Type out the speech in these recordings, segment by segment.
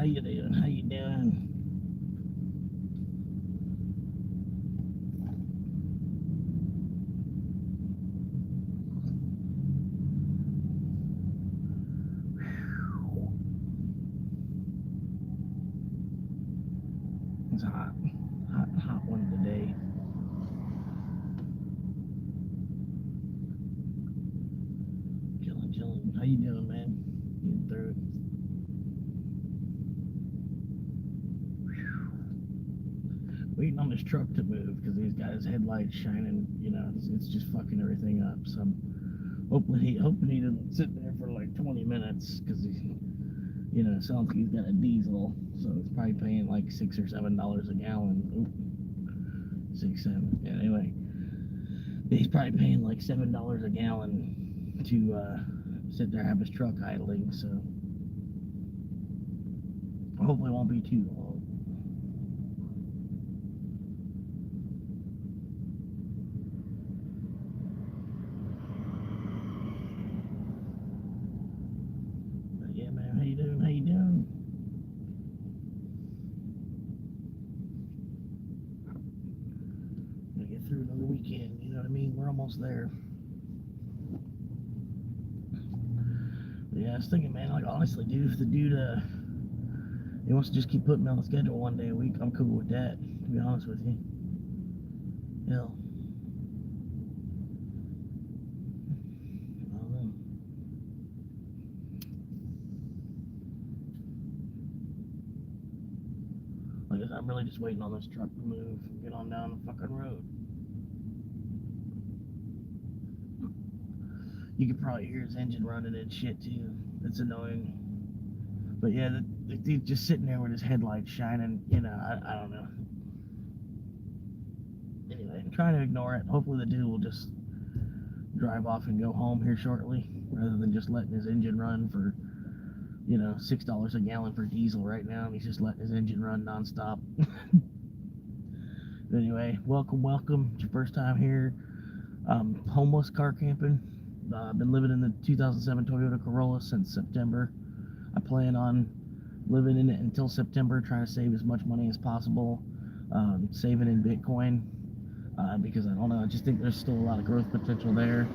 you doing? How you doing? It's hot. Hot one today. Chilling. How you doing, man? Getting through it. Waiting on this truck to move because he's got his headlights shining. It's just fucking everything up. So I'm hoping he doesn't sit there for like 20 minutes because it sounds like he's got a diesel, so it's probably paying like $6 or $7 a gallon. Ooh, 6, 7. Yeah, anyway, he's probably paying like $7 a gallon to sit there have his truck idling. So hopefully it won't be too long. But yeah, man, how you doing? How you doing? Gonna get through another weekend. You know what I mean? We're almost there. But yeah, I was thinking, man, like honestly, dude, if the dude he wants to just keep putting me on the schedule one day a week, I'm cool with that. To be honest with you, hell, I don't know. Like I said, I'm really just waiting on this truck to move, get on down the fucking road. You could probably hear his engine running and shit too. It's annoying. But yeah, the dude just sitting there with his headlights shining. I don't know. Anyway, I'm trying to ignore it. Hopefully the dude will just drive off and go home here shortly, rather than just letting his engine run for, $6 a gallon for diesel right now. And he's just letting his engine run nonstop. Anyway, welcome. It's your first time here. Homeless car camping. I've been living in the 2007 Toyota Corolla since September. I plan on living in it until September, trying to save as much money as possible, saving in Bitcoin, because I don't know, I just think there's still a lot of growth potential there.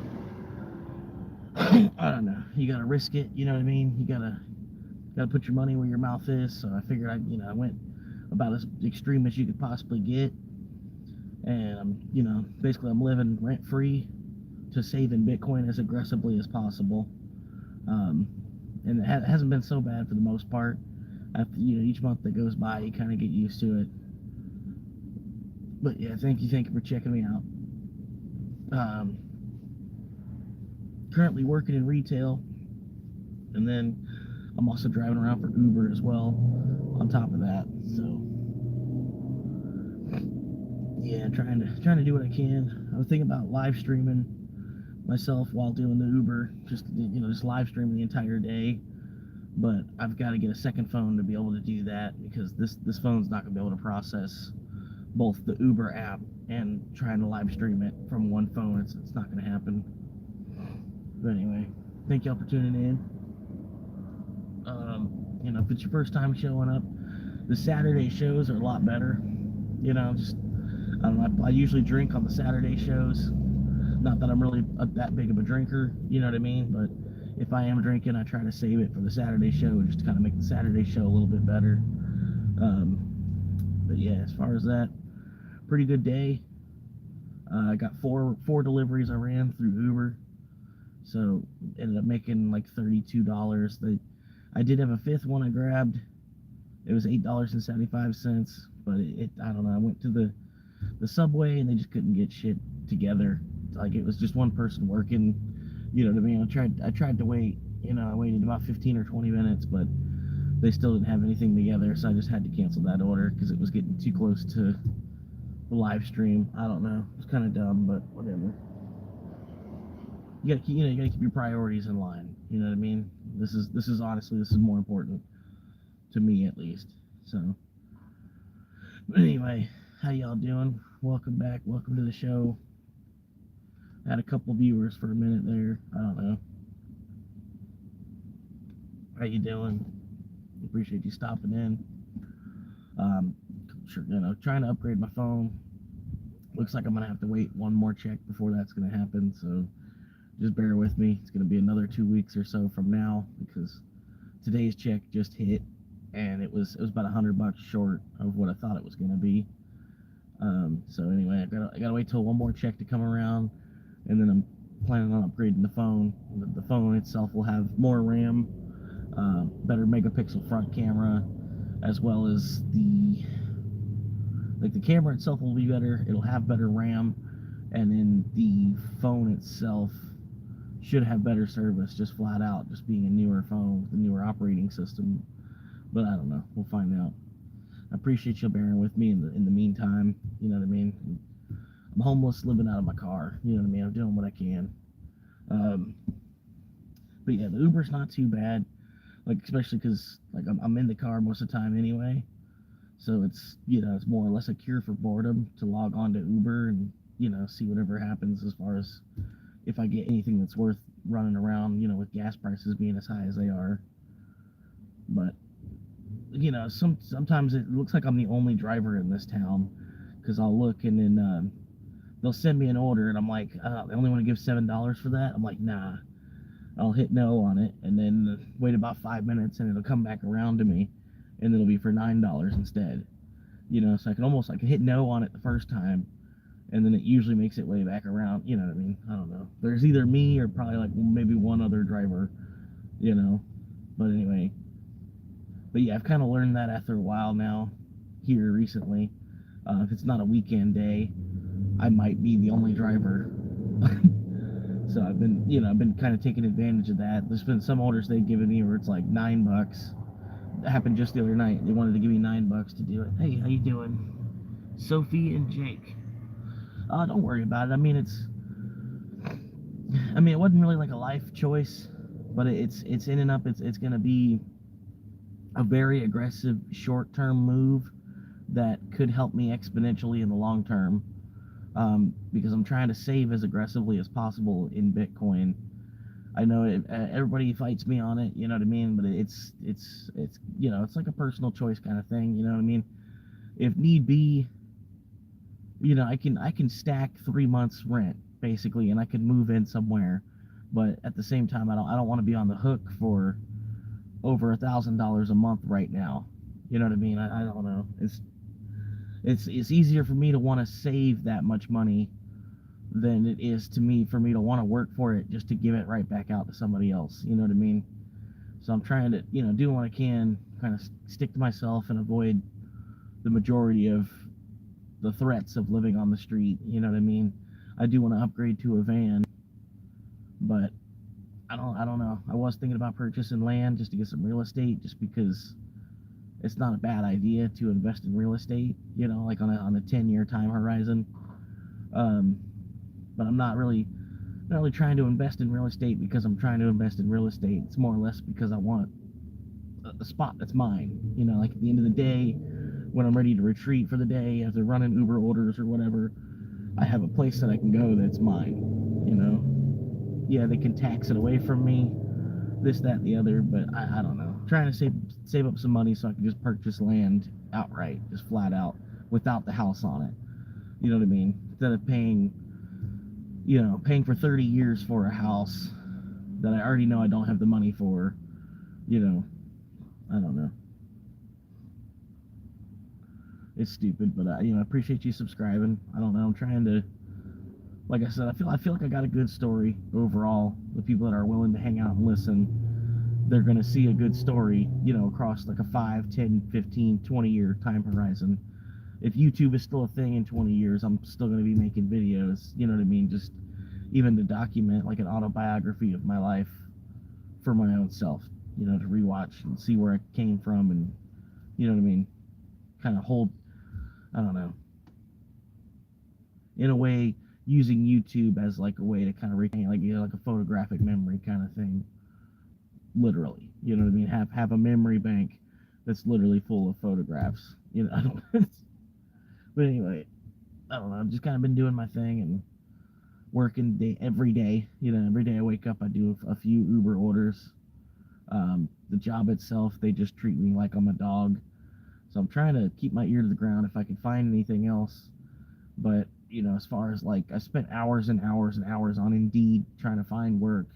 I don't know. You gotta risk it. You know what I mean? You gotta put your money where your mouth is. So I figured I went about as extreme as you could possibly get, and basically I'm living rent free to save in Bitcoin as aggressively as possible. And it hasn't been so bad for the most part. After each month that goes by, you kind of get used to it. But yeah, thank you for checking me out. Currently working in retail, and then I'm also driving around for Uber as well. On top of that, so yeah, trying to do what I can. I was thinking about live streaming myself while doing the Uber, just live stream the entire day. But I've got to get a second phone to be able to do that because this phone's not going to be able to process both the Uber app and trying to live stream it from one phone. It's not going to happen. But anyway, thank y'all for tuning in. If it's your first time showing up, the Saturday shows are a lot better. I usually drink on the Saturday shows. Not that I'm really that big of a drinker, you know what I mean? But if I am drinking, I try to save it for the Saturday show just to kind of make the Saturday show a little bit better. But yeah, as far as that, pretty good day. I got four deliveries I ran through Uber, so ended up making like $32. I did have a fifth one I grabbed. It was $8.75, but I don't know. I went to the subway and they just couldn't get shit together. Like it was just one person working. You know what I mean? I tried to wait. I waited about 15 or 20 minutes, but they still didn't have anything together, so I just had to cancel that order because it was getting too close to the live stream. I don't know. It's kind of dumb, but whatever. You gotta keep your priorities in line. You know what I mean? This is honestly more important to me at least. So, but anyway, how y'all doing? Welcome back. Welcome to the show. I had a couple viewers for a minute there. I don't know. How you doing? Appreciate you stopping in. Um, sure, trying to upgrade my phone. Looks like I'm gonna have to wait one more check before that's gonna happen. So just bear with me. It's gonna be another 2 weeks or so from now because today's check just hit, and it was about $100 short of what I thought it was gonna be. So anyway, I gotta wait till one more check to come around, and then I'm planning on upgrading the phone. The phone itself will have more RAM, better megapixel front camera, as well as the camera itself will be better. It'll have better RAM, and then the phone itself should have better service, just flat out, just being a newer phone with a newer operating system. But I don't know. We'll find out. I appreciate you bearing with me in the meantime. You know what I mean? I'm homeless, living out of my car. You know what I mean? I'm doing what I can. Um, but yeah, the Uber's not too bad. Like especially because like I'm in the car most of the time anyway. So it's more or less a cure for boredom to log on to Uber and see whatever happens as far as if I get anything that's worth running around. With gas prices being as high as they are. But sometimes it looks like I'm the only driver in this town because I'll look and then they'll send me an order and I'm like, they only want to give $7 for that. I'm like, nah. I'll hit no on it and then wait about 5 minutes and it'll come back around to me and it'll be for $9 instead. So I can hit no on it the first time and then it usually makes it way back around. You know what I mean? I don't know. There's either me or probably like maybe one other driver. But anyway. But yeah, I've kind of learned that after a while now, here recently. If it's not a weekend day, I might be the only driver. So I've been kind of taking advantage of that. There's been some orders they've given me where it's like $9. That happened just the other night. They wanted to give me $9 to do it. Hey, how you doing, Sophie and Jake? Don't worry about it. It wasn't really like a life choice, but it's in and up. It's gonna be a very aggressive short-term move that could help me exponentially in the long term, because I'm trying to save as aggressively as possible in Bitcoin. I know everybody fights me on it, you know what I mean, but it's like a personal choice kind of thing, you know what I mean. If need be, I can stack 3 months rent basically, and I can move in somewhere, but at the same time, I don't want to be on the hook for over $1,000 a month right now. You know what I mean? I don't know. It's easier for me to want to save that much money than it is for me to want to work for it just to give it right back out to somebody else. You know what I mean? So I'm trying to do what I can, kind of stick to myself and avoid the majority of the threats of living on the street. You know what I mean? I do want to upgrade to a van, but I don't know. I was thinking about purchasing land just to get some real estate, just because it's not a bad idea to invest in real estate, like on a 10-year time horizon. But I'm not really trying to invest in real estate because I'm trying to invest in real estate. It's more or less because I want a spot that's mine. Like at the end of the day, when I'm ready to retreat for the day after running Uber orders or whatever, I have a place that I can go that's mine. Yeah, they can tax it away from me, this, that, and the other, but I don't know. I'm trying to save up some money so I can just purchase land outright, just flat out, without the house on it. You know what I mean? Instead of paying for 30 years for a house that I already know I don't have the money for, I don't know. It's stupid, but I appreciate you subscribing. I don't know. I'm trying to, like I said, I feel like I got a good story overall. The people that are willing to hang out and listen, they're going to see a good story, across like a 5, 10, 15, 20-year time horizon. If YouTube is still a thing in 20 years, I'm still going to be making videos, you know what I mean? Just even to document like an autobiography of my life for my own self, to rewatch and see where I came from and, you know what I mean? Kind of hold, I don't know, in a way, using YouTube as like a way to kind of retain like a photographic memory kind of thing. Literally, you know what I mean? Have a memory bank that's literally full of photographs. I don't. But anyway, I don't know. I've just kind of been doing my thing and working every day. Every day I wake up, I do a few Uber orders. the job itself, they just treat me like I'm a dog. So I'm trying to keep my ear to the ground if I can find anything else. But, as far as like, I spent hours and hours and hours on Indeed trying to find work.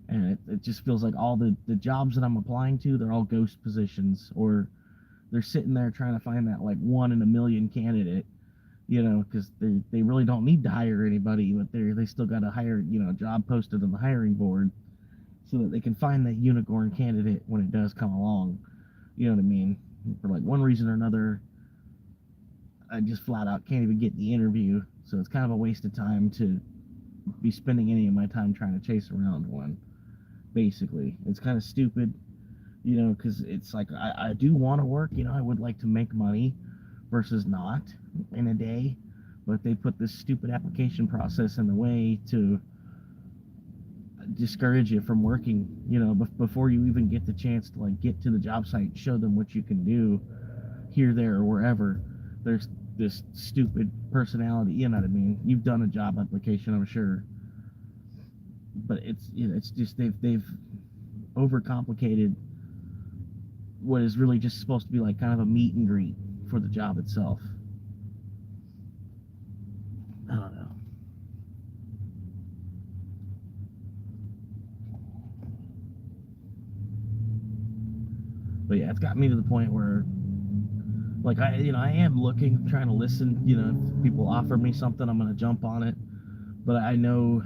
And it just feels like all the jobs that I'm applying to, they're all ghost positions, or they're sitting there trying to find that like one in a million candidate, because they really don't need to hire anybody, but they still got to hire, job posted on the hiring board so that they can find that unicorn candidate when it does come along. You know what I mean? For like one reason or another, I just flat out can't even get the interview. So it's kind of a waste of time to be spending any of my time trying to chase around one. Basically, it's kind of stupid, because it's like I do want to work. I would like to make money versus not in a day, but they put this stupid application process in the way to discourage you from working, before you even get the chance to like get to the job site, show them what you can do here, there, or wherever. There's this stupid personality, you know what I mean? You've done a job application, I'm sure, but it's just they've overcomplicated what is really just supposed to be like kind of a meet and greet for the job itself. I don't know. But yeah, it's got me to the point where, like, I am looking, trying to listen. If people offer me something, I'm gonna jump on it. But I know,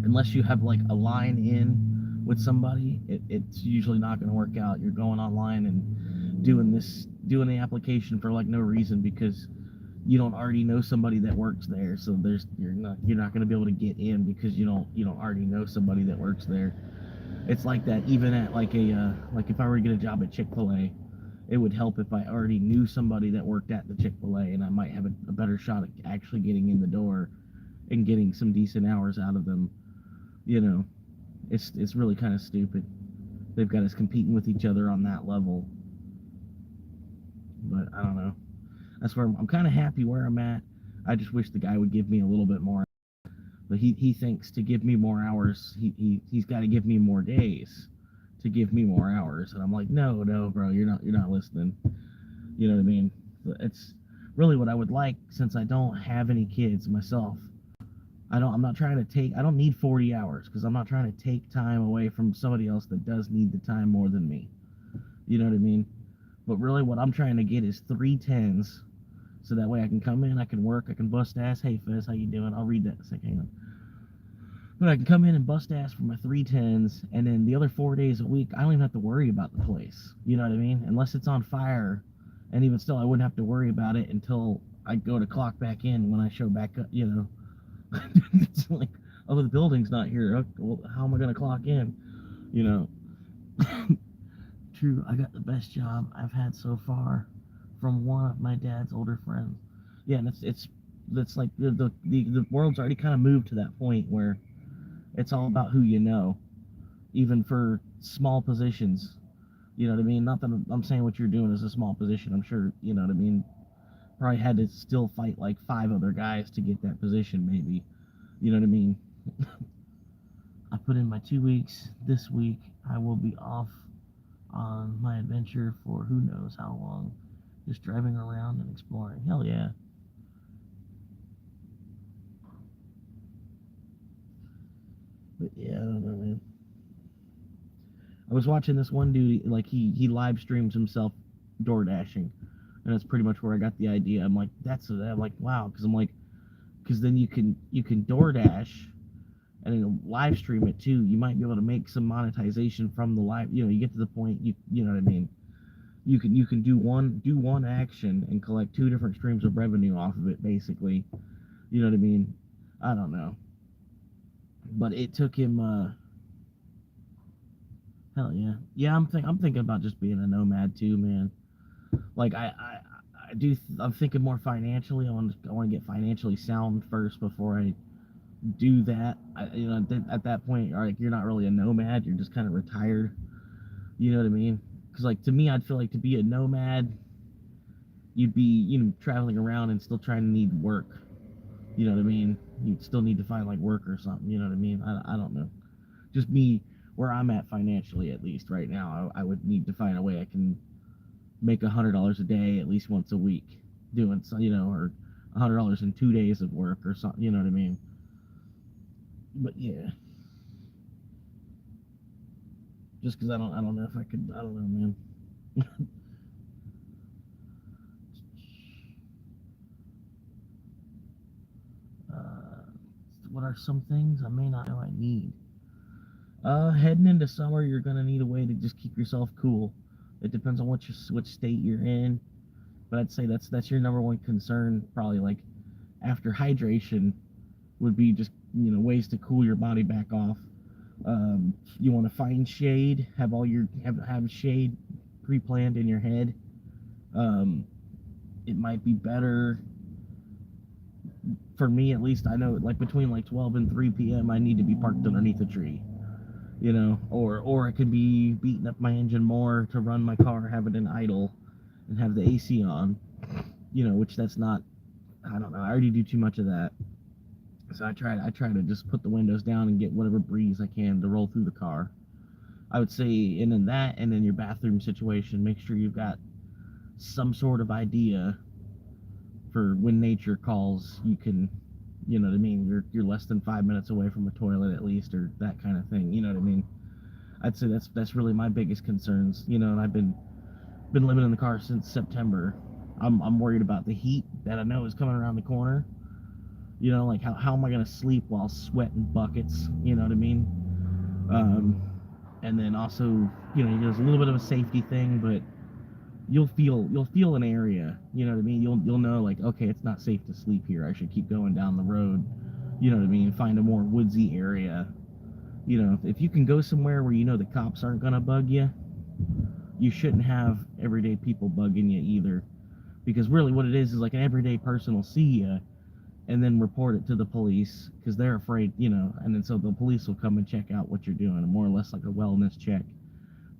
unless you have like a line in with somebody, it's usually not gonna work out. You're going online and doing the application for like no reason, because you don't already know somebody that works there. So you're not gonna be able to get in because you don't already know somebody that works there. It's like that even at like like if I were to get a job at Chick-fil-A, it would help if I already knew somebody that worked at the Chick-fil-A, and I might have a better shot at actually getting in the door and getting some decent hours out of them. You know, it's really kind of stupid. They've got us competing with each other on that level. But I don't know. That's where I'm kind of happy where I'm at. I just wish the guy would give me a little bit more. But he thinks to give me more hours, he's got to give me more days to give me more hours, and I'm like, no, bro, you're not listening. You know what I mean? It's really what I would like, since I don't have any kids myself. I'm not trying to take. I don't need 40 hours, because I'm not trying to take time away from somebody else that does need the time more than me. You know what I mean? But really, what I'm trying to get is 3 10s, so that way I can come in, I can work, I can bust ass. Hey, Fizz, how you doing? I'll read that in a second. Hang on. But I can come in and bust ass for my 3 10s, and then the other 4 days a week, I don't even have to worry about the place. You know what I mean? Unless it's on fire, and even still, I wouldn't have to worry about it until I go to clock back in when I show back up. It's like, oh, the building's not here. Okay, well, how am I going to clock in? You know. True, I got the best job I've had so far from one of my dad's older friends. Yeah, and it's like the world's already kind of moved to that point where it's all about who you know, even for small positions. You know what I mean? Not that I'm saying what you're doing is a small position. I'm sure, you know what I mean? Probably had to still fight like 5 other guys to get that position, maybe. You know what I mean? I put in my 2 weeks. This week, I will be off on my adventure for who knows how long. Just driving around and exploring. Hell yeah. But yeah, I don't know, man. I was watching this one dude, like he live streams himself door dashing, and that's pretty much where I got the idea. I'm like, wow, because then you can door dash and then live stream it too. You might be able to make some monetization from the live. You get to the point, you know what I mean. You can do one action and collect 2 different streams of revenue off of it, basically. You know what I mean? I don't know, but it took him. Hell yeah, yeah. I'm thinking about just being a nomad too, man. Like I do. I'm thinking more financially. I want to get financially sound first before I do that. At that point, like, you're not really a nomad. You're just kind of retired. You know what I mean? Because like, to me, I'd feel like to be a nomad, you'd be traveling around and still trying to need work. You know what I mean? You'd still need to find like work or something. You know what I mean? I don't know. Just me where I'm at financially, at least right now. I would need to find a way I can make $100 a day at least once a week doing so, or $100 in 2 days of work or something. You know what I mean? But yeah, just because I don't know if I could. I don't know, man. uh, what are some things I may not know I need? Heading into summer, you're gonna need a way to just keep yourself cool. It depends on which state you're in, but I'd say that's your number one concern. Probably like after hydration would be just ways to cool your body back off. You want to find shade, have all your have shade pre-planned in your head. Um, it might be better for me, at least. I know like between like 12 and 3 p.m. I need to be parked underneath a tree. Or it could be beating up my engine more to run my car, have it in idle, and have the AC on. Which that's not. I don't know. I already do too much of that. So I try to just put the windows down and get whatever breeze I can to roll through the car. I would say, and in that, and in your bathroom situation, make sure you've got some sort of idea for when nature calls. You can, you know what I mean. You're less than 5 minutes away from a toilet at least, or that kind of thing. You know what I mean. I'd say that's really my biggest concerns. And I've been living in the car since September. I'm worried about the heat that I know is coming around the corner. Like how am I gonna sleep while sweating buckets? You know what I mean? Um, and then also, there's a little bit of a safety thing, but you'll feel an area. You know what I mean? You'll know like, okay, it's not safe to sleep here. I should keep going down the road. You know what I mean? Find a more woodsy area. If you can go somewhere where the cops aren't gonna bug you, you shouldn't have everyday people bugging you either. Because really, what it is like an everyday person will see you and then report it to the police because they're afraid, and then so the police will come and check out what you're doing, more or less like a wellness check.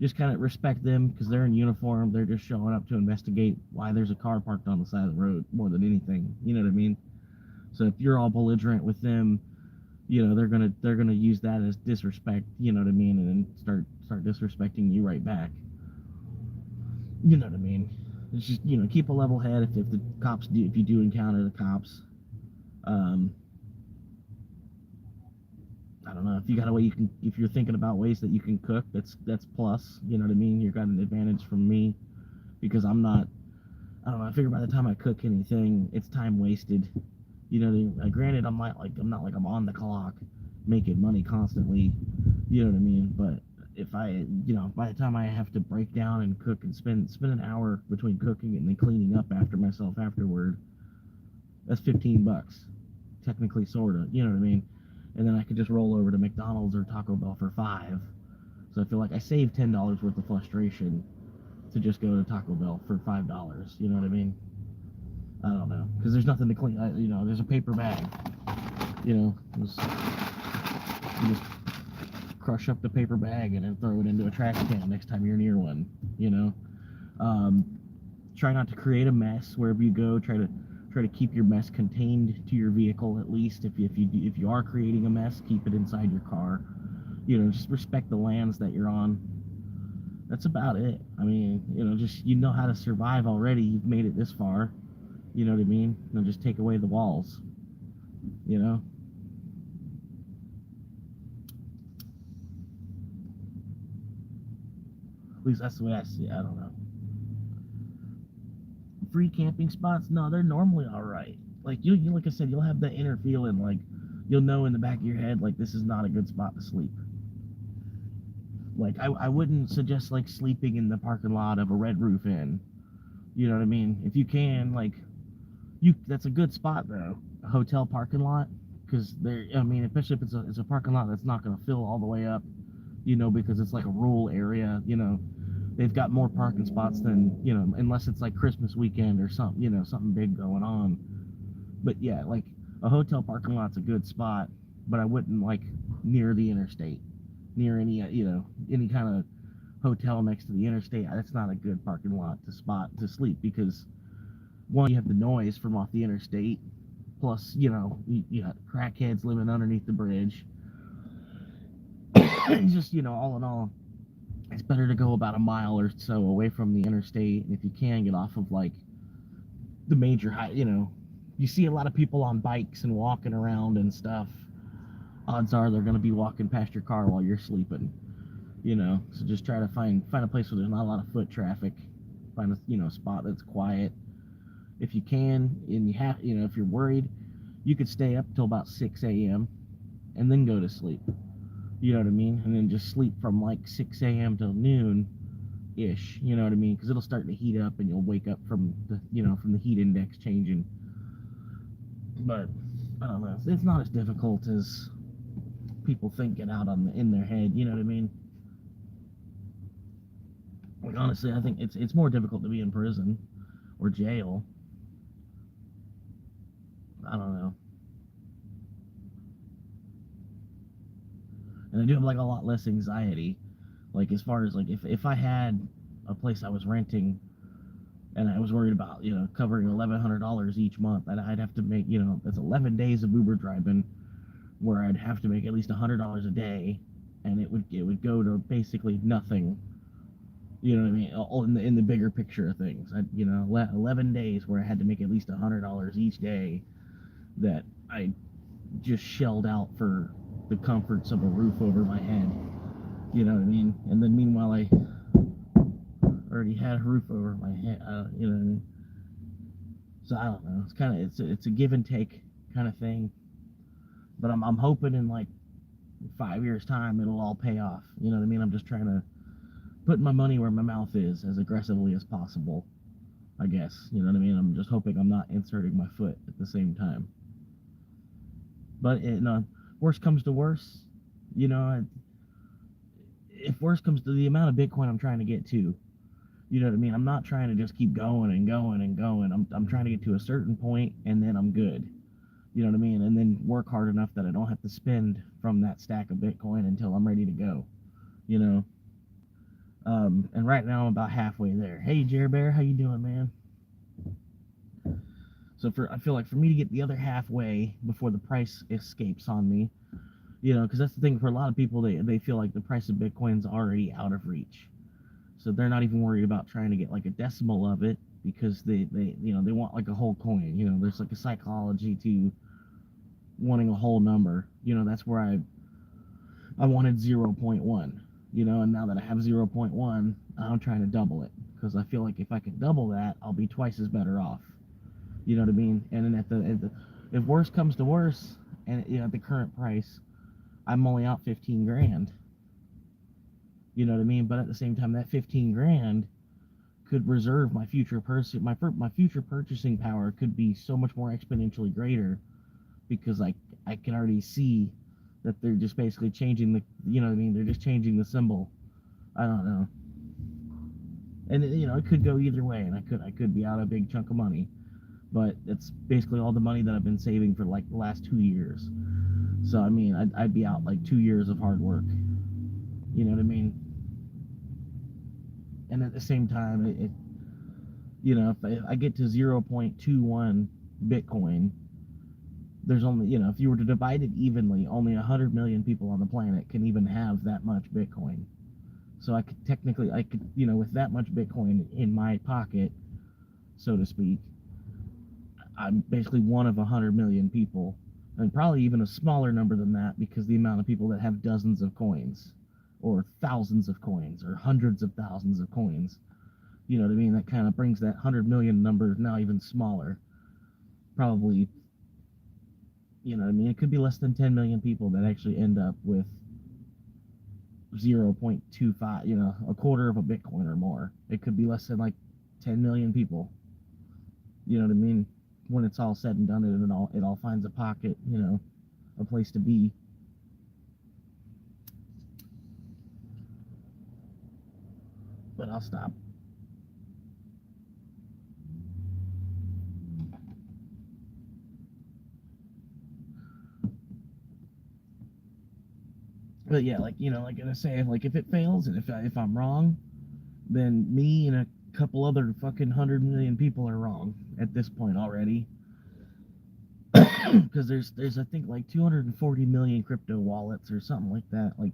Just kind of respect them because they're in uniform. They're just showing up to investigate why there's a car parked on the side of the road more than anything. You know what I mean? So if you're all belligerent with them, they're gonna use that as disrespect. You know what I mean? And then start disrespecting you right back. You know what I mean? It's just keep a level head if the cops do, if you do encounter the cops. Um, I don't know if you got a way if you're thinking about ways that you can cook, that's plus. You know what I mean? You've got an advantage from me because I'm not. I don't know. I figure by the time I cook anything, it's time wasted. Granted, I'm not like I'm on the clock, making money constantly. You know what I mean? But if by the time I have to break down and cook and spend an hour between cooking and then cleaning up after myself afterward, that's $15, technically, sorta. You know what I mean? And then I could just roll over to McDonald's or Taco Bell for $5. So I feel like I saved $10 worth of frustration to just go to Taco Bell for $5. You know what I mean? I don't know, because there's nothing to clean. There's a paper bag. You just crush up the paper bag and then throw it into a trash can next time you're near one. Um, Try not to create a mess wherever you go. Try to keep your mess contained to your vehicle at least. If you are creating a mess, keep it inside your car. Just respect the lands that you're on. That's about it. I mean, just how to survive already. You've made it this far. You know what I mean? Just take away the walls. You know. At least that's the way I see it. I don't know. Free camping spots? No, they're normally all right. Like like I said, you'll have that inner feeling, like you'll know in the back of your head, like this is not a good spot to sleep. Like I wouldn't suggest like sleeping in the parking lot of a Red Roof Inn. You know what I mean? If you can, like, that's a good spot though, a hotel parking lot, because I mean, especially if it's a parking lot that's not going to fill all the way up, because it's like a rural area. They've got more parking spots than unless it's like Christmas weekend or something, something big going on. But yeah, like a hotel parking lot's a good spot, but I wouldn't like near the interstate, near any kind of hotel next to the interstate. That's not a good parking lot to sleep because one, you have the noise from off the interstate, plus you got crackheads living underneath the bridge. Just, all in all, it's better to go about a mile or so away from the interstate, and if you can, get off of like the major high. You see a lot of people on bikes and walking around and stuff. Odds are they're going to be walking past your car while you're sleeping. So just try to find a place where there's not a lot of foot traffic. Find a spot that's quiet if you can, and you have if you're worried, you could stay up till about 6 a.m. and then go to sleep. You know what I mean? And then just sleep from like 6 a.m. till noon ish. You know what I mean? Because it'll start to heat up, and you'll wake up from the heat index changing. But I don't know. It's not as difficult as people think it out in their head. You know what I mean? Like, honestly, I think it's more difficult to be in prison or jail. I don't know. And I do have like a lot less anxiety. Like, as far as like if I had a place I was renting and I was worried about covering $1,100 each month, and I'd have to make that's 11 days of Uber driving, where I'd have to make at least $100 a day, and it would go to basically nothing. You know what I mean? All in the bigger picture of things, 11 days where I had to make at least $100 each day that I just shelled out for the comforts of a roof over my head. You know what I mean? And then meanwhile, I already had a roof over my head. You know what I mean? So I don't know. It's a give and take kind of thing. But I'm hoping in like 5 years time it'll all pay off. You know what I mean? I'm just trying to put my money where my mouth is as aggressively as possible, I guess. You know what I mean? I'm just hoping I'm not inserting my foot at the same time. But worst comes to worst, if worst comes to the amount of Bitcoin I'm trying to get to, you know what I mean? I'm not trying to just keep going and going and going. I'm trying to get to a certain point, and then I'm good. You know what I mean? And then work hard enough that I don't have to spend from that stack of Bitcoin until I'm ready to go. You know. And right now I'm about halfway there. Hey, Jer Bear, how you doing, man? So I feel like for me to get the other halfway before the price escapes on me, because that's the thing for a lot of people, they feel like the price of Bitcoin's already out of reach. So they're not even worried about trying to get like a decimal of it, because they want like a whole coin. There's like a psychology to wanting a whole number. That's where I wanted 0.1. And now that I have 0.1, I'm trying to double it, because I feel like if I can double that, I'll be twice as better off. You know what I mean? And then if worse comes to worse, and at the current price, I'm only out 15 grand. You know what I mean? But at the same time, that 15 grand could reserve my future my future purchasing power could be so much more exponentially greater, because I can already see that they're just basically changing they're just changing the symbol. I don't know. And it could go either way, and I could be out a big chunk of money, but it's basically all the money that I've been saving for like the last 2 years. So I mean, I'd be out like 2 years of hard work. You know what I mean? And at the same time, if I get to 0.21 Bitcoin, there's only, if you were to divide it evenly, only 100 million people on the planet can even have that much Bitcoin. So I could, with that much Bitcoin in my pocket, so to speak, I'm basically one of 100 million people, and probably even a smaller number than that, because the amount of people that have dozens of coins, or thousands of coins, or hundreds of thousands of coins. You know what I mean? That kind of brings that 100 million number now even smaller. Probably, it could be less than 10 million people that actually end up with 0.25, a quarter of a Bitcoin or more. It could be less than like 10 million people. You know what I mean? When it's all said and done, it all finds a pocket, a place to be. But I'll stop. But yeah, like I say, like if it fails, and if I'm wrong, then me and a couple other fucking 100 million people are wrong at this point already. Because there's I think like 240 million crypto wallets or something like that. Like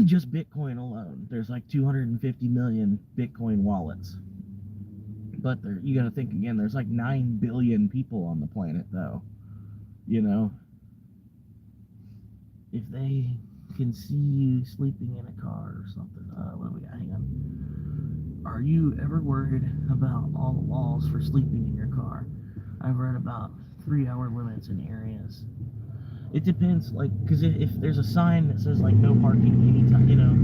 Just Bitcoin alone, there's like 250 million Bitcoin wallets. But you got to think again, there's like 9 billion people on the planet, though. You know, if they can see you sleeping in a car or something, what do we got? Hang on. Are you ever worried about all the laws for sleeping in your car? I've read about 3-hour limits in areas. It depends, like, because if there's a sign that says like no parking anytime, you know,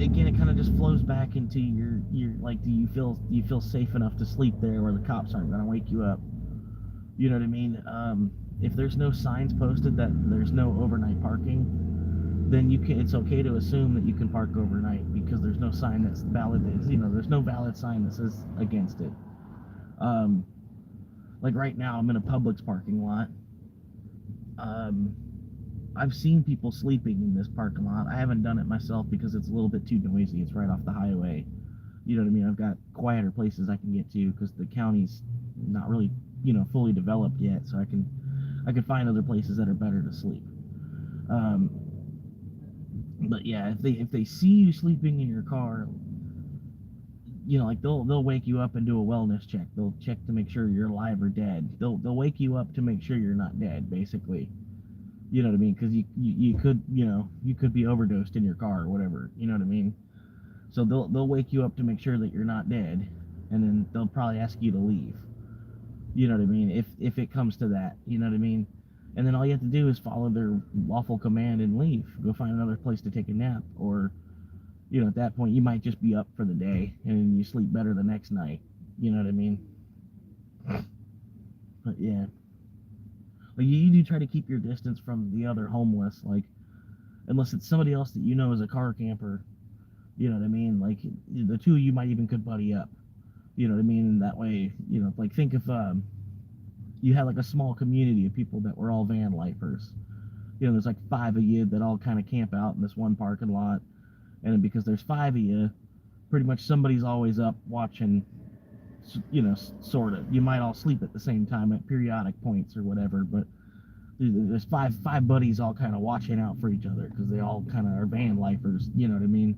again, it kind of just flows back into your like, do you feel safe enough to sleep there where the cops aren't going to wake you up? You know what I mean? If there's no signs posted that there's no overnight parking, then it's okay to assume that you can park overnight because there's no sign that's valid. You know, there's no valid sign that says against it. Like right now, I'm in a Publix parking lot. I've seen people sleeping in this parking lot. I haven't done it myself because it's a little bit too noisy. It's right off the highway. You know what I mean? I've got quieter places I can get to because the county's not really, you know, fully developed yet. So I can find other places that are better to sleep. But yeah, if they see you sleeping in your car, you know, like they'll wake you up and do a wellness check. They'll check to make sure you're alive or dead. They'll wake you up to make sure you're not dead, basically. You know what I mean? Because you could, you know, you could be overdosed in your car or whatever. You know what I mean? So they'll wake you up to make sure that you're not dead, and then they'll probably ask you to leave. You know what I mean? If it comes to that, you know what I mean? And then all you have to do is follow their lawful command and leave. Go find another place to take a nap, or, you know, at that point you might just be up for the day and you sleep better the next night. You know what I mean? But yeah, like you do try to keep your distance from the other homeless, like unless it's somebody else that you know is a car camper. You know what I mean? Like the two of you might even could buddy up. You know what I mean? And that way, you know, like think if you had like a small community of people that were all van lifers. You know, there's like 5 of you that all kind of camp out in this one parking lot, and then because there's 5 of you, pretty much somebody's always up watching. You know, sort of. You might all sleep at the same time at periodic points or whatever, but there's five buddies all kind of watching out for each other because they all kind of are van lifers. You know what I mean?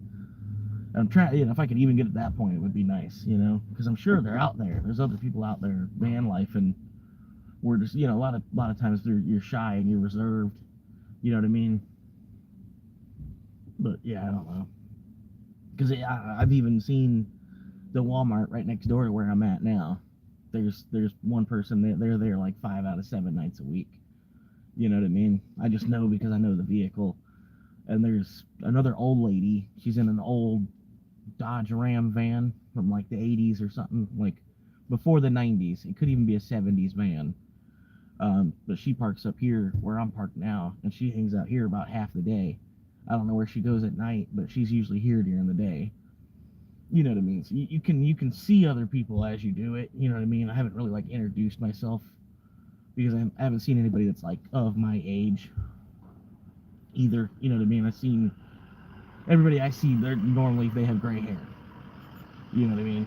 I'm trying, you know, if I could even get at that point, it would be nice, you know, because I'm sure they're out there. There's other people out there van life, and we're just, you know, a lot of times you're shy and you're reserved. You know what I mean? But yeah, I don't know, because I've even seen the Walmart right next door to where I'm at now. There's one person they're there like 5 out of 7 nights a week. You know what I mean? I just know because I know the vehicle. And there's another old lady. She's in an old Dodge Ram van from like the 80s or something, like before the 90s. It could even be a 70s van. But she parks up here where I'm parked now, and she hangs out here about half the day. I don't know where she goes at night, but she's usually here during the day. You know what I mean? So you can see other people as you do it. You know what I mean? I haven't really like introduced myself because I haven't seen anybody that's like of my age either. You know what I mean? I've seen everybody I see. They're normally they have gray hair. You know what I mean?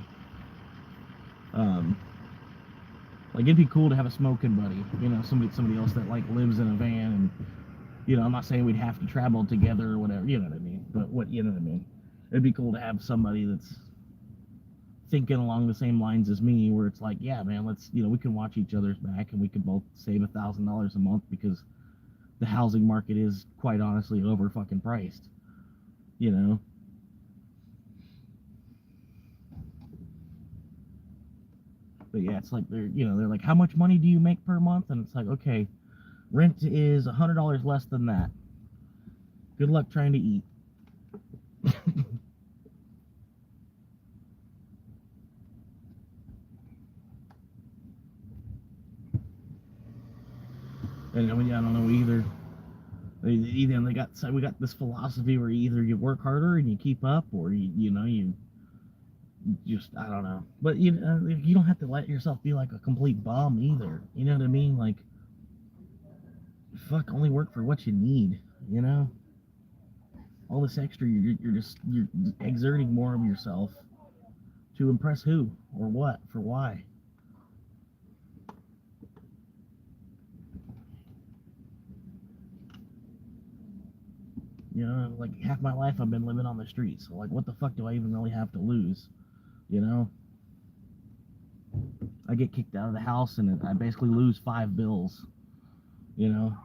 Like it'd be cool to have a smoking buddy. You know, somebody else that like lives in a van, and you know, I'm not saying we'd have to travel together or whatever. You know what I mean? But you know what I mean? It'd be cool to have somebody that's thinking along the same lines as me, where it's like, yeah, man, let's, you know, we can watch each other's back and we could both save $1,000 a month because the housing market is quite honestly over fucking priced. You know. But yeah, it's like they're like, how much money do you make per month? And it's like, okay, rent is $100 less than that. Good luck trying to eat. And I mean, I don't know either. We got this philosophy where either you work harder and you keep up, or you know you just, I don't know. But you know, you don't have to let yourself be like a complete bum either. You know what I mean? Like, fuck, only work for what you need. You know, all this extra, you're exerting more of yourself to impress who or what for why. You know, like half my life I've been living on the streets. So like, what the fuck do I even really have to lose? You know, I get kicked out of the house and I basically lose 5 bills. You know,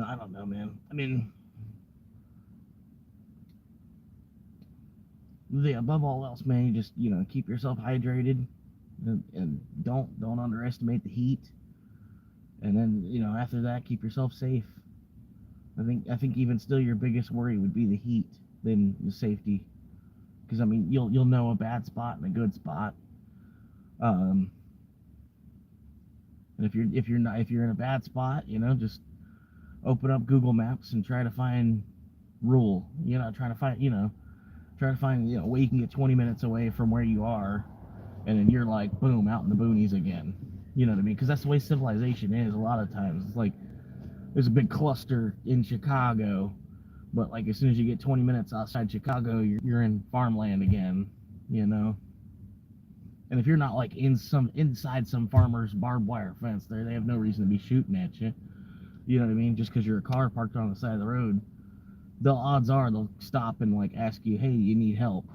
I don't know, man. I mean, above all else, man, you just keep yourself hydrated and don't underestimate the heat. And then after that, keep yourself safe. I think even still, your biggest worry would be the heat than the safety, because I mean you'll know a bad spot and a good spot. Um, and if you're in a bad spot, just open up Google Maps and try to find rule. Try to find a way you can get 20 minutes away from where you are, and then you're like boom out in the boonies again. You know what I mean? Because that's the way civilization is. A lot of times it's like there's a big cluster in Chicago, but like as soon as you get 20 minutes outside Chicago, you're in farmland again. You know. And if you're not like inside some farmer's barbed wire fence, they have no reason to be shooting at you. You know what I mean? Just because you're a car parked on the side of the road, the odds are they'll stop and like ask you, "Hey, you need help?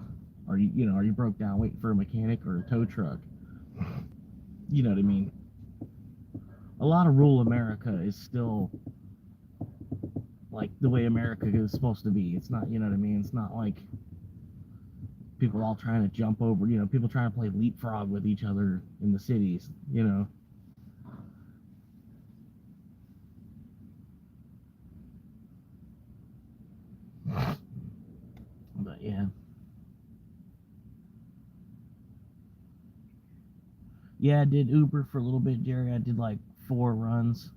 Are you broke down waiting for a mechanic or a tow truck?" You know what I mean? A lot of rural America is still like the way America is supposed to be. It's not, you know what I mean? It's not like people all trying to jump over, people trying to play leapfrog with each other in the cities. But yeah. Yeah, I did Uber for a little bit, Jerry. I did like 4 runs.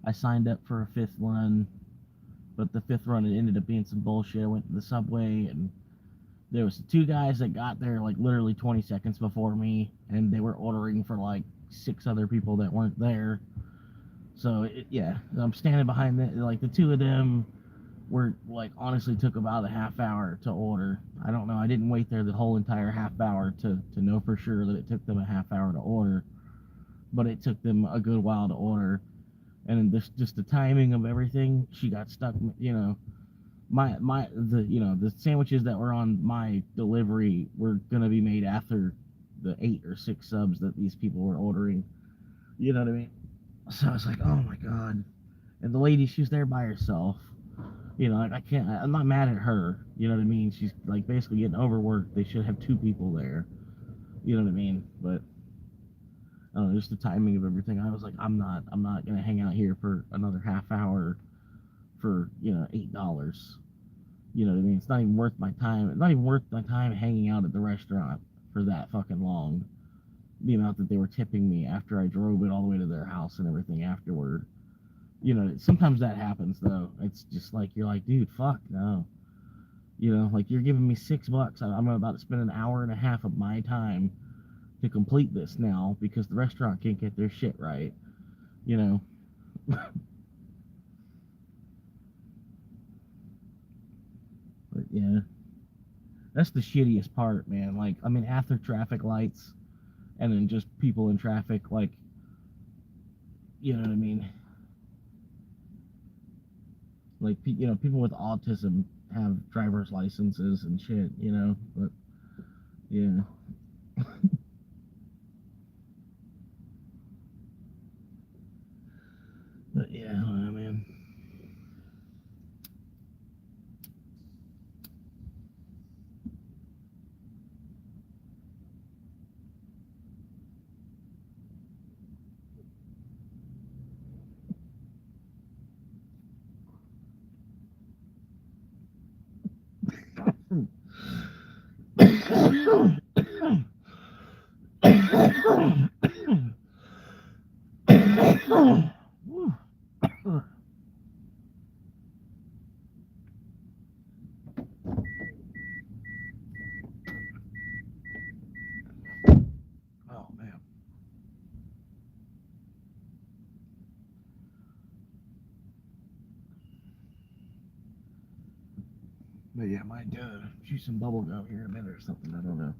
I signed up for a fifth run, but the fifth run it ended up being some bullshit. I went to the subway and there was 2 guys that got there like literally 20 seconds before me, and they were ordering for like 6 other people that weren't there. So yeah, I'm standing behind like the two of them were like honestly took about a half hour to order. I don't know. I didn't wait there the whole entire half hour to know for sure that it took them a half hour to order, but it took them a good while to order. And this just the timing of everything. She got stuck. The sandwiches that were on my delivery were gonna be made after the 8 or 6 subs that these people were ordering. You know what I mean? So I was like, oh my god. And the lady, she's there by herself. Like I can't. I'm not mad at her. You know what I mean? She's like basically getting overworked. They should have 2 people there. You know what I mean? But I don't know, just the timing of everything. I was like, I'm not gonna hang out here for another half hour for $8. You know what I mean? It's not even worth my time. It's not even worth my time hanging out at the restaurant for that fucking long. The amount that they were tipping me after I drove it all the way to their house and everything afterward. Sometimes that happens though. It's just like you're like, dude, fuck no. Like you're giving me $6. I'm about to spend an hour and a half of my time to complete this now because the restaurant can't get their shit right. You know. But yeah, that's the shittiest part, man. Like, I mean, after traffic lights and then just people in traffic, like, you know what I mean? Like, people with autism have driver's licenses and shit. But yeah. But yeah, I don't know, man. Oh man. But yeah, I might chew some bubble gum here in a minute or something. I don't know.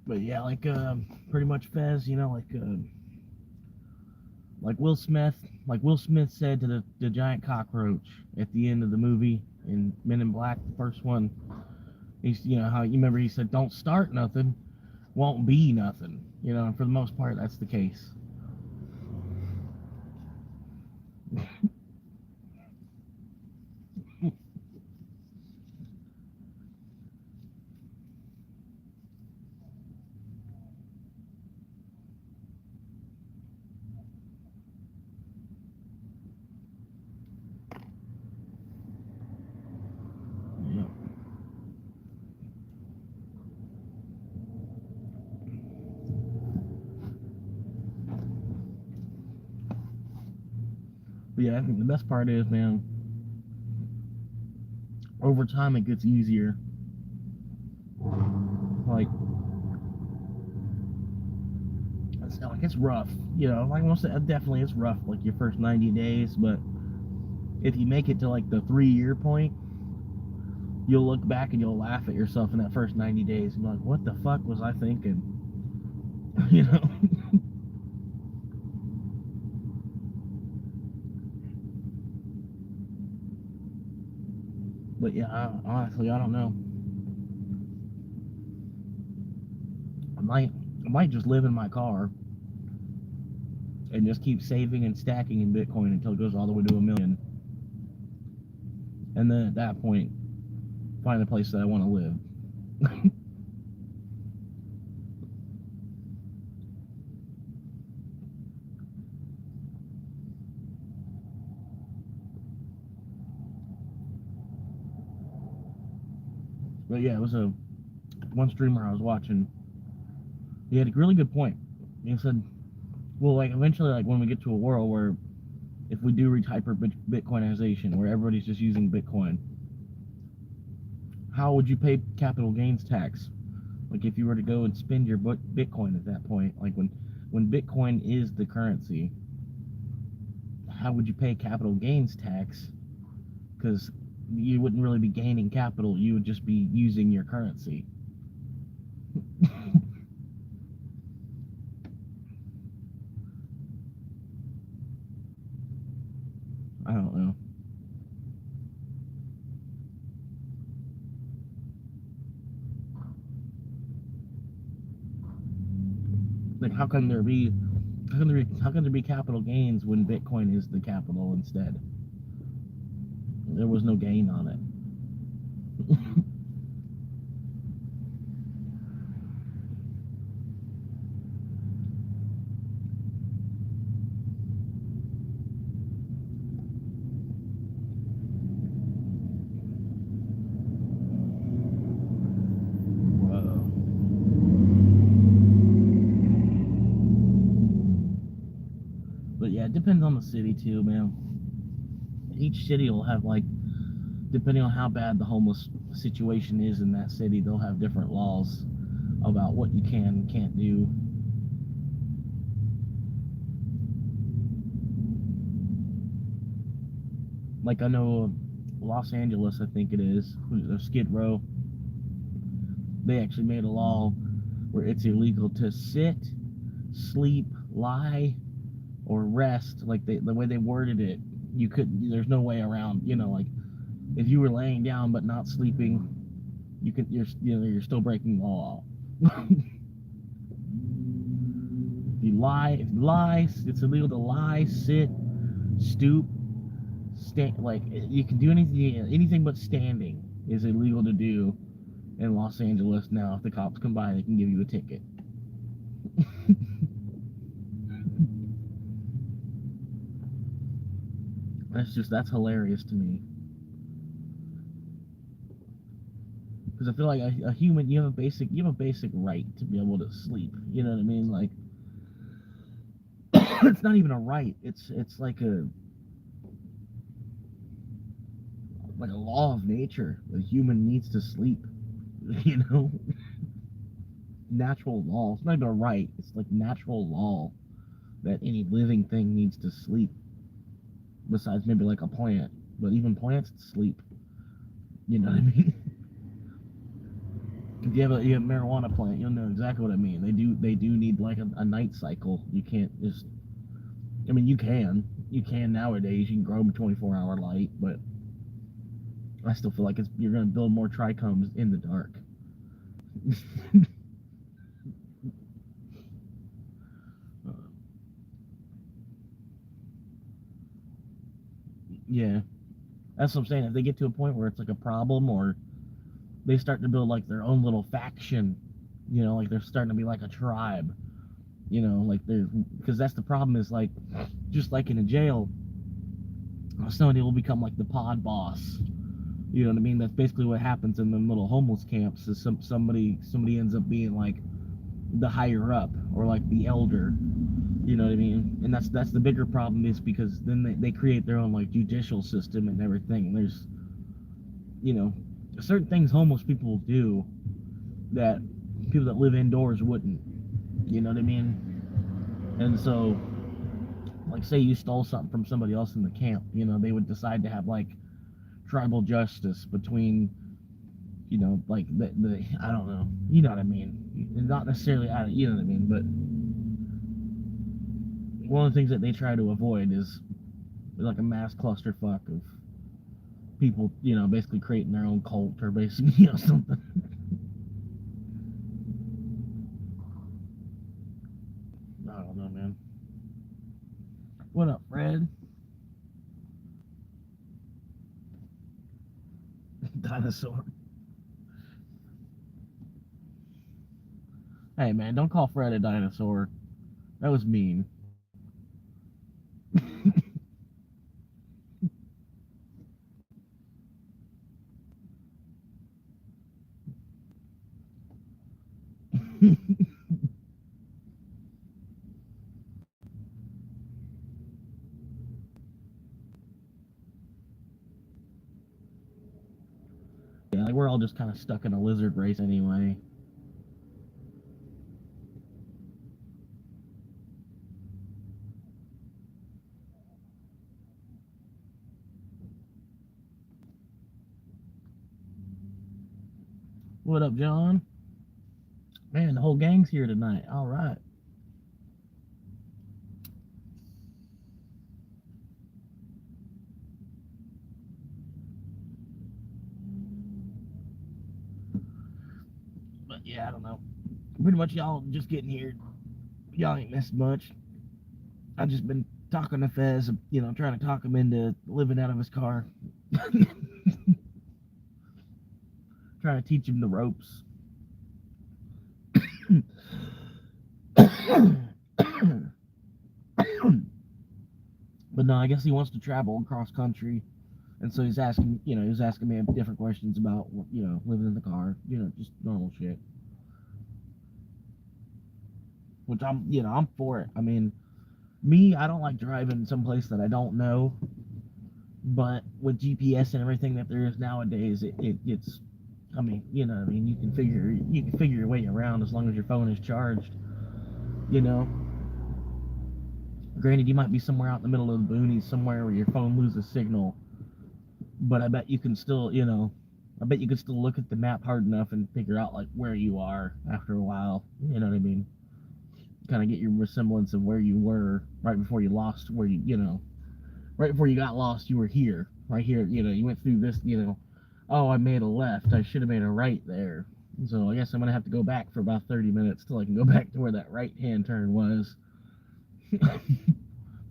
But yeah, pretty much Fez, like Will Smith, said to the giant cockroach at the end of the movie in Men in Black, the first one. He's, how you remember he said, "Don't start nothing, won't be nothing." And for the most part, that's the case. Yeah. But yeah, I think the best part is, man, over time it gets easier. Like, it's rough, like most definitely it's rough, like your first 90 days, but if you make it to like the 3-year point, you'll look back and you'll laugh at yourself in that first 90 days and be like, what the fuck was I thinking? you know but yeah, honestly, I don't know. I might just live in my car and just keep saving and stacking in Bitcoin until it goes all the way to 1 million, and then at that point find a place that I want to live. But yeah, it was a one streamer I was watching. He had a really good point. He said, well, like eventually, like when we get to a world where if we do reach hyper Bitcoinization, where everybody's just using Bitcoin, how would you pay capital gains tax? Like if you were to go and spend your Bitcoin at that point, like when Bitcoin is the currency, how would you pay capital gains tax? Because you wouldn't really be gaining capital, you would just be using your currency. I don't know. Like how can there be capital gains when Bitcoin is the capital instead? There was no gain on it. Whoa. But yeah, it depends on the city too, man. Each city will have like, depending on how bad the homeless situation is in that city, they'll have different laws about what you can and can't do. Like I know Los Angeles, I think it is, Skid Row, they actually made a law where it's illegal to sit, sleep, lie, or rest. Like the way they worded it, you couldn't. There's no way around. Like if you were laying down but not sleeping, you're still breaking the law. If you lie, it's illegal to lie, sit, stoop, stand. Like you can do anything but standing is illegal to do in Los Angeles now. If the cops come by, they can give you a ticket. That's hilarious to me, because I feel like a human, you have a basic right to be able to sleep. You know what I mean? Like It's not even a right. It's like a law of nature. The human needs to sleep. You know, natural law. It's not even a right. It's like natural law that any living thing needs to sleep. Besides maybe like a plant, but even plants sleep. You know what I mean? If you have a marijuana plant, you'll know exactly what I mean. They do need like a night cycle. You can't just. I mean, you can nowadays. You can grow them 24-hour light, but I still feel like you're going to build more trichomes in the dark. Yeah, that's what I'm saying. If they get to a point where it's like a problem, or they start to build like their own little faction, like they're starting to be like a tribe, like they're because that's the problem is like just like in a jail, somebody will become like the pod boss. You know what I mean? That's basically what happens in the little homeless camps. Is somebody ends up being like the higher up or like the elder. You know what I mean? And that's the bigger problem is because then they create their own like judicial system and everything. And there's certain things homeless people will do that people that live indoors wouldn't. You know what I mean? And so, like, say you stole something from somebody else in the camp, they would decide to have like tribal justice between, like the I don't know, you know what I mean? Not necessarily, you know what I mean? But one of the things that they try to avoid is like a mass clusterfuck of people, basically creating their own cult or basically, something. I don't know, man. What up, Fred? Dinosaur. Hey, man, don't call Fred a dinosaur. That was mean. Yeah, like we're all just kind of stuck in a lizard race anyway. What up, John? Man, the whole gang's here tonight. All right. But yeah, I don't know. Pretty much y'all just getting here. Y'all ain't missed much. I've just been talking to Fez, trying to talk him into living out of his car. Trying to teach him the ropes. But no, I guess he wants to travel across country, and so he's asking me different questions about, living in the car, just normal shit. Which I'm for it. I mean, me, I don't like driving someplace that I don't know, but with GPS and everything that there is nowadays, it's, I mean, you can figure your way around as long as your phone is charged. You know, Granted, you might be somewhere out in the middle of the boonies, somewhere where your phone loses signal, but I bet you can still, look at the map hard enough and figure out like where you are after a while. You know what I mean? Kind of get your resemblance of where you were right before you lost, right before you got lost, you were here, right here. You went through this. Oh, I made a left. I should have made a right there. So I guess I'm gonna have to go back for about 30 minutes till I can go back to where that right hand turn was.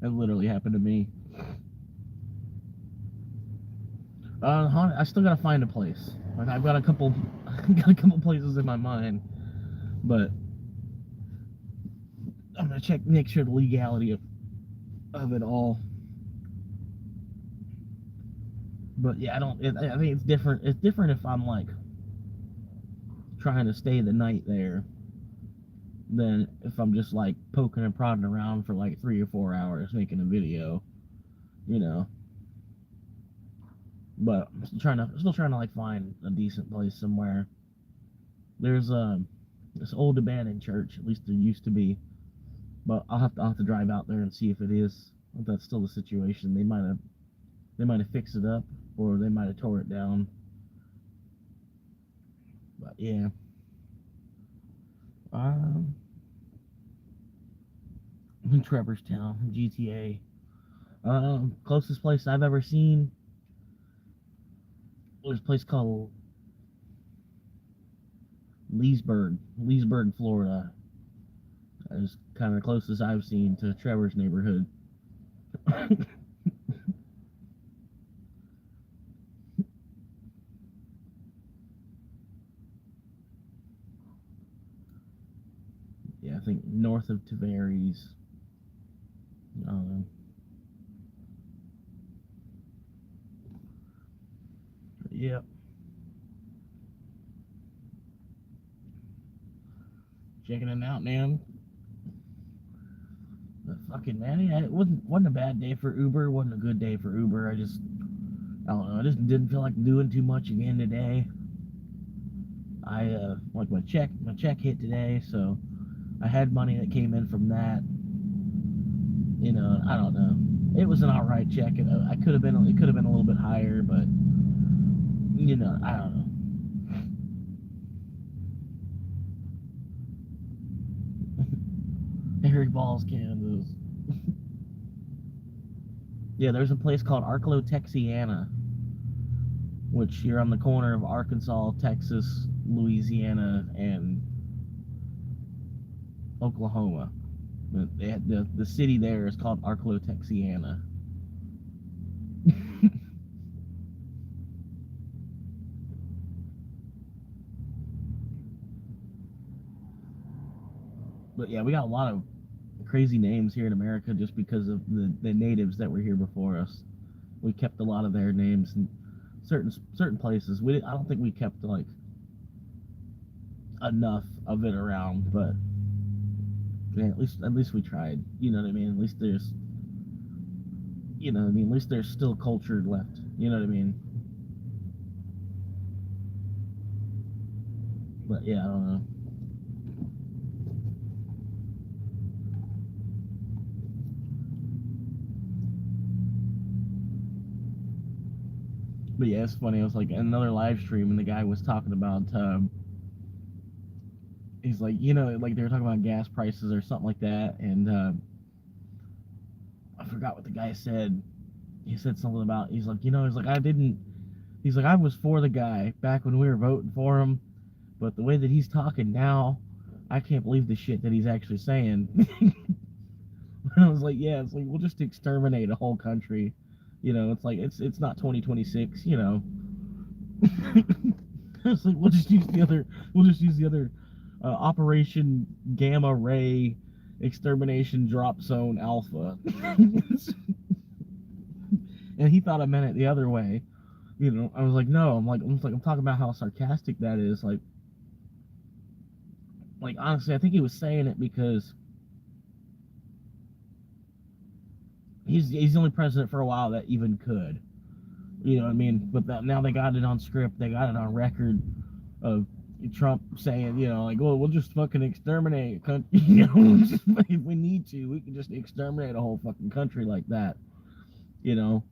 That literally happened to me. I still gotta find a place. Like I've got a couple, got a couple places in my mind, but I'm gonna make sure the legality of it all. But yeah, I think it's different. It's different if I'm like trying to stay the night there. than if I'm just like poking and prodding around for like 3 or 4 hours making a video, you know. But I'm still trying to like find a decent place somewhere. There's this old abandoned church, at least there used to be, but I'll have to drive out there and see if it is. If that's still the situation. They might have fixed it up, or they might have tore it down. But yeah, um, in Trevorstown, GTA. Closest place I've ever seen was a place called Leesburg, Florida. That is kind of the closest I've seen to Trevor's neighborhood. Yeah, I think north of Tavares. Um, yeah, checking it out, man. But fucking man, yeah, it wasn't a bad day for Uber. It wasn't a good day for Uber. I don't know. I just didn't feel like doing too much again today. I like my check hit today, so I had money that came in from that. I don't know. It was an alright check. It could have been a little bit higher, but I don't know. Harry Balls, Kansas. Yeah, there's a place called Arklow, Texiana, which you're on the corner of Arkansas, Texas, Louisiana, and Oklahoma. The city there is called Arklow, Texiana. But yeah, we got a lot of crazy names here in America just because of the natives that were here before us. We kept a lot of their names in certain places. I don't think we kept like enough of it around, but yeah, at least we tried. You know what I mean? At least there's at least there's still culture left. You know what I mean? But yeah, I don't know. But yeah, it's funny. It was like another live stream, and the guy was talking about. He's like, like they were talking about gas prices or something like that, and I forgot what the guy said. He said something about. He's like, I was for the guy back when we were voting for him, but the way that he's talking now, I can't believe the shit that he's actually saying. And I was like, yeah, it's like we'll just exterminate a whole country. It's like it's not 2026. It's like we'll just use the other Operation Gamma Ray Extermination Drop Zone Alpha. And he thought I meant it the other way. I was like, no, I'm talking about how sarcastic that is. Like honestly, I think he was saying it because he's the only president for a while that even could. You know what I mean? But now they got it on script, they got it on record of Trump saying, like, well, we'll just fucking exterminate a country. If we need to, we can just exterminate a whole fucking country like that. You know,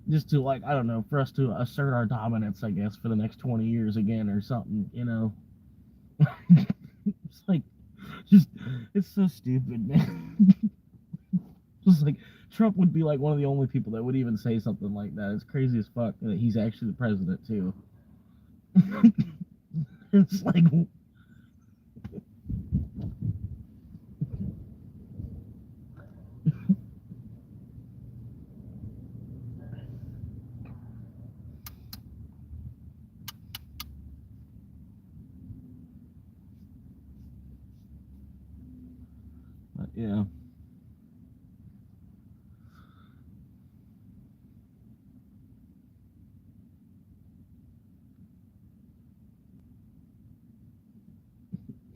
just to like, I don't know, for us to assert our dominance, I guess, for the next 20 years again or something. It's like, just it's so stupid, man. Just like Trump would be like one of the only people that would even say something like that. It's crazy as fuck that he's actually the president too. It's like, yeah.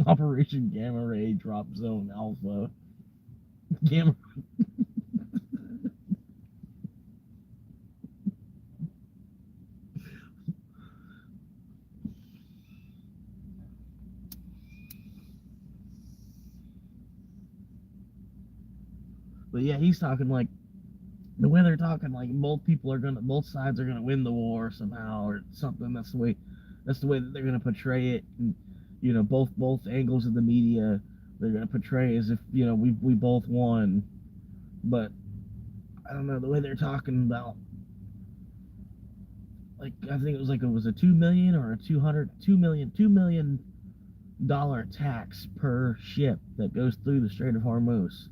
Operation Gamma Ray Drop Zone Alpha. Gamma. But yeah, he's talking like the way they're talking, like both sides are gonna win the war somehow or something. That's the way that they're gonna portray it. And, both angles of the media, they're gonna portray as if we both won. But I don't know the way they're talking about. Like I think it was a 2 million or a 2 million dollar tax per ship that goes through the Strait of Hormuz.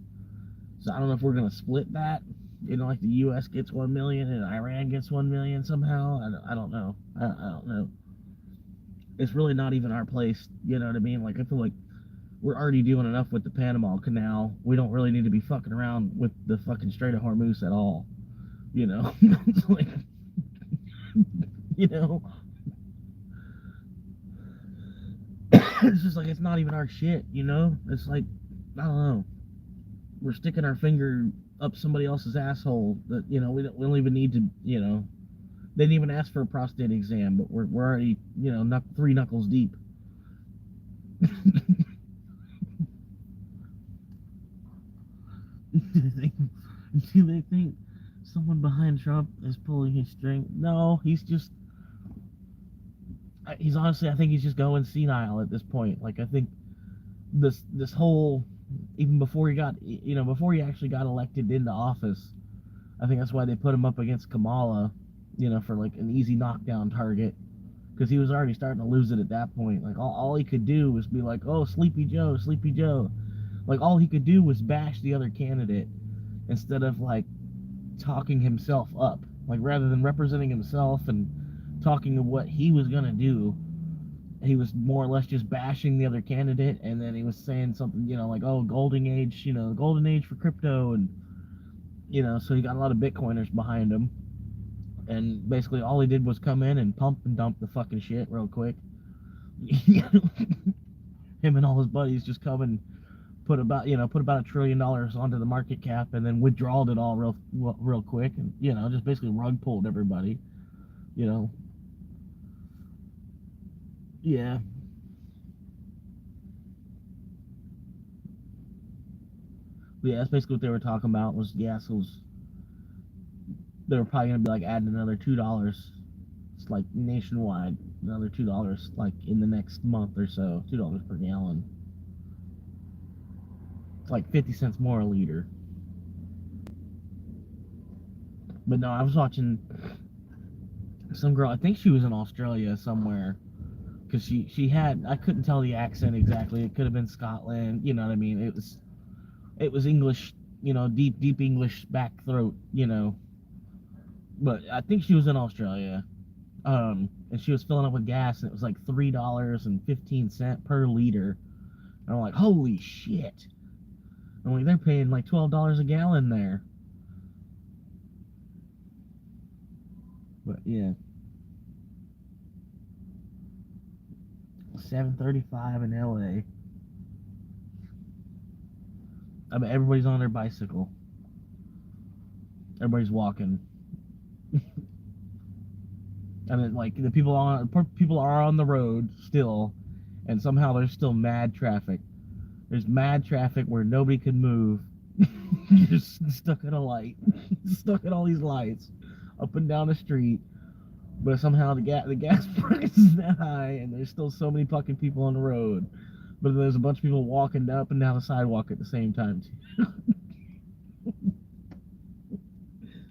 So I don't know if we're gonna split that. Like the U.S. gets 1 million and Iran gets 1 million somehow. I don't know. I don't know. It's really not even our place. You know what I mean? Like I feel like we're already doing enough with the Panama Canal. We don't really need to be fucking around with the fucking Strait of Hormuz at all. It's like, you know, it's just like it's not even our shit. It's like I don't know. We're sticking our finger up somebody else's asshole that we don't even need to. They didn't even ask for a prostate exam, but we're already 3 knuckles deep. Do they think someone behind Trump is pulling his string? No, he's honestly, I think he's just going senile at this point. Like I think this whole, even before before he actually got elected into office, I think that's why they put him up against Kamala, for like an easy knockdown target, because he was already starting to lose it at that point. Like all he could do was be like, oh, Sleepy Joe, Sleepy Joe. Like all he could do was bash the other candidate instead of like talking himself up. Like rather than representing himself and talking of what he was gonna do, he was more or less just bashing the other candidate, and then he was saying something, like, oh, golden age, golden age for crypto, and so he got a lot of Bitcoiners behind him, and basically all he did was come in and pump and dump the fucking shit real quick. Him and all his buddies just come and put about $1 trillion onto the market cap, and then withdrawed it all real quick, and just basically rug pulled everybody. Yeah. But yeah, that's basically what they were talking about. Was so they were probably gonna be like adding another $2. It's like nationwide, another $2 like in the next month or so. $2 per gallon. It's like 50 cents more a liter. But no, I was watching some girl. I think she was in Australia somewhere, because she had, I couldn't tell the accent exactly. It could have been Scotland. You know what I mean? It was English. Deep English back throat. But I think she was in Australia. And she was filling up with gas, and it was like $3.15 per liter. And I'm like, holy shit! I'm like, they're paying like $12 a gallon there. But yeah, 7:35 in LA. I mean, everybody's on their bicycle. Everybody's walking. And then, like, the people are on the road still, and somehow there's still mad traffic. There's mad traffic where nobody can move. You're just stuck at a light, stuck at all these lights, up and down the street. But somehow the gas price is that high, and there's still so many fucking people on the road. But there's a bunch of people walking up and down the sidewalk at the same time too.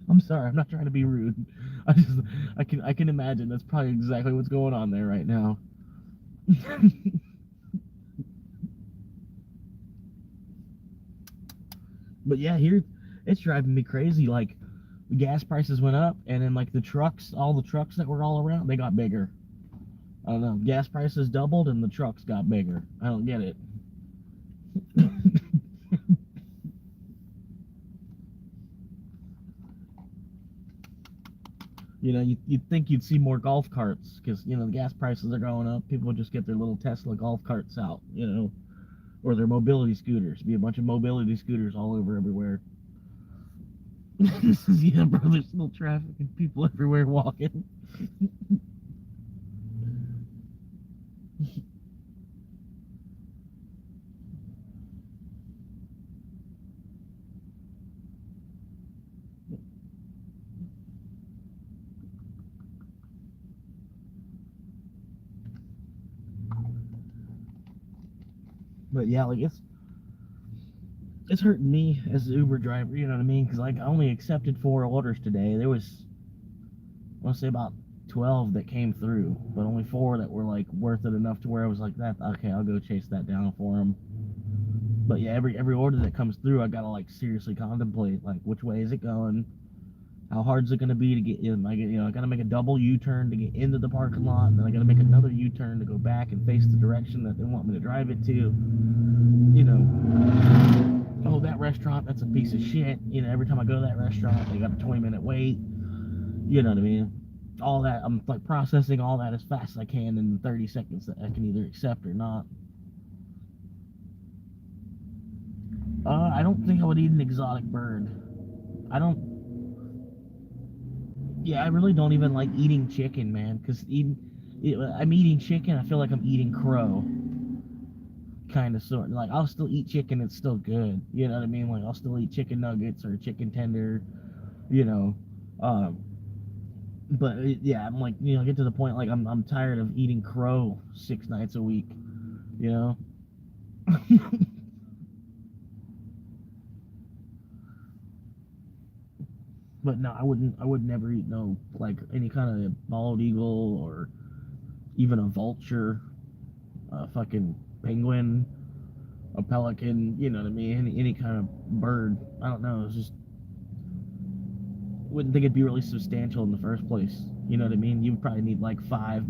I'm sorry, I'm not trying to be rude. I can imagine that's probably exactly what's going on there right now. But yeah, here it's driving me crazy. Like the gas prices went up, and then like all the trucks that were all around, they got bigger. I don't know. Gas prices doubled, and the trucks got bigger. I don't get it. You'd think you'd see more golf carts because the gas prices are going up. People would just get their little Tesla golf carts out, or their mobility scooters. Be a bunch of mobility scooters all over everywhere. Yeah, bro. There's still traffic and people everywhere walking. But yeah, like it's hurting me as an Uber driver. You know what I mean? Because like I only accepted 4 orders today. There was, I want to say, about 12 that came through, but only 4 that were like worth it enough to where I was like, that okay, I'll go chase that down for them. But yeah, every order that comes through, I gotta like seriously contemplate like which way is it going, how hard is it gonna be to get in. I gotta make a double U-turn to get into the parking lot, and then I gotta make another U-turn to go back and face the direction that they want me to drive it to. Oh, that restaurant, that's a piece of shit. Every time I go to that restaurant, they got a 20-minute wait. You know what I mean? All that, I'm like processing all that as fast as I can in 30 seconds that I can either accept or not. I don't think I would eat an exotic bird. I don't. Yeah, I really don't even like eating chicken, man. I'm eating chicken. I feel like I'm eating crow, kind of sort. Like I'll still eat chicken. It's still good. You know what I mean? Like I'll still eat chicken nuggets or chicken tender. You know, um, but yeah, I'm like get to the point like I'm tired of eating crow 6 nights a week. You know. But no, I would never eat no like any kind of bald eagle or even a vulture, a fucking penguin, a pelican. You know what I mean? Any kind of bird. I don't know. It's just wouldn't think it'd be really substantial in the first place. You know what I mean? You would probably need like five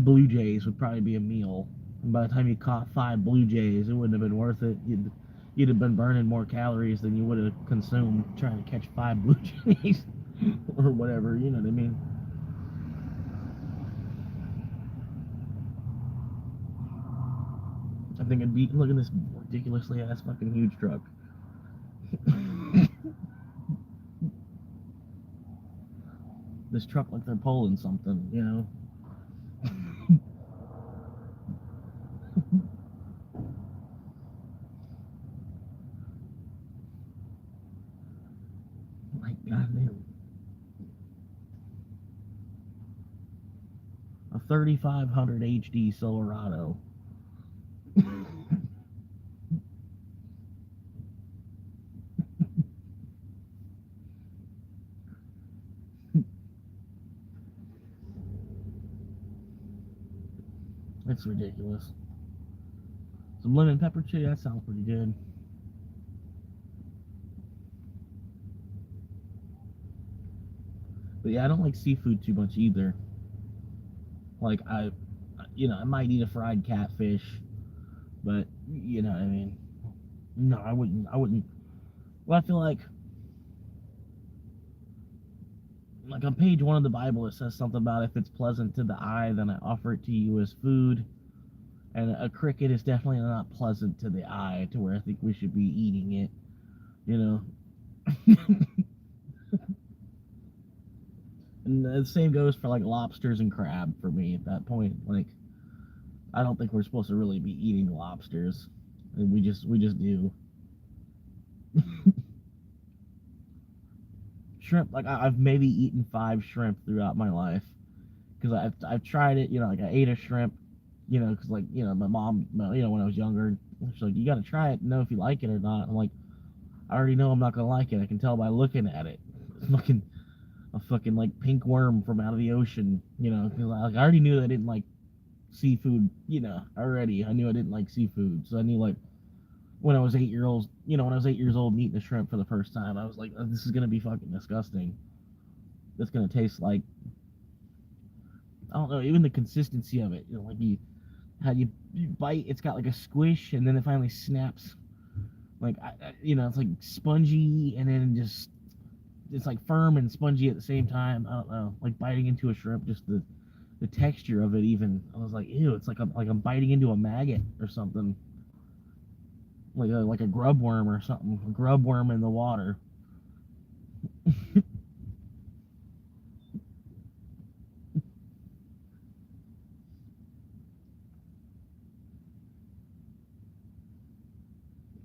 blue jays would probably be a meal. And by the time you caught 5 blue jays, it wouldn't have been worth it. You'd have been burning more calories than you would have consumed trying to catch 5 blue jays or whatever. You know what I mean? I think it'd be look at this ridiculously ass fucking huge truck. This truck like they're pulling something. Like goddamn, a 3500 HD Silverado. It's ridiculous. Some lemon pepper chili, that sounds pretty good. But yeah, I don't like seafood too much either. Like I might eat a fried catfish, but you know what I mean. No, I wouldn't. I wouldn't. Well, I feel like on page 1 of the Bible, it says something about if it's pleasant to the eye, then I offer it to you as food. And a cricket is definitely not pleasant to the eye to where I think we should be eating it. You know. And the same goes for like lobsters and crab for me at that point. Like I don't think we're supposed to really be eating lobsters. And we just do. Shrimp, like I've maybe eaten 5 shrimp throughout my life because I've tried it. Like I ate a shrimp. Because like my mom, when I was younger, she's like, you got to try it, to know if you like it or not. I'm like, I already know I'm not gonna like it. I can tell by looking at it. It's fucking a fucking like pink worm from out of the ocean. Cause I already knew I didn't like seafood. Already I knew I didn't like seafood, so I knew like when I was 8 years old. When I was 8 years old and eating a shrimp for the first time, I was like, oh, this is gonna be fucking disgusting. It's gonna taste like, I don't know, even the consistency of it. Like how you bite, it's got like a squish, and then it finally snaps. Like it's like spongy, and then just it's like firm and spongy at the same time. I don't know, like biting into a shrimp, just the texture of it. Even I was like, ew, it's like I'm biting into a maggot or something, like a grub worm or something, a grub worm in the water.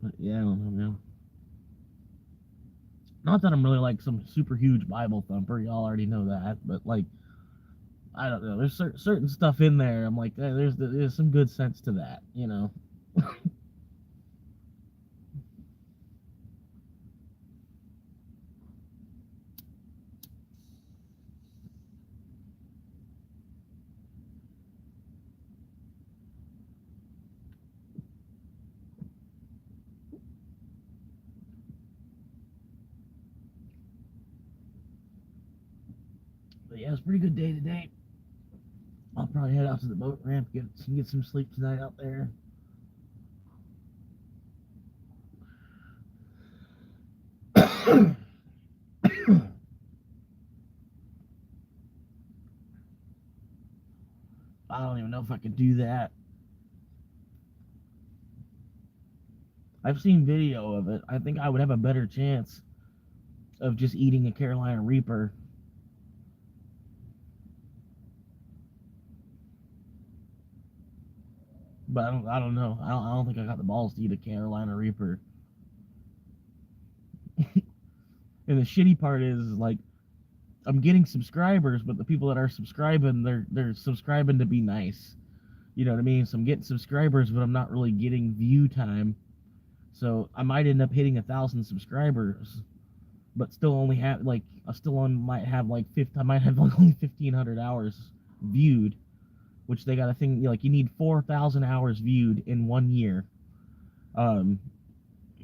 But yeah, I don't know, man. Not that I'm really like some super huge Bible thumper. Y'all already know that, but like I don't know. There's certain stuff in there. I'm like, there's some good sense to that, you know. But yeah, it's a pretty good day today. I'll probably head out to the boat ramp, get some sleep tonight out there. I don't even know if I could do that. I've seen video of it. I think I would have a better chance of just eating a Carolina Reaper. But I don't know. I don't think I got the balls to eat a Carolina Reaper. And the shitty part is like I'm getting subscribers, but the people that are subscribing, they're subscribing to be nice. You know what I mean? So I'm getting subscribers, but I'm not really getting view time. So I might end up hitting 1,000 subscribers, but still only have like I still on might have like 50, I might have like only 1,500 hours viewed, which they got a thing like you need 4,000 hours viewed in 1 year. Um,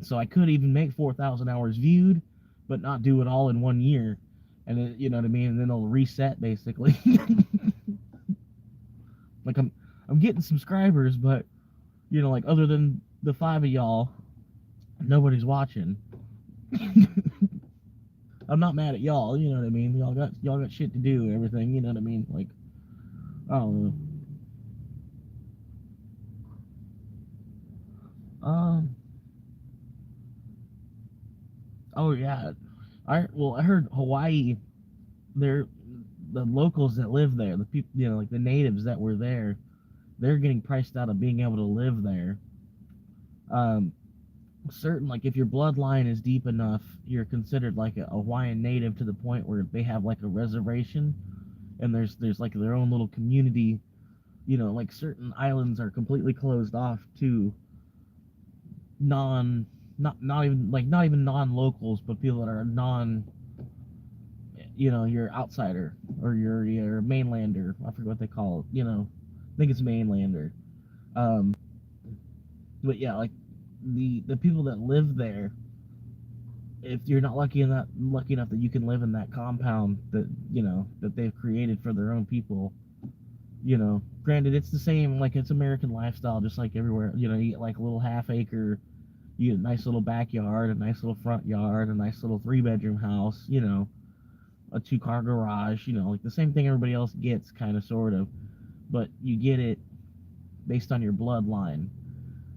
so I could even make 4,000 hours viewed, but not do it all in 1 year, and you know what I mean. And then it'll reset basically. Like I'm getting subscribers, but you know, like other than the five of y'all, nobody's watching. I'm not mad at y'all, you know what I mean? Y'all got shit to do and everything, you know what I mean? Like I don't know. Um oh yeah. I heard Hawaii, they're the locals that live there, the people, you know, like the natives that were there, they're getting priced out of being able to live there. Um Certain like if your bloodline is deep enough, you're considered like a Hawaiian native to the point where they have like a reservation and there's like their own little community. You know, like certain islands are completely closed off to non not even non-locals, but people that are non, you know, you're outsider or you're mainlander. I forget what they call it. You know, I think it's mainlander. Um, but yeah, like the people that live there, if you're not lucky enough that you can live in that compound that you know that they've created for their own people, you know, granted it's the same, like it's American lifestyle just like everywhere. You know, you get like a little half acre, you get a nice little backyard, a nice little front yard, a nice little 3 bedroom house, you know, a 2 car garage, you know, like the same thing everybody else gets, kind of, sort of, but you get it based on your bloodline.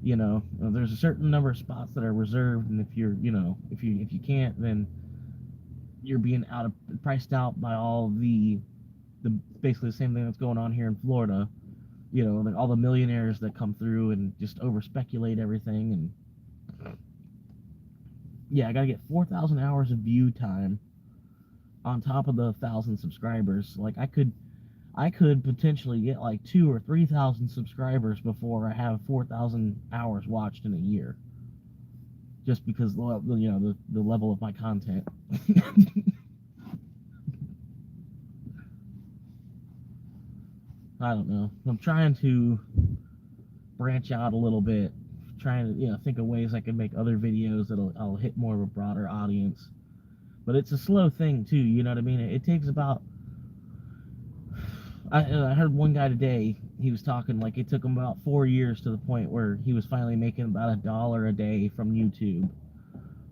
You know, there's a certain number of spots that are reserved, and if you're, you know, if you can't, then you're being priced out by all the basically the same thing that's going on here in Florida. You know, like all the millionaires that come through and just over speculate everything. And yeah, I gotta get 4,000 hours of view time on top of the 1,000 subscribers. Like I could potentially get like 2 or 3,000 subscribers before I have 4,000 hours watched in a year, just because you know the level of my content. I don't know. I'm trying to branch out a little bit, trying to, you know, think of ways I can make other videos that'll I'll hit more of a broader audience. But it's a slow thing too. You know what I mean? It takes about. I heard one guy today. He was talking like it took him about 4 years to the point where he was finally making about $1 a day from YouTube.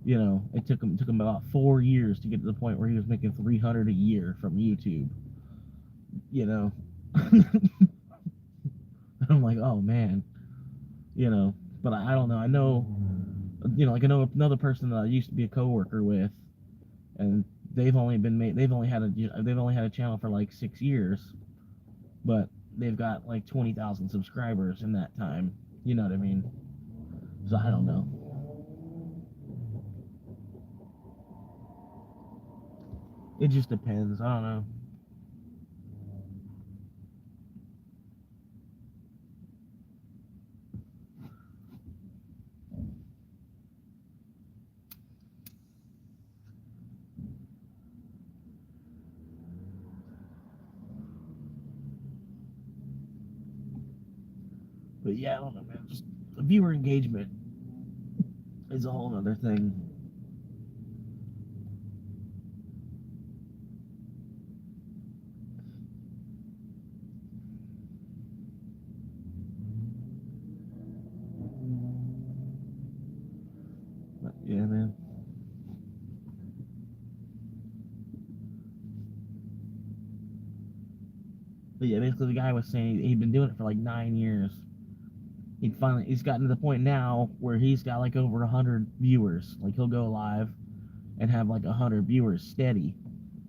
It took him about 4 years to get to the point where he was making 300 a year from YouTube. You know, I'm like, oh man, you know. But I don't know. I know, like I know another person that I used to be a coworker with, and they've only had a channel for like 6 years, but they've got like 20,000 subscribers in that time. You know what I mean? So I don't know. It just depends. I don't know. But yeah, I don't know, man. Just viewer engagement is a whole other thing. But yeah, man. But yeah, basically the guy was saying he'd been doing it for like 9 years. He's gotten to the point now where he's got like over 100 viewers. Like he'll go live and have like 100 viewers steady.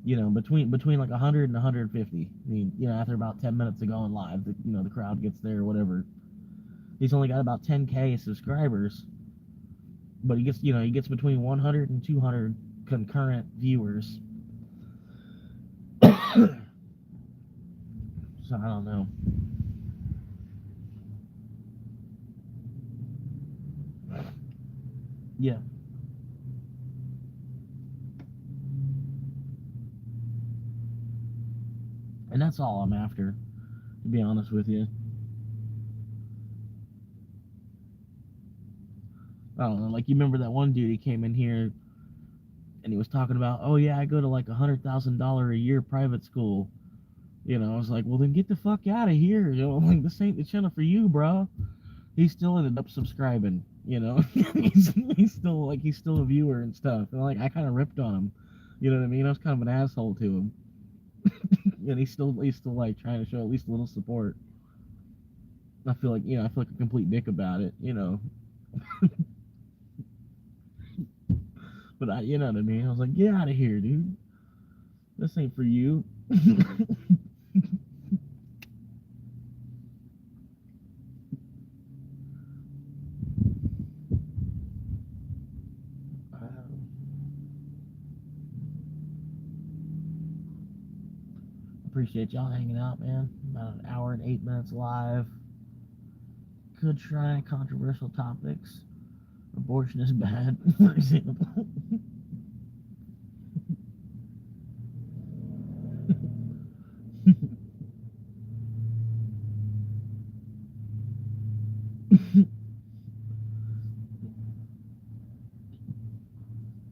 Between like 100 and 150. I mean, after about 10 minutes of going live, the crowd gets there or whatever. He's only got about 10K subscribers, but he gets between 100 and 200 concurrent viewers. So I don't know. Yeah, and that's all I'm after, to be honest with you. I don't know. Like you remember that one dude, he came in here and he was talking about, oh yeah, I go to like $100,000 a year private school. I was like, well then get the fuck out of here. Like this ain't the channel for you, bro. He still ended up subscribing. He's still a viewer and stuff. And like I kind of ripped on him. You know what I mean? I was kind of an asshole to him, and he's still like trying to show at least a little support. I feel like a complete dick about it. But you know what I mean? I was like, get out of here, dude. This ain't for you. Appreciate y'all hanging out, man. About an hour and 8 minutes live. Good try, controversial topics. Abortion is bad, for example.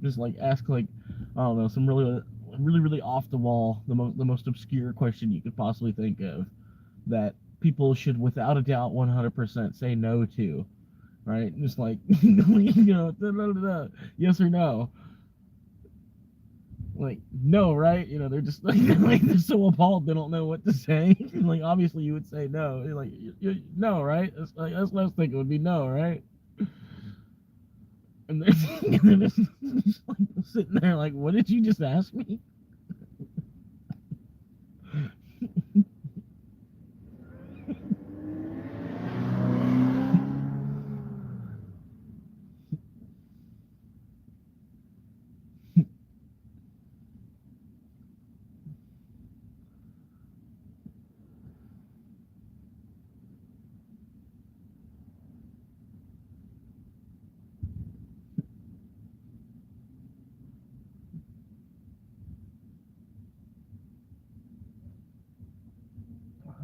Just like ask like I don't know, some really really really off the wall, the most obscure question you could possibly think of that people should without a doubt 100% say no to, right? Just like yes or no. Like no, right? They're just like they're so appalled they don't know what to say. Like obviously you would say no. You're like no, right? That's what I was thinking would be no, right? And they're just like sitting there like, what did you just ask me?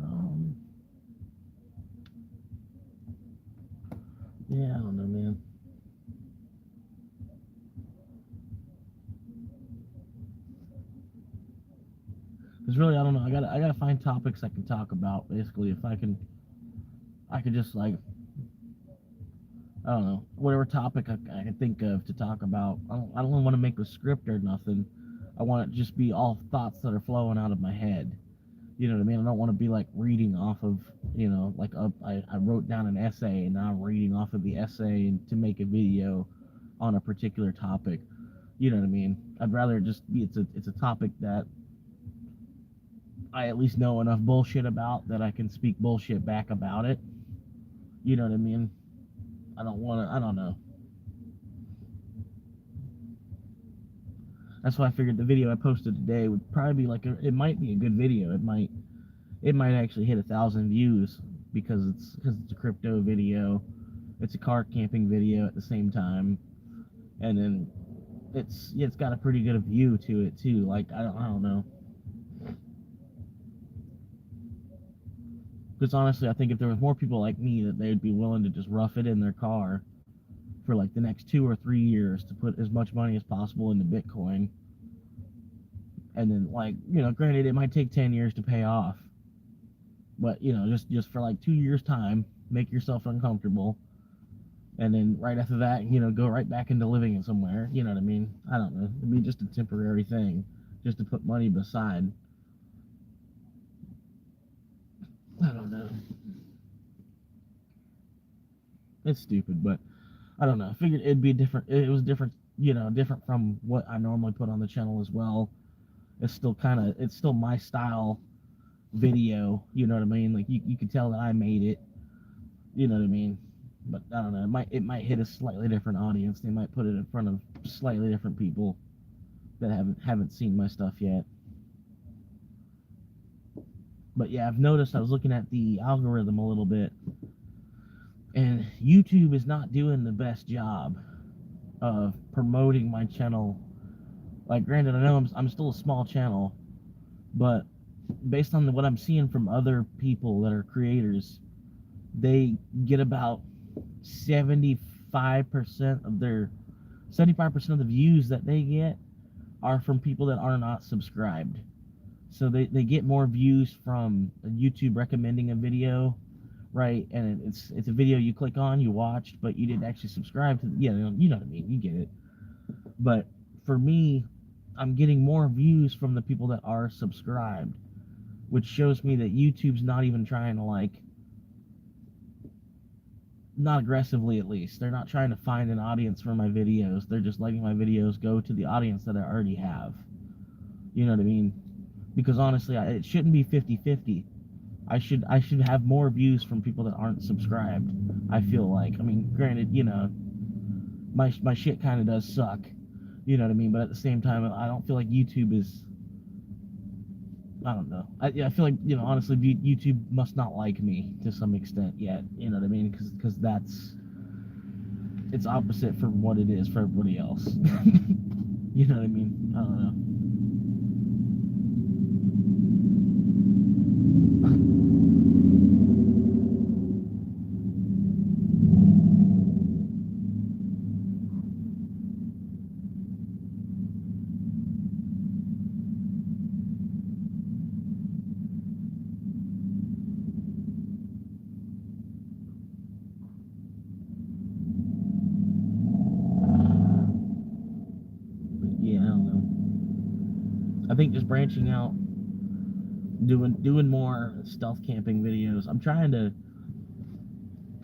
Um, yeah, I don't know, man. Because really, I don't know. I gotta find topics I can talk about. Basically, if I can just like I don't know, whatever topic I can think of to talk about. I don't want to make a script or nothing. I want it to just be all thoughts that are flowing out of my head. You know what I mean? I don't want to be like reading off of, like I wrote down an essay and now I'm reading off of the essay and to make a video on a particular topic. You know what I mean? I'd rather just be it's a topic that I at least know enough bullshit about that I can speak bullshit back about it. You know what I mean? I don't want to. I don't know. That's why I figured the video I posted today would probably be like it might be a good video. It might actually hit 1,000 views because it's a crypto video. It's a car camping video at the same time, and then it's got a pretty good view to it too. Like I don't know. Because honestly, I think if there was more people like me, that they'd be willing to just rough it in their car for like the next 2 or 3 years to put as much money as possible into Bitcoin. And then, like, granted, it might take 10 years to pay off, but just for like 2 years' time, make yourself uncomfortable, and then right after that, go right back into living in somewhere. You know what I mean? I don't know. It'd be just a temporary thing, just to put money beside. I don't know. It's stupid, but I don't know. I figured it'd be different. It was different, different from what I normally put on the channel as well. It's still my style video. You know what I mean? Like you could tell that I made it. You know what I mean? But I don't know. It might hit a slightly different audience. They might put it in front of slightly different people that haven't seen my stuff yet. But yeah, I've noticed. I was looking at the algorithm a little bit, and YouTube is not doing the best job of promoting my channel. Like, granted, I know I'm still a small channel, but based on what I'm seeing from other people that are creators, they get about 75% of their 75% of the views that they get are from people that are not subscribed. So they get more views from YouTube recommending a video, right? And it's a video you click on, you watched, but you didn't actually subscribe to. You know what I mean. You get it. But for me, I'm getting more views from the people that are subscribed, which shows me that YouTube's not even trying to, like, not aggressively at least. They're not trying to find an audience for my videos. They're just letting my videos go to the audience that I already have. You know what I mean? Because honestly, it shouldn't be 50-50. I should have more views from people that aren't subscribed. I feel like. I mean, granted, my shit kind of does suck. You know what I mean? But at the same time, I don't feel like YouTube is. I don't know. I feel like, honestly, YouTube must not like me to some extent yet. You know what I mean? Because it's opposite from what it is for everybody else. You know what I mean? I don't know. Yeah, I don't know. I think just branching out, doing more stealth camping videos. I'm trying to.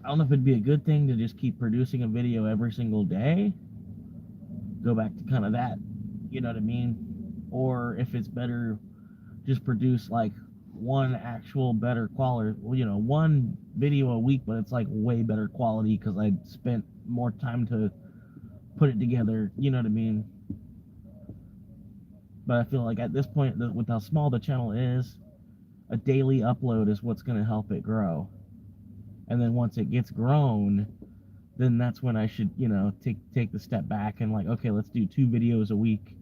I don't know if it'd be a good thing to just keep producing a video every single day. Go back to kind of that, you know what I mean? Or if it's better just produce like one actual better quality, one video a week, but it's like way better quality because I spent more time to put it together. You know what I mean? But I feel like at this point, with how small the channel is, a daily upload is what's going to help it grow. And then once it gets grown, then that's when I should, take the step back and, like, okay, let's do 2 videos a week,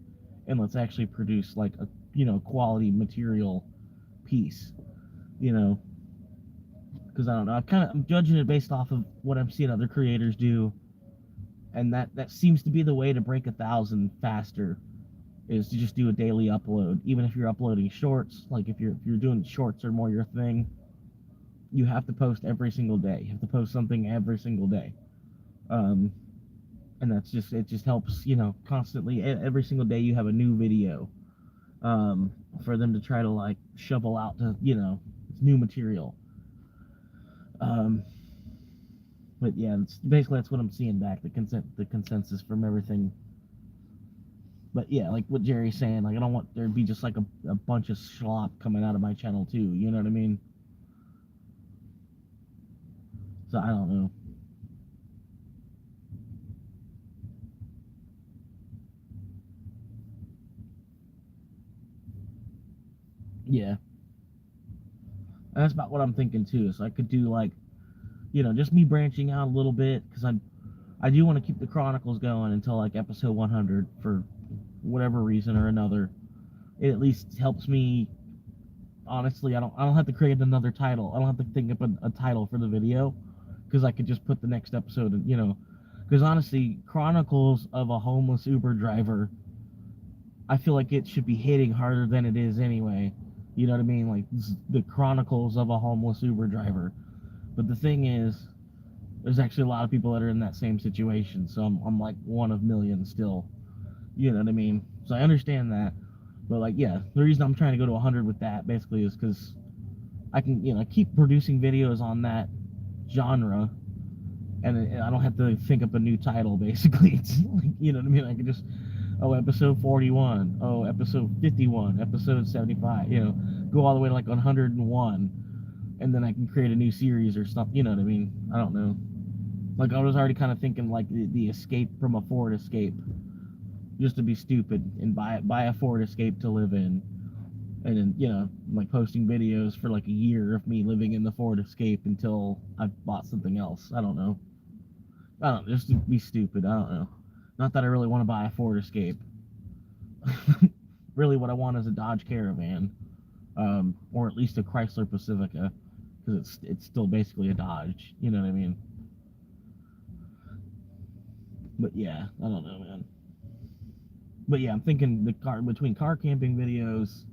and let's actually produce like a, quality material piece, because I don't know, I'm judging it based off of what I'm seeing other creators do, and that seems to be the way to break 1,000 faster, is to just do a daily upload. Even if you're uploading shorts, like if you're doing shorts or more your thing, you have to post every single day. You have to post something every single day. Um, and it just helps, you know, constantly. Every single day you have a new video, for them to try to like shovel out to, you know, new material. Um, but yeah, it's basically that's what I'm seeing back, the consensus from everything. But yeah, like what Jerry's saying, like I don't want there to be just like a bunch of slop coming out of my channel too. You know what I mean? So I don't know. Yeah, and that's about what I'm thinking too. So I could do like, you know, just me branching out a little bit because I do want to keep the Chronicles going until like episode 100 for whatever reason or another. It at least helps me. Honestly, I don't have to create another title. I don't have to think up a title for the video because I could just put the next episode. You know, because honestly, Chronicles of a Homeless Uber Driver, I feel like it should be hitting harder than it is anyway. You know what I mean? Like the Chronicles of a Homeless Uber Driver. But the thing is, there's actually a lot of people that are in that same situation. So I'm like one of millions still. You know what I mean? So I understand that. But like, yeah, the reason I'm trying to go to 100 with that basically is because I can, you know, keep producing videos on that genre, and I don't have to think up a new title. Basically, it's like, you know what I mean? I can just, oh, episode 41, oh, episode 51, episode 75. You know, go all the way to like 101, and then I can create a new series or something. You know what I mean? I don't know. Like I was already kind of thinking like the Escape from a Ford Escape, just to be stupid and buy a Ford Escape to live in, and then, you know, like posting videos for like a year of me living in the Ford Escape until I bought something else. I don't know. I don't know, just to be stupid. I don't know. Not that I really want to buy a Ford Escape. Really, what I want is a Dodge Caravan, or at least a Chrysler Pacifica, because it's still basically a Dodge. You know what I mean? But yeah, I don't know, man. But yeah, I'm thinking the car between car camping videos,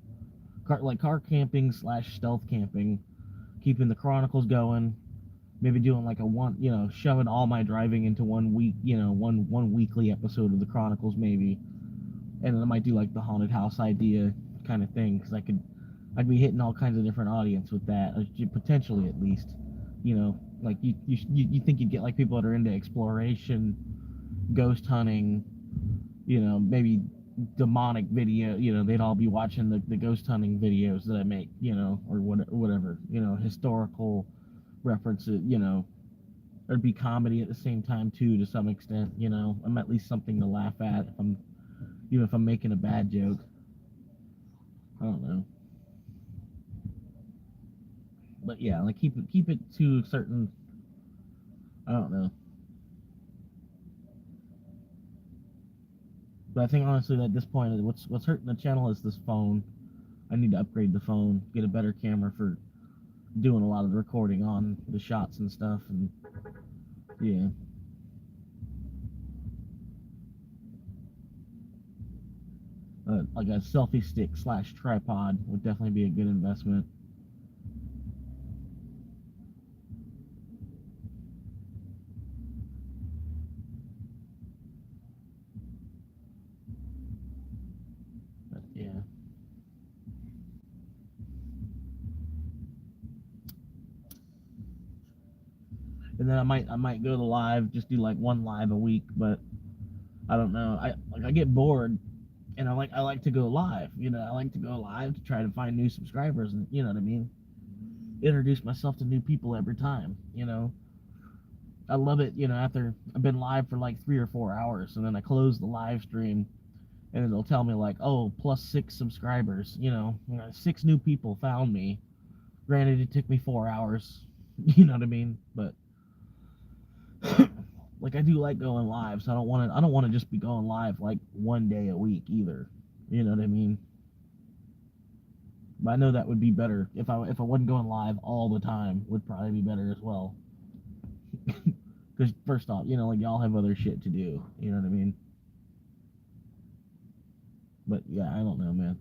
car camping slash stealth camping, keeping the Chronicles going, maybe doing like a one, you know, shoving all my driving into 1 week, you know, one weekly episode of the Chronicles maybe, and then I might do like the haunted house idea kind of thing because I'd be hitting all kinds of different audience with that, potentially at least, you know, like you think you'd get like people that are into exploration, ghost hunting, you know, maybe demonic video, you know, they'd all be watching the ghost hunting videos that I make, you know, or whatever, you know, historical references, you know, there'd be comedy at the same time too, to some extent. You know, I'm at least something to laugh at if I'm, even if I'm making a bad joke. I don't know, but yeah, like keep it to a certain. I don't know, but I think honestly that at this point, what's hurting the channel is this phone. I need to upgrade the phone, get a better camera for doing a lot of the recording on the shots and stuff, and yeah. Like a selfie stick slash tripod would definitely be a good investment. But yeah. And then I might go to live, just do like one live a week, but I don't know. I get bored, and I like to go live. You know, I like to go live to try to find new subscribers, and you know what I mean. Introduce myself to new people every time. You know, I love it. You know, after I've been live for like 3 or 4 hours, and then I close the live stream, and it'll tell me like, oh, plus 6 subscribers. You know, 6 new people found me. Granted, it took me 4 hours. You know what I mean, but like I do like going live, so I don't want to just be going live like one day a week either. You know what I mean? But I know that would be better if I wasn't going live all the time. Would probably be better as well. Because first off, you know, like y'all have other shit to do. You know what I mean? But yeah, I don't know, man.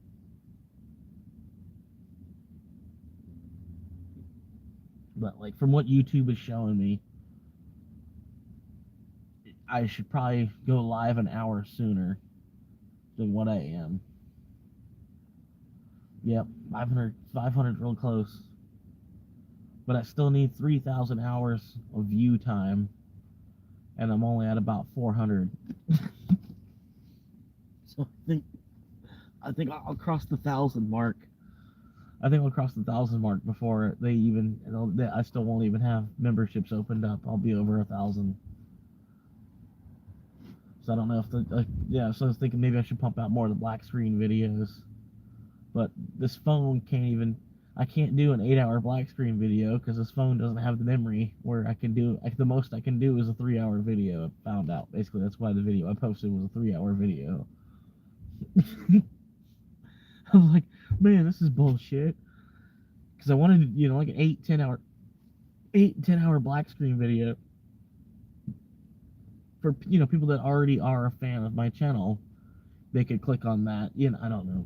But like from what YouTube is showing me, I should probably go live an hour sooner than what I am. Yep, 500 real close. But I still need 3,000 hours of view time, and I'm only at about 400. So I think I'll cross the 1,000 mark. I think I'll cross the 1,000 mark before they even. I still won't even have memberships opened up. I'll be over 1,000. So I don't know if yeah. So I was thinking maybe I should pump out more of the black screen videos. But this phone can't even. I can't do an 8-hour black screen video because this phone doesn't have the memory where I can do. The most I can do is a 3-hour video. I found out basically that's why the video I posted was a 3-hour video. I'm like, man, this is bullshit. Because I wanted, like an 8-10 hour black screen video for people that already are a fan of my channel. They could click on that. I don't know.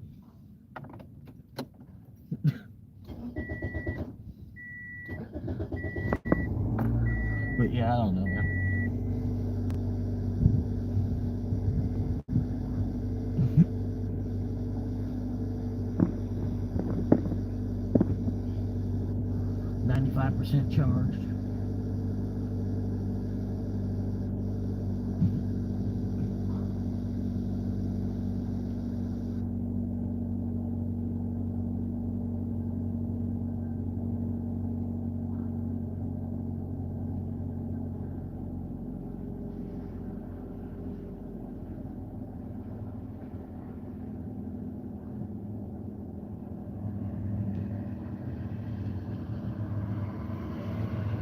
But yeah, I don't know, man. %, charged.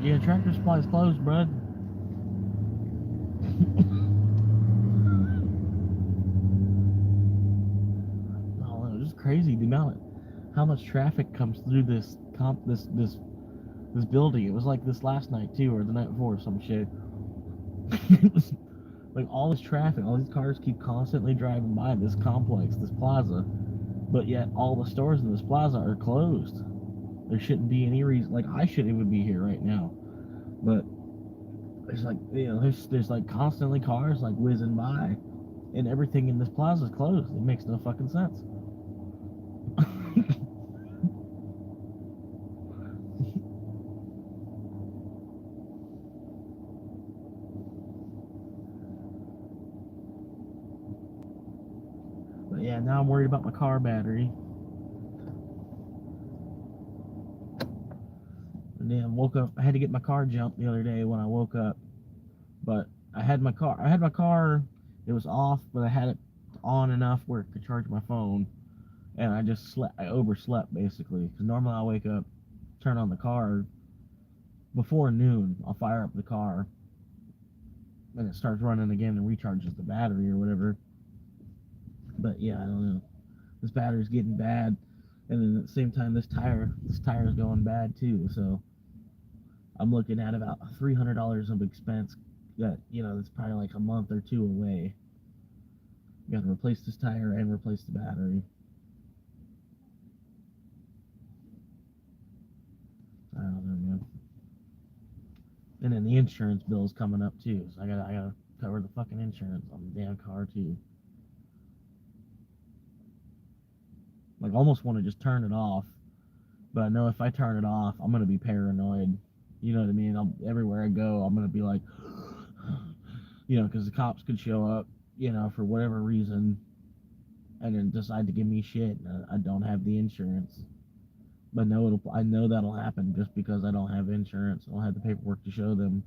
Yeah, Tractor Supply's closed, bud. Oh, it was just crazy the amount of how much traffic comes through this building. It was like this last night too, or the night before, or some shit. It was like all this traffic, all these cars keep constantly driving by this complex, this plaza, but yet all the stores in this plaza are closed. There shouldn't be any reason. Like I shouldn't even be here right now, but there's like there's like constantly cars like whizzing by, and everything in this plaza is closed. It makes no fucking sense. But yeah, now I'm worried about my car battery. And then woke up. I had to get my car jumped the other day when I woke up, but I had my car. It was off, but I had it on enough where it could charge my phone, and I just slept. I overslept basically because normally I wake up, turn on the car before noon. I'll fire up the car, and it starts running again and recharges the battery or whatever. But yeah, I don't know. This battery's getting bad, and then at the same time, this tire's going bad too. So I'm looking at about $300 of expense. That that's probably like a month or two away. You got to replace this tire and replace the battery. I don't know, man. And then the insurance bill's coming up too, so I gotta cover the fucking insurance on the damn car too. Like, I almost want to just turn it off, but I know if I turn it off, I'm gonna be paranoid. You know what I mean? Everywhere I go, I'm gonna be like, because the cops could show up, for whatever reason, and then decide to give me shit. And I don't have the insurance, but I know that'll happen just because I don't have insurance. I don't have the paperwork to show them.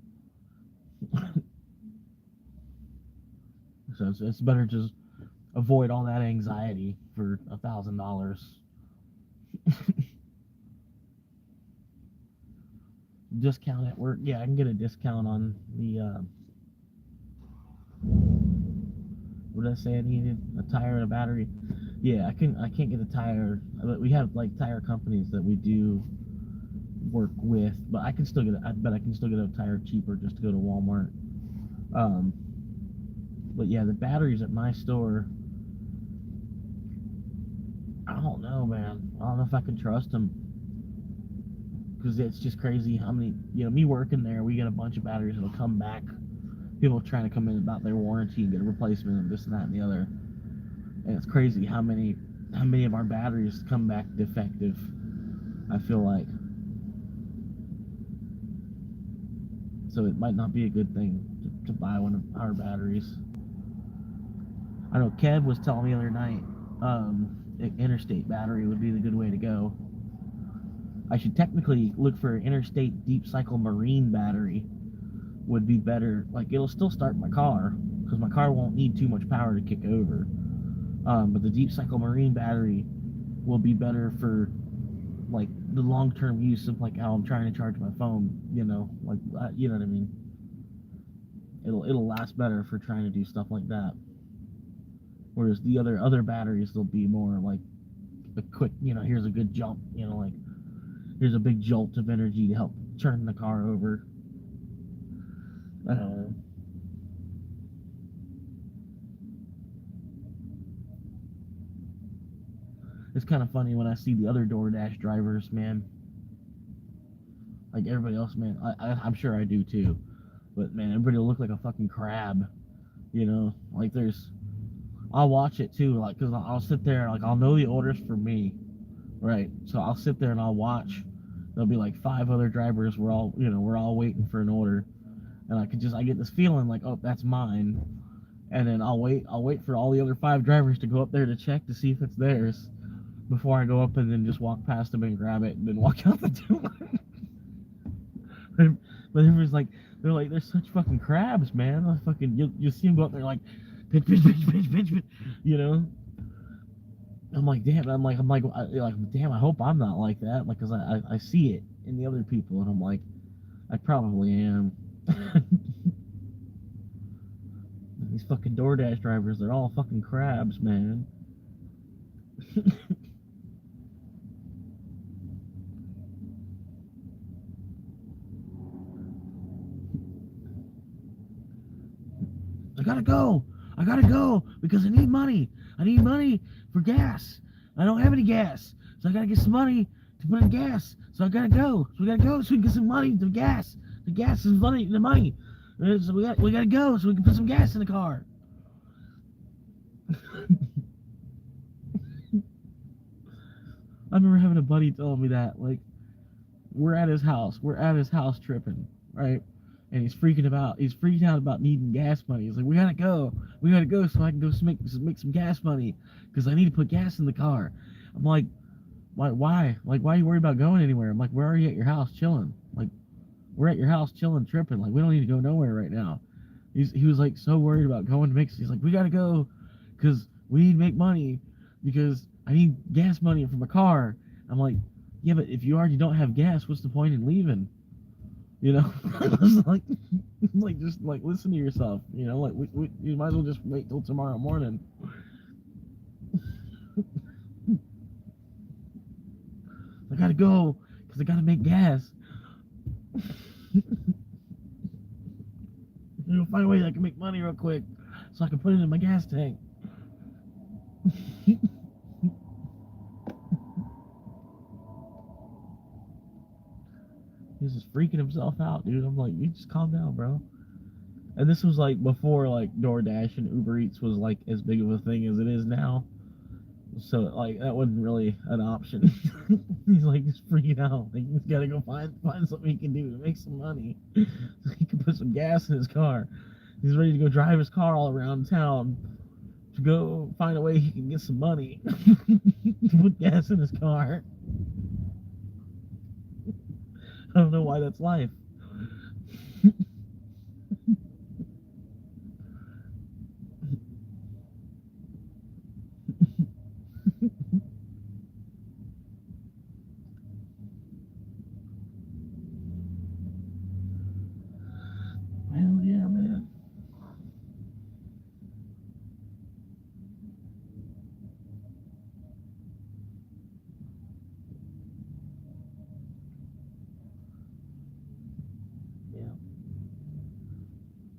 So it's better just avoid all that anxiety for $1,000. Discount at work. Yeah, I can get a discount on the what did I say I needed? A tire and a battery. Yeah, I can't get a tire, but we have like tire companies that we do work with, but I can still get I bet I can still get a tire cheaper just to go to Walmart. But yeah, the batteries at my store, I don't know, man. I don't know if I can trust them, because it's just crazy how many, me working there, we get a bunch of batteries that'll come back People trying to come in about their warranty and get a replacement and this and that and the other. And it's crazy how many of our batteries come back defective. I feel like. So it might not be a good thing to buy one of our batteries. I know Kev was telling me the other night, interstate battery would be the good way to go. I should technically look for an interstate deep cycle marine battery. Would be better. Like, it'll still start my car because my car won't need too much power to kick over. But the deep cycle marine battery will be better for like the long-term use of like how I'm trying to charge my phone. You know, like you know what I mean. It'll last better for trying to do stuff like that. Whereas the other batteries, they'll be more like a quick, here's a good jump, like here's a big jolt of energy to help turn the car over. It's kind of funny when I see the other DoorDash drivers, man. Like everybody else, man. I'm sure I do too. But man, everybody will look like a fucking crab. Like I'll watch it too, like, because I'll sit there, like, I'll know the orders for me, right? So I'll sit there and I'll watch. There'll be like 5 other drivers. We're all waiting for an order. And I get this feeling like, oh, that's mine. And then I'll wait for all the other 5 drivers to go up there to check to see if it's theirs before I go up and then just walk past them and grab it and then walk out the door. But everyone's like, they're such fucking crabs, man. You see them go up there like, pitch, I'm like, damn. Damn. I hope I'm not like that, like, cause I see it in the other people, and I'm like, I probably am. These fucking DoorDash drivers, they're all fucking crabs, man. I gotta go because I need money. I need money for gas. I don't have any gas, so I gotta get some money to put in gas. So I gotta go. So we gotta go so we can get some money to gas. The gas is money. The money. So we gotta go so we can put some gas in the car. I remember having a buddy tell me that, like, we're at his house tripping, right? And he's freaking out about needing gas money. He's like, we gotta go so I can go make some gas money because I need to put gas in the car. I'm like, why? Like, why are you worried about going anywhere? I'm like, we're already at your house chilling. Like, we're at your house chilling, tripping. Like, we don't need to go nowhere right now. He was like so worried about going to mix. He's like, we gotta go because we need to make money because I need gas money for my car. I'm like, yeah, but if you already don't have gas, what's the point in leaving? I was like, just like listen to yourself. Like you might as well just wait till tomorrow morning. I gotta go because I gotta make gas. Find a way that I can make money real quick so I can put it in my gas tank. He's just freaking himself out, dude. I'm like, you just calm down, bro. And this was like before like DoorDash and Uber Eats was like as big of a thing as it is now. So like that wasn't really an option. He's like just freaking out. Like he's gotta go find something he can do to make some money. So he can put some gas in his car. He's ready to go drive his car all around town to go find a way he can get some money to put gas in his car. I don't know why that's life. Hell yeah, man. Yeah.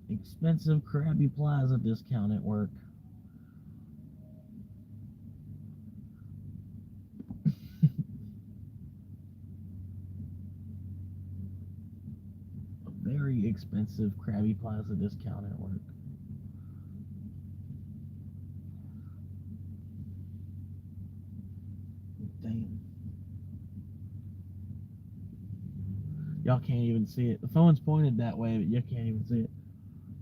Expensive Krabby Plaza discount at work. Very very expensive Krabby Plaza discount at work. Damn. Y'all can't even see it. The phone's pointed that way, but you can't even see it.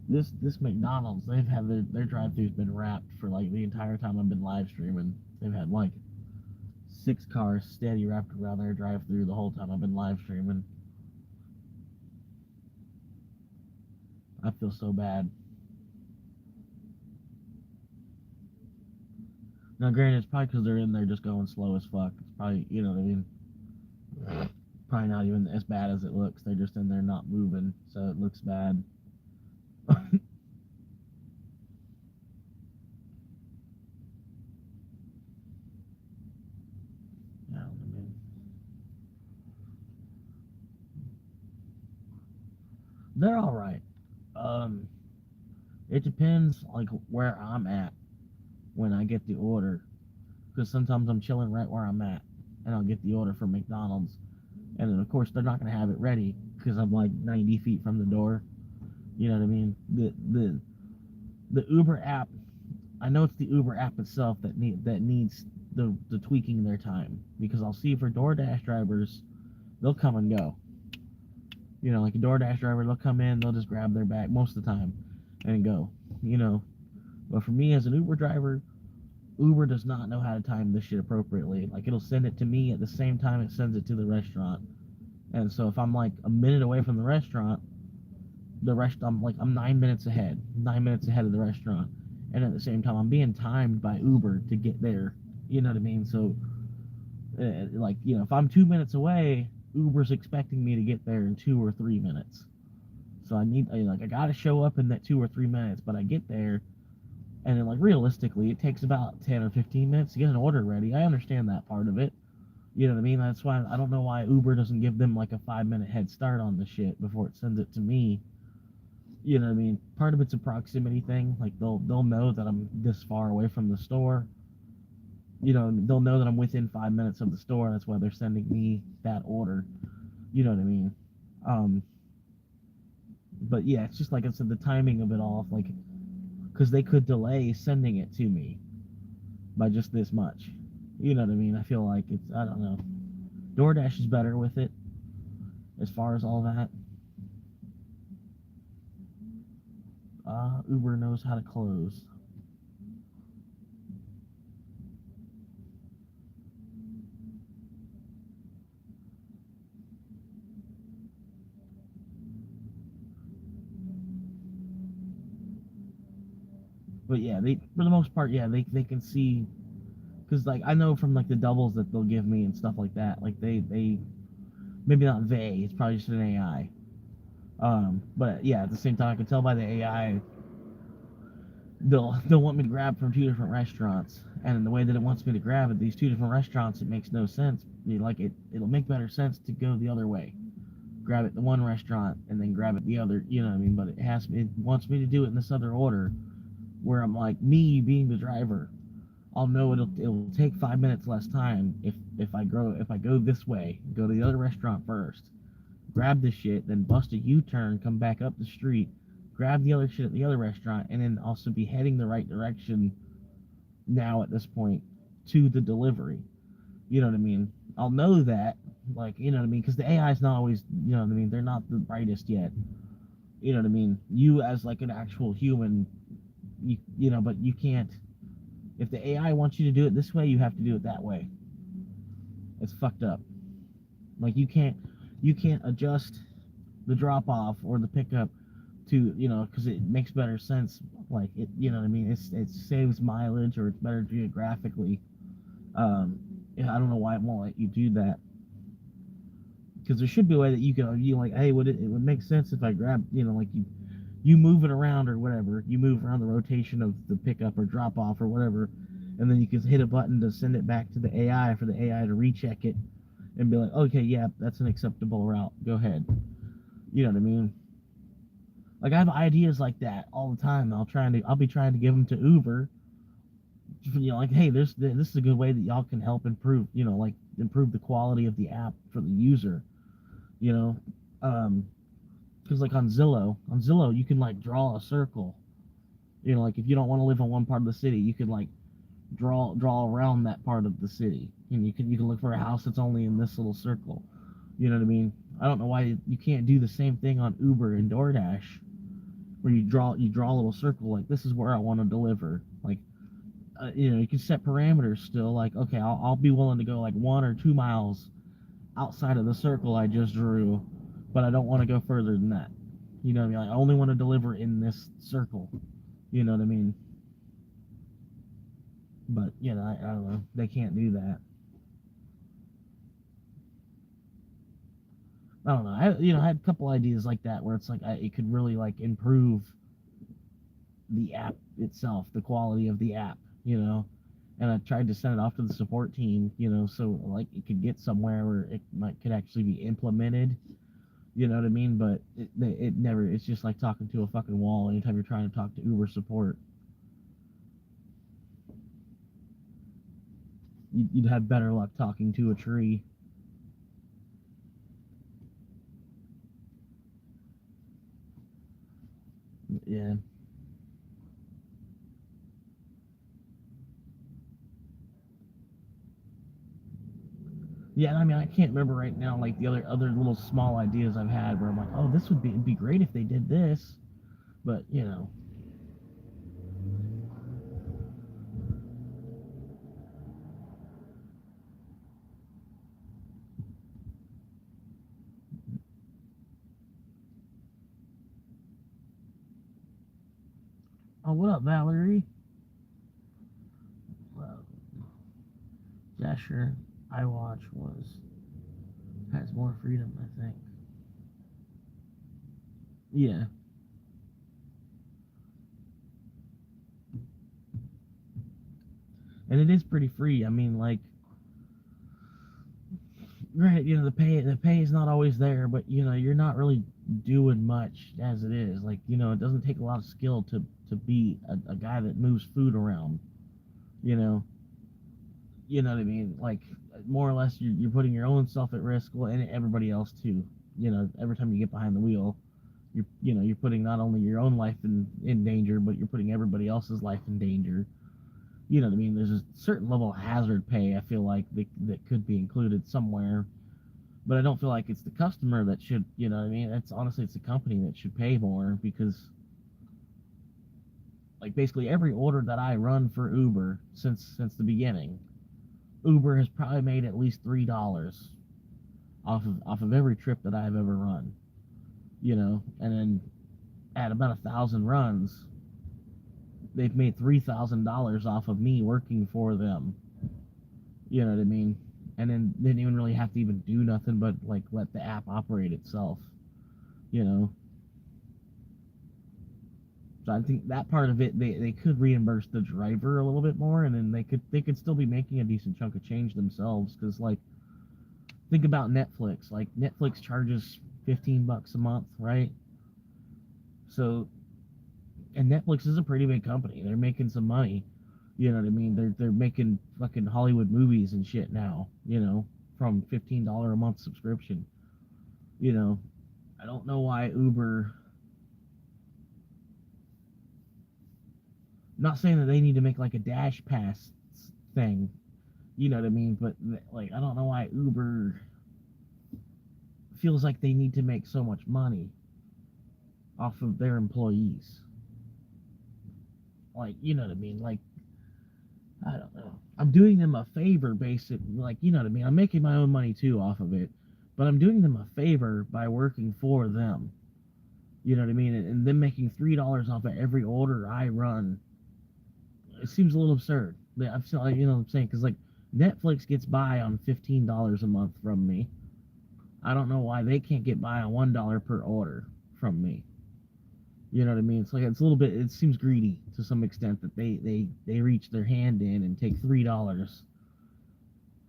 This McDonald's, they've had their drive-thru's been wrapped for like the entire time I've been live streaming. They've had like 6 cars steady wrapped around their drive-thru the whole time I've been live streaming. I feel so bad. Now, granted, it's probably because they're in there just going slow as fuck. It's probably, you know what I mean? Probably not even as bad as it looks. They're just in there not moving, so it looks bad. Yeah, I mean, they're all right. Um, it depends like where I'm at when I get the order, because sometimes I'm chilling right where I'm at, and I'll get the order from McDonald's, and then of course they're not gonna have it ready because I'm like 90 feet from the door. You know what I mean? The Uber app. I know it's the Uber app itself that needs the tweaking their time, because I'll see for DoorDash drivers, they'll come and go. You know, like a DoorDash driver, they'll come in, they'll just grab their bag most of the time and go. You know, but for me as an Uber driver, Uber does not know how to time this shit appropriately. Like it'll send it to me at the same time it sends it to the restaurant. And so if I'm like a minute away from I'm 9 minutes ahead, 9 minutes ahead of the restaurant, and at the same time I'm being timed by Uber to get there. You know what I mean? So, like if I'm 2 minutes away, Uber's expecting me to get there in 2 or 3 minutes. So I gotta show up in that 2 or 3 minutes, but I get there, and then like realistically, it takes about 10 or 15 minutes to get an order ready. I understand that part of it. You know what I mean? That's why I don't know why Uber doesn't give them like a 5 minute head start on the shit before it sends it to me. You know what I mean? Part of it's a proximity thing. Like they'll know that I'm this far away from the store. You know, they'll know that I'm within 5 minutes of the store. That's why they're sending me that order. You know what I mean? Um, but yeah, it's just like I said, the timing of it all, like, because they could delay sending it to me by just this much. You know what I mean? I feel like I don't know. DoorDash is better with it as far as all that. Uber knows how to close. But yeah, they for the most part, yeah, they can see, because like I know from like the doubles that they'll give me and stuff like that. Like they maybe not they. It's probably just an AI. But yeah, at the same time, I can tell by the AI they'll want me to grab from 2 different restaurants, and in the way that it wants me to grab at these 2 different restaurants, it makes no sense. Like it'll make better sense to go the other way, grab it the one restaurant and then grab it the other. You know what I mean? But it wants me to do it in this other order, where I'm like, me being the driver, I'll know it'll take 5 minutes less time if I go this way, go to the other restaurant first, grab the shit, then bust a U-turn, come back up the street, grab the other shit at the other restaurant, and then also be heading the right direction now at this point to the delivery. You know what I mean? I'll know that, like, you know what I mean? Because the AI is not always, you know what I mean? They're not the brightest yet. You know what I mean? You as like an actual human, you know, but you can't. If the AI wants you to do it this way, you have to do it that way. It's fucked up. Like you can't adjust the drop off or the pickup to, you know, because it makes better sense. Like it, you know what I mean? It saves mileage, or it's better geographically. Yeah, I don't know why it won't let you do that. Because there should be a way that you can, like, hey, it would make sense if I grab, you know, like you move it around or whatever. You move around the rotation of the pickup or drop off or whatever, and then you can hit a button to send it back to the AI for the AI to recheck it and be like, okay, yeah, that's an acceptable route. Go ahead. You know what I mean? Like I have ideas like that all the time. I'll be trying to give them to Uber. You know, like, hey, this is a good way that y'all can help improve, you know, like improve the quality of the app for the user. You know, um, Because like on Zillow you can like draw a circle. You know, like if you don't want to live in one part of the city, you can like draw around that part of the city, and you can look for a house that's only in this little circle. You know what I mean? I don't know why you can't do the same thing on Uber and DoorDash, where you draw a little circle like this is where I want to deliver. Like you know, you can set parameters still. Like okay, I'll be willing to go like 1 or 2 miles outside of the circle I just drew, but I don't want to go further than that. You know what I mean? Like, I only want to deliver in this circle. You know what I mean? But you know, I don't know. They can't do that. I don't know. I had a couple ideas like that where it's like it could really like improve the app itself, the quality of the app. You know, and I tried to send it off to the support team. You know, so like it could get somewhere where could actually be implemented. You know what I mean? But it never. It's just like talking to a fucking wall anytime you're trying to talk to Uber support. You'd have better luck talking to a tree. Yeah. Yeah, I mean, I can't remember right now, like the other little small ideas I've had where I'm like, oh, this would be it'd be great if they did this, but you know, oh, what up, Valerie? Well, Jasher, iWatch has more freedom, I think. Yeah, and it is pretty free. I mean, like, right? You know, the pay is not always there, but you know, you're not really doing much as it is. Like, you know, it doesn't take a lot of skill to be a guy that moves food around. You know, you know what I mean? Like more or less, you're putting your own self at risk, well, and everybody else too. You know, every time you get behind the wheel, you're putting not only your own life in danger, but you're putting everybody else's life in danger. You know what I mean? There's a certain level of hazard pay I feel like that could be included somewhere, but I don't feel like it's the customer that should. You know what I mean? It's honestly it's the company that should pay more because like basically every order that I run for Uber since the beginning, Uber has probably made at least $3 off of every trip that I've ever run. You know, and then at about 1,000 runs, they've made $3,000 off of me working for them. You know what I mean? And then they didn't even really have to even do nothing but like let the app operate itself. You know, so I think that part of it they could reimburse the driver a little bit more, and then they could still be making a decent chunk of change themselves because like think about Netflix. Like Netflix charges $15 a month, right? So and Netflix is a pretty big company. They're making some money. You know what I mean? They're making fucking Hollywood movies and shit now. You know, from $15 a month subscription. You know, I don't know why Uber. I'm not saying that they need to make like a Dash Pass thing. You know what I mean? But like, I don't know why Uber feels like they need to make so much money off of their employees. Like, you know what I mean? Like, I don't know. I'm doing them a favor, basically. Like, you know what I mean? I'm making my own money too off of it, but I'm doing them a favor by working for them. You know what I mean? And them making $3 off of every order I run. It seems a little absurd. I'm still, you know what I'm saying? Because like Netflix gets by on $15 a month from me. I don't know why they can't get by on $1 per order from me. You know what I mean? It's like it's a little bit. It seems greedy to some extent that they reach their hand in and take $3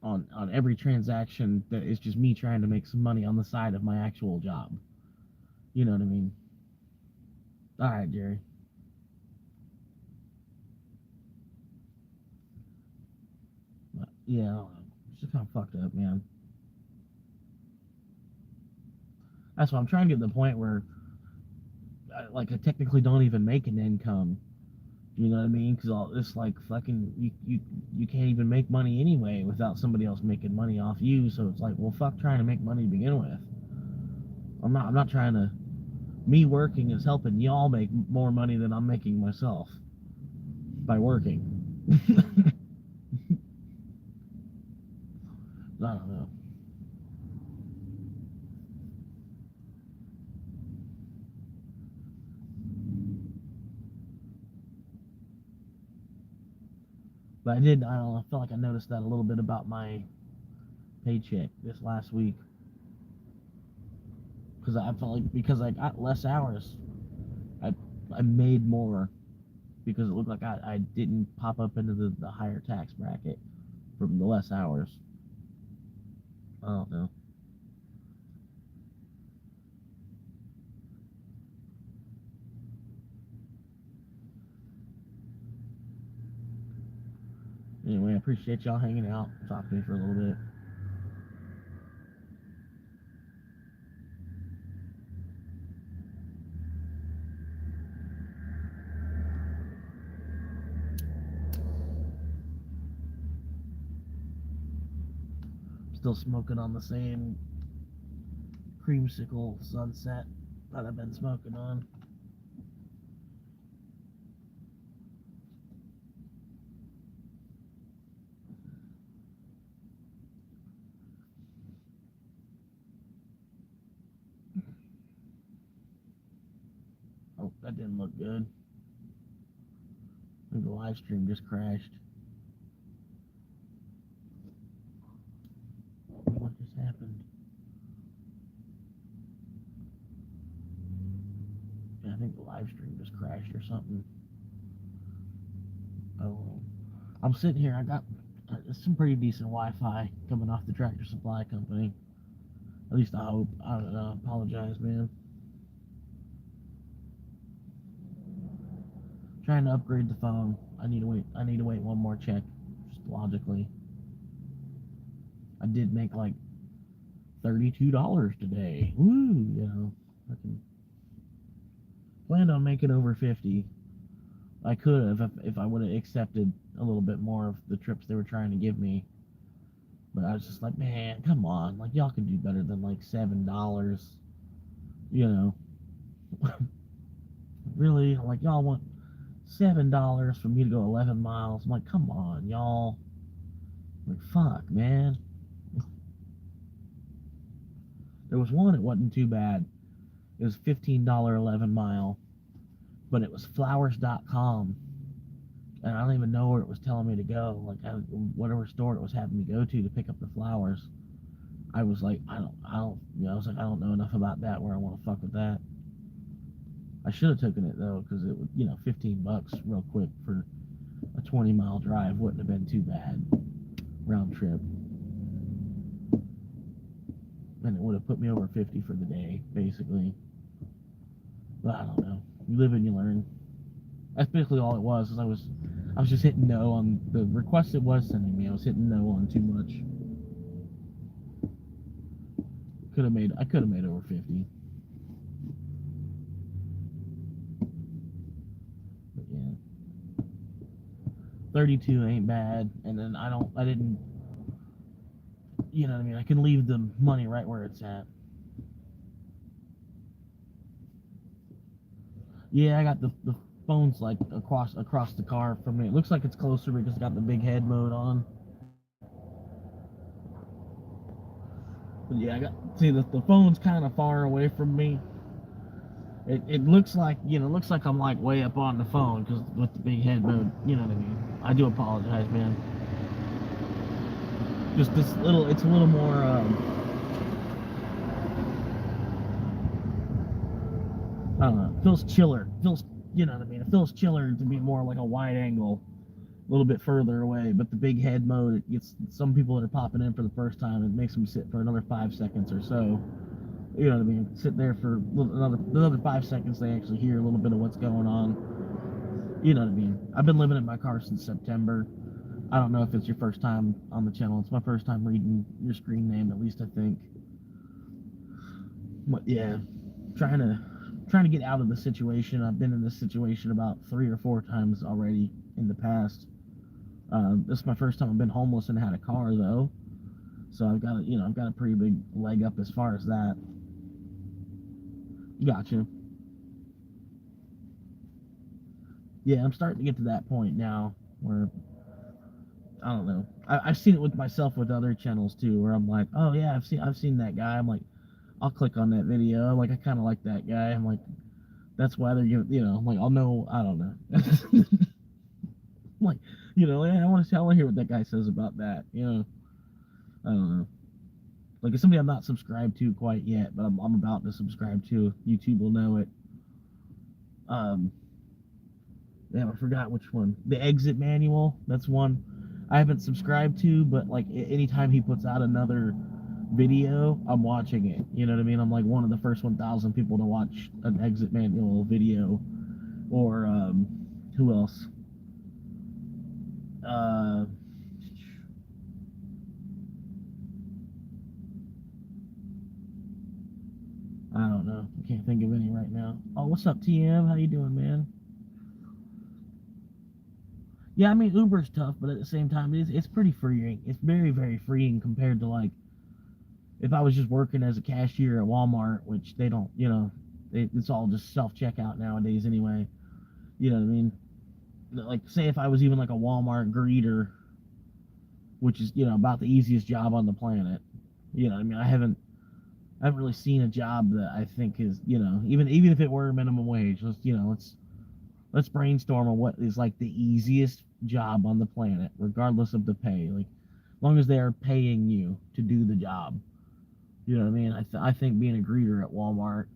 on every transaction that is just me trying to make some money on the side of my actual job. You know what I mean? All right, Jerry. But, yeah, I don't know. It's just kind of fucked up, man. That's why I'm trying to get to the point where I technically don't even make an income. You know what I mean? Because all this like fucking you can't even make money anyway without somebody else making money off you. So it's like, well, fuck trying to make money to begin with. I'm not trying to. Me working is helping y'all make more money than I'm making myself by working. I don't know. But I did. I don't know. I feel like I noticed that a little bit about my paycheck this last week because I felt like because I got less hours, I I made more because it looked like I didn't pop up into the higher tax bracket from the less hours. I don't know. Anyway, I appreciate y'all hanging out, talking to me for a little bit. Still smoking on the same creamsicle sunset that I've been smoking on. Oh, that didn't look good. I think the live stream just crashed. What just happened? Yeah, I think the live stream just crashed or something. Oh, I'm sitting here. I got some pretty decent Wi-Fi coming off the Tractor Supply Company. At least I hope. I don't know. Apologize, man. Trying to upgrade the phone. I need to wait. I need to wait one more check. Just logically, I did make like $32 today. Woo! You know, I can planned on making over 50. I could have if I would have accepted a little bit more of the trips they were trying to give me. But I was just like, man, come on, like y'all can do better than like $7. You know, really, like y'all want $7 for me to go 11 miles. I'm like, come on, y'all. Like, fuck, man. There was one, it wasn't too bad. It was $15 11 mile, but it was flowers.com. And I don't even know where it was telling me to go. Like, whatever store it was having me go to pick up the flowers. I was like, I was like, I don't know enough about that where I want to fuck with that. I should have taken it though, because it would, $15 real quick for a 20-mile drive wouldn't have been too bad round trip. And it would have put me over 50 for the day, basically. But I don't know. You live and you learn. That's basically all it was. Is I was just hitting no on the request it was sending me. I was hitting no on too much. I could have made over 50. But yeah. 32 ain't bad. And then I didn't, you know what I mean? I can leave the money right where it's at. Yeah, I got the phone's like across the car from me. It looks like it's closer because it's got the big head mode on. But yeah, the phone's kind of far away from me. It looks like looks like I'm like way up on the phone because with the big head mode. You know what I mean? I do apologize, man. Just this little, it's a little more. I don't know. It feels chiller. Feels you know what I mean? It feels chiller to be more like a wide angle, a little bit further away. But the big head mode, it gets some people that are popping in for the first time. It makes them sit for another 5 seconds or so. You know what I mean? Sit there for another 5 seconds. They actually hear a little bit of what's going on. You know what I mean? I've been living in my car since September. I don't know if it's your first time on the channel. It's my first time reading your screen name, at least I think. But yeah, trying to trying to get out of the situation. I've been in this situation about 3 or 4 times already in the past. This is my first time I've been homeless and had a car though, so I've got a pretty big leg up as far as that. Gotcha. Yeah, I'm starting to get to that point now where I don't know. I've seen it with myself with other channels too, where I'm like, oh yeah, I've seen that guy. I'm like, I'll click on that video. I'm like, I kind of like that guy. I'm like, that's why they're giving, I'm like, I'll know. I don't know. I'm like, yeah, I want to hear what that guy says about that. I don't know. Like, it's somebody I'm not subscribed to quite yet, but I'm about to subscribe to. YouTube will know it. Um, Damn, I forgot which one. The Exit Manual. That's one I haven't subscribed to, but like anytime he puts out another video, I'm watching it. You know what I mean? I'm like one of the first 1,000 people to watch an Exit Manual video. Or who else? I don't know. I can't think of any right now. Oh, what's up, TM? How you doing, man? Yeah, I mean Uber's tough, but at the same time, it's pretty freeing. It's very very freeing compared to like if I was just working as a cashier at Walmart, which they don't, it's all just self checkout nowadays anyway. You know what I mean? Like say if I was even like a Walmart greeter, which is about the easiest job on the planet. I mean I haven't really seen a job that I think is even if it were minimum wage. Let's brainstorm on what is like the easiest job on the planet, regardless of the pay. Like, as long as they are paying you to do the job, you know what I mean. I think being a greeter at Walmart,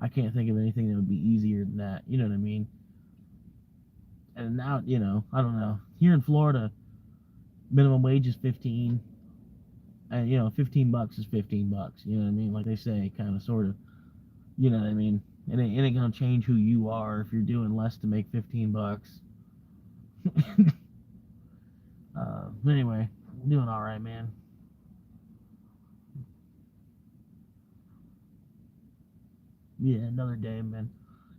I can't think of anything that would be easier than that. You know what I mean? And now, I don't know. Here in Florida, minimum wage is 15, and $15 is $15. You know what I mean? Like they say, kind of, sort of. You know what I mean? It ain't gonna change who you are if you're doing less to make $15. Anyway, I'm doing all right, man. Yeah, another day, man.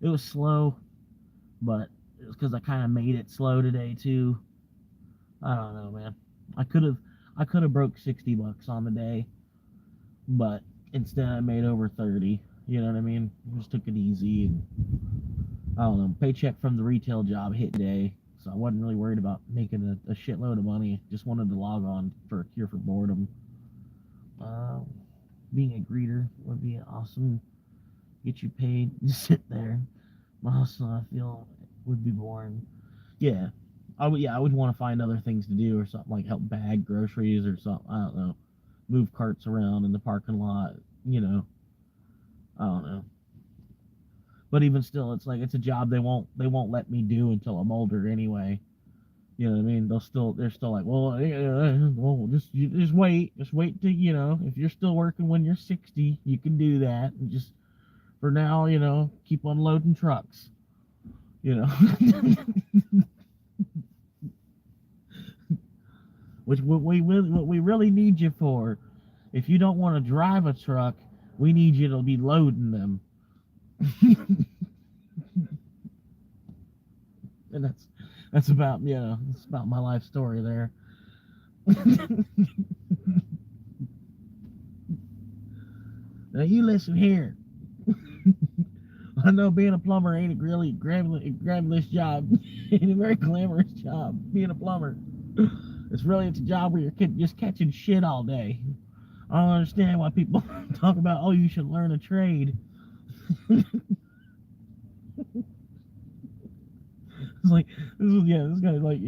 It was slow, but it was because I kind of made it slow today too. I don't know, man. I could have, I could have broke $60 on the day, but instead I made over 30. You know what I mean? Just took it easy, and I don't know. Paycheck from the retail job hit today, so I wasn't really worried about making a shitload of money. Just wanted to log on for a cure for boredom. Uh, Being a greeter would be awesome. Get you paid, just sit there. Also, I feel would be boring. Yeah, I would want to find other things to do or something like help bag groceries or something. I don't know. Move carts around in the parking lot. I don't know. But even still, it's like it's a job they won't let me do until I'm older anyway. You know what I mean? They're still like, well, well, just wait till if you're still working when you're 60, you can do that. And just for now, keep unloading trucks. You know, which what we really need you for. If you don't want to drive a truck, we need you to be loading them. And that's about that's about my life story there. Now you listen here. I know being a plumber ain't a really glamorous job. Ain't a very glamorous job being a plumber. It's a job where you're just catching shit all day. I don't understand why people talk about, oh, you should learn a trade. It's like this guy's like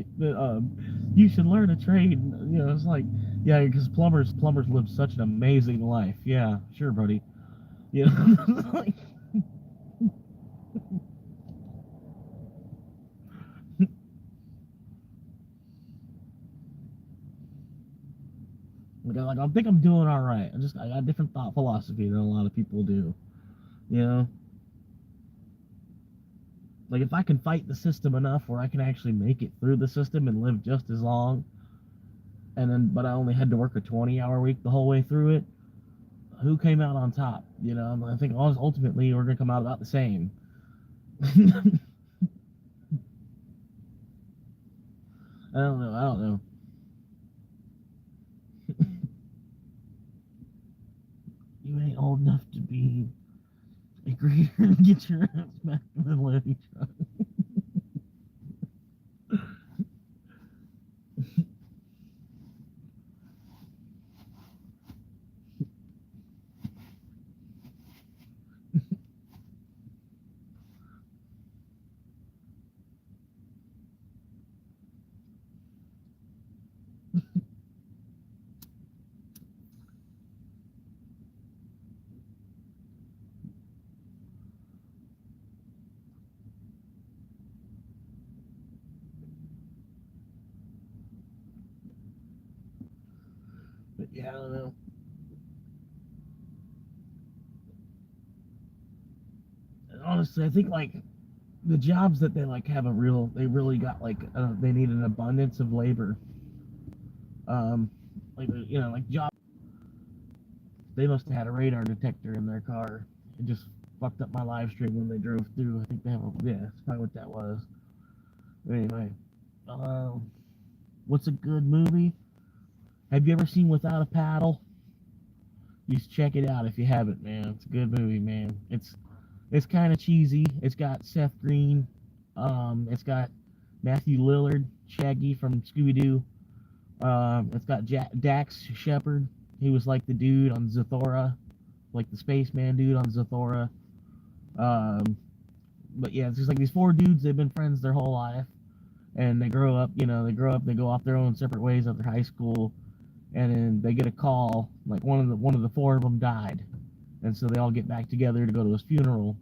you should learn a trade. It's like because plumbers live such an amazing life. Yeah, sure, buddy. Like, I think I'm doing all right. I got a different thought philosophy than a lot of people do. You know, like if I can fight the system enough where I can actually make it through the system and live just as long, but I only had to work a 20-hour week the whole way through it. who came out on top? You know, I think ultimately we're gonna come out about the same. I don't know. I don't know. You ain't old enough to be a greeter and get your ass back in the levy truck. But yeah, I don't know. And honestly, I think like the jobs that they like have they really got like they need an abundance of labor. Um, like like jobs. They must have had a radar detector in their car. It just fucked up my live stream when they drove through. I think they have that's probably what that was. But anyway, um, what's a good movie? Have you ever seen Without a Paddle? You should check it out if you haven't, man. It's a good movie, man. It's kind of cheesy. It's got Seth Green. It's got Matthew Lillard, Shaggy from Scooby Doo. It's got Dax Shepard. He was like the dude on Zathura, like the spaceman dude on Zathura. Um, but yeah, it's just like these four dudes. They've been friends their whole life, and they grow up. They go off their own separate ways after high school, and then they get a call. Like one of the four of them died, and so they all get back together to go to his funeral.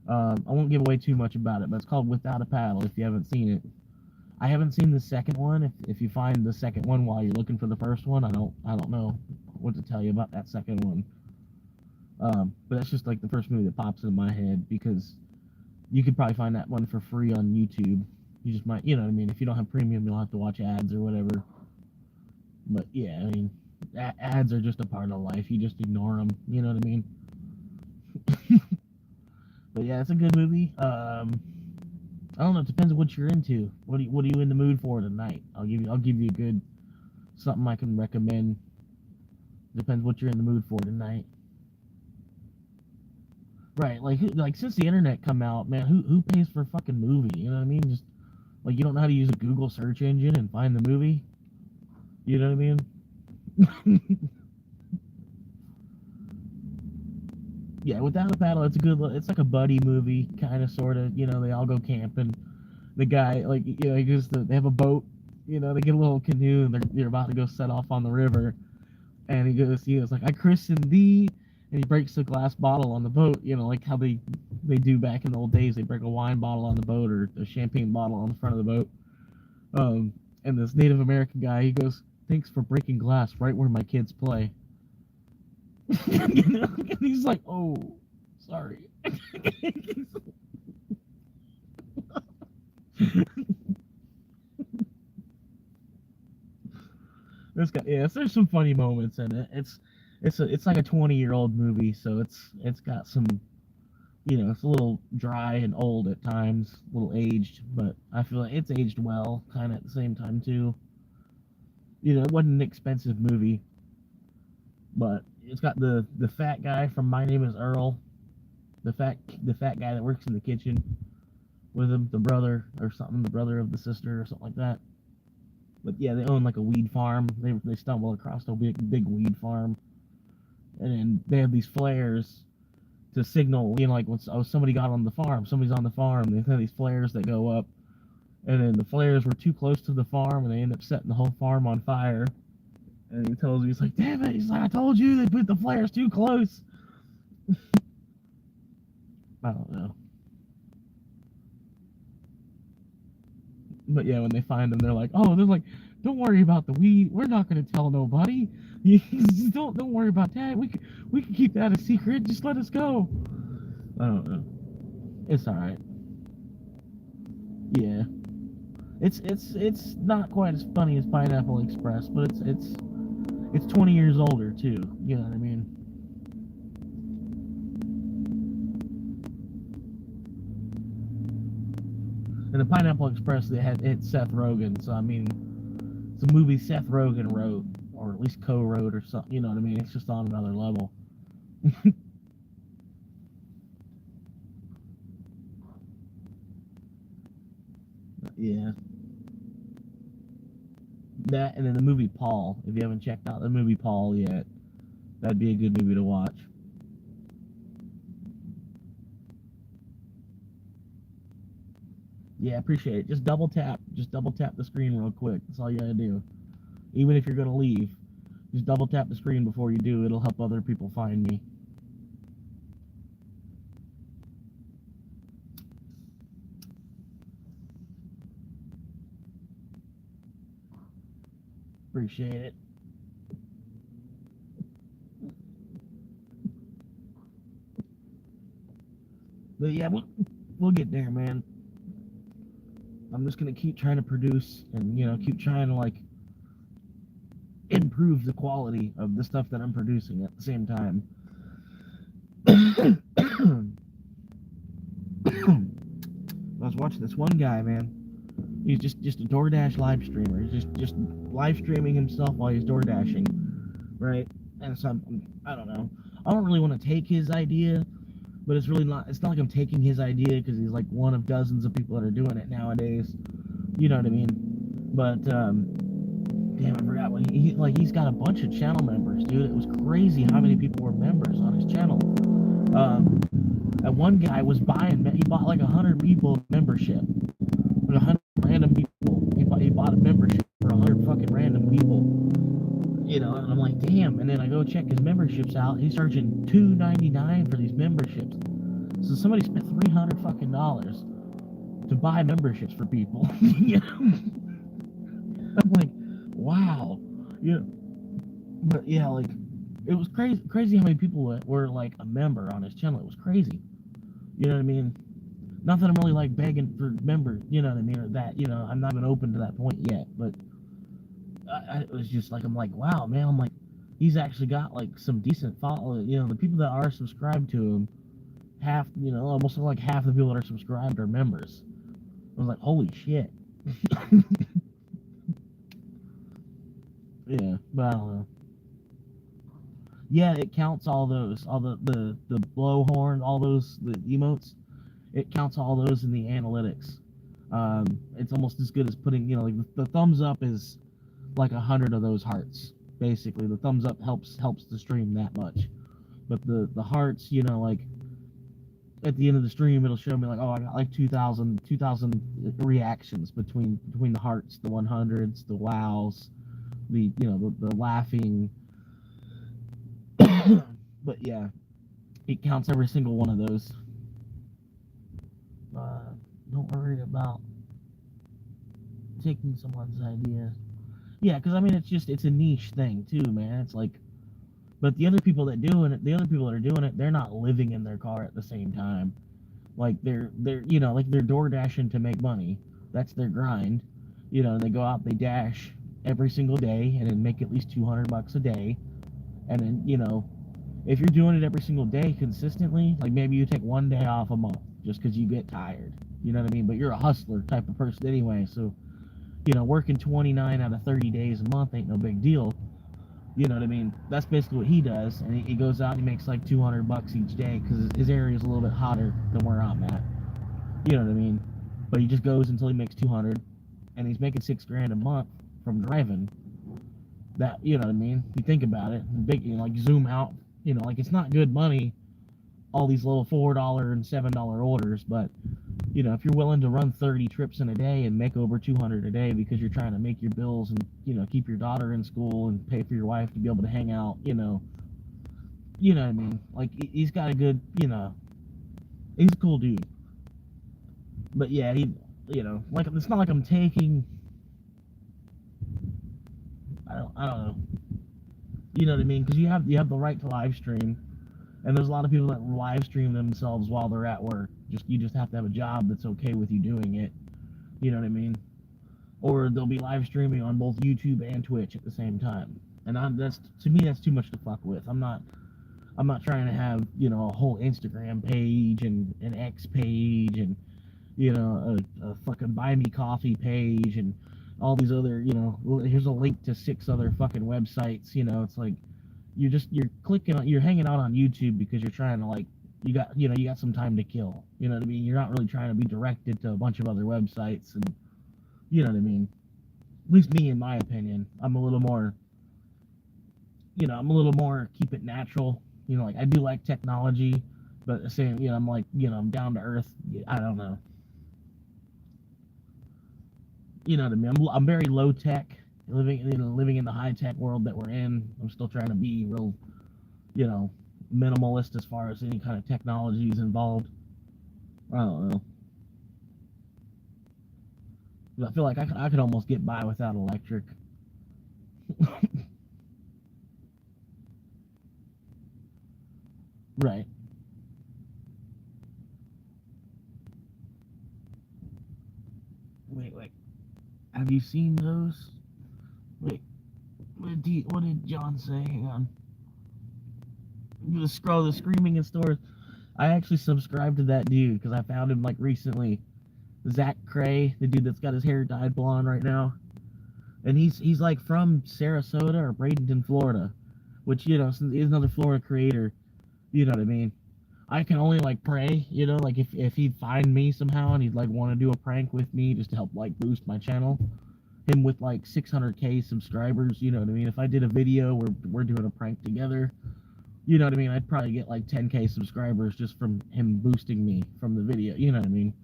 I won't give away too much about it, but it's called Without a Paddle. If you haven't seen it, I haven't seen the second one. If you find the second one while you're looking for the first one, I don't know what to tell you about that second one. But that's just like the first movie that pops into my head because you could probably find that one for free on YouTube. You just might, you know what I mean. If you don't have premium, you'll have to watch ads or whatever. But yeah, I mean, ads are just a part of life. You just ignore them. You know what I mean? But yeah, it's a good movie. I don't know. It depends on what you're into. What are you in the mood for tonight? I'll give you a good something I can recommend. Depends what you're in the mood for tonight. Right, like since the internet come out, man, who pays for a fucking movie? You know what I mean? Just like you don't know how to use a Google search engine and find the movie. You know what I mean? Yeah, Without a Paddle, it's a good. It's like a buddy movie, kind of, sort of. You know, they all go camping. The guy, like, he goes they have a boat. You know, they get a little canoe and they're about to go set off on the river. And he goes like, I christened thee, and he breaks a glass bottle on the boat. You know, like how they do back in the old days. They break a wine bottle on the boat or a champagne bottle on the front of the boat. And this Native American guy, he goes, thanks for breaking glass right where my kids play. You know, and he's like, oh, sorry. This guy, yes, there's some funny moments in it. It's like a 20-year-old movie, so it's got some, it's a little dry and old at times, a little aged, but I feel like it's aged well, kind of at the same time too. It wasn't an expensive movie, but it's got the fat guy from My Name Is Earl, the fat guy that works in the kitchen with him, the brother or something, the brother of the sister or something like that. But yeah, they own like a weed farm. They stumble across a big weed farm, and then they have these flares to signal. Like when somebody got on the farm, somebody's on the farm. They have these flares that go up, and then the flares were too close to the farm, and they end up setting the whole farm on fire. And he tells me, he's like, "Damn it!" He's like, "I told you they put the flares too close." I don't know. But yeah, when they find them, they're like, don't worry about the weed. We're not gonna tell nobody. Just don't worry about that. We can keep that a secret. Just let us go. I don't know. It's all right. Yeah, it's not quite as funny as Pineapple Express, but it's 20 years older too. You know what I mean? And the Pineapple Express, it's Seth Rogen, so I mean, it's a movie Seth Rogen wrote, or at least co-wrote or something. You know what I mean? It's just on another level. Yeah, that and then the movie Paul. If you haven't checked out the movie Paul yet, that'd be a good movie to watch. Yeah, appreciate it. Just double tap the screen real quick. That's all you gotta do. Even if you're gonna leave, just double tap the screen before you do. It'll help other people find me. Appreciate it. But yeah, we'll get there, man. I'm just gonna keep trying to produce and keep trying to like improve the quality of the stuff that I'm producing at the same time. I was watching this one guy, man. He's just a DoorDash live streamer. He's just live streaming himself while he's Door Dashing, right? And so I don't know. I don't really want to take his idea, but it's really not. It's not like I'm taking his idea because he's like one of dozens of people that are doing it nowadays. You know what I mean? But damn, I forgot what he's got a bunch of channel members, dude. It was crazy how many people were members on his channel. And one guy was he bought like 100 people membership. 100 random people. He bought a membership for 100 fucking random people. And I'm like, damn. And then I go check his memberships out. He's charging $2.99 for these memberships. So somebody spent $300 fucking dollars to buy memberships for people. I'm like, wow. But yeah, like it was crazy how many people were like a member on his channel. It was crazy. You know what I mean? Not that I'm really like begging for members, you know what I mean, or that, I'm not even open to that point yet, but it was just like, I'm like, wow, man, I'm like, he's actually got like some decent followers, the people that are subscribed to him, almost like half the people that are subscribed are members. I was like, holy shit. Yeah, but I don't know. Yeah, it counts all the blowhorn, all the emotes. It counts all those in the analytics. It's almost as good as putting, like the thumbs up is like 100 of those hearts. Basically, the thumbs up helps the stream that much. But the hearts, like at the end of the stream, it'll show me like, oh, I got like 2,000 reactions between the hearts, the 100s, the wows, the laughing. But yeah, it counts every single one of those. Don't worry about taking someone's idea. Yeah, because I mean, it's a niche thing too, man. It's like, but the other people that are doing it, they're not living in their car at the same time. Like they're like they're door dashing to make money. That's their grind. They go out, they dash every single day, and then make at least $200 a day. And then if you're doing it every single day consistently, like maybe you take one day off a month just because you get tired. You know what I mean? But you're a hustler type of person anyway, so working 29 out of 30 days a month ain't no big deal. You know what I mean? That's basically what he does, and he goes out and he makes like $200 each day because his area is a little bit hotter than where I'm at. You know what I mean? But he just goes until he makes 200, and he's making $6,000 a month from driving. That you know what I mean? You think about it, big, like zoom out. Like it's not good money. All these little $4 and $7 orders, but if you're willing to run 30 trips in a day and make over 200 a day because you're trying to make your bills and keep your daughter in school and pay for your wife to be able to hang out, you know what I mean? Like he's got a good, he's a cool dude. But yeah, like it's not like I'm taking. I don't know. You know what I mean? Because you have the right to live stream, and there's a lot of people that live stream themselves while they're at work. You just have to have a job that's okay with you doing it. You know what I mean? Or they'll be live streaming on both YouTube and Twitch at the same time. And that's to me that's too much to fuck with. I'm not trying to have a whole Instagram page and an X page and a fucking buy me coffee page and all these other, here's a link to 6 other fucking websites. It's like you're clicking on, you're hanging out on YouTube because you're trying to, like, you got some time to kill. You know what I mean? You're not really trying to be directed to a bunch of other websites, and you know what I mean. At least me, in my opinion, I'm a little more keep it natural. Like, I do like technology, but at the same, I'm like, I'm down to earth. I don't know. You know what I mean? I'm very low tech, living in the high tech world that we're in. I'm still trying to be real, you know, minimalist as far as any kind of technology is involved. I don't know. I feel like I could almost get by without electric. Right. Wait. Have you seen those? Wait. What did John say? Hang on. I'm gonna scroll the screaming in stores. I actually subscribed to that dude because I found him like recently. Zach Cray, the dude that's got his hair dyed blonde right now, and he's like from Sarasota or Bradenton, Florida, which, since he's another Florida creator, you know what I mean. I can only like pray, like if he'd find me somehow and he'd like want to do a prank with me just to help like boost my channel. Him with like 600K subscribers, you know what I mean. If I did a video where we're doing a prank together, you know what I mean, I'd probably get like 10K subscribers just from him boosting me from the video, you know what I mean.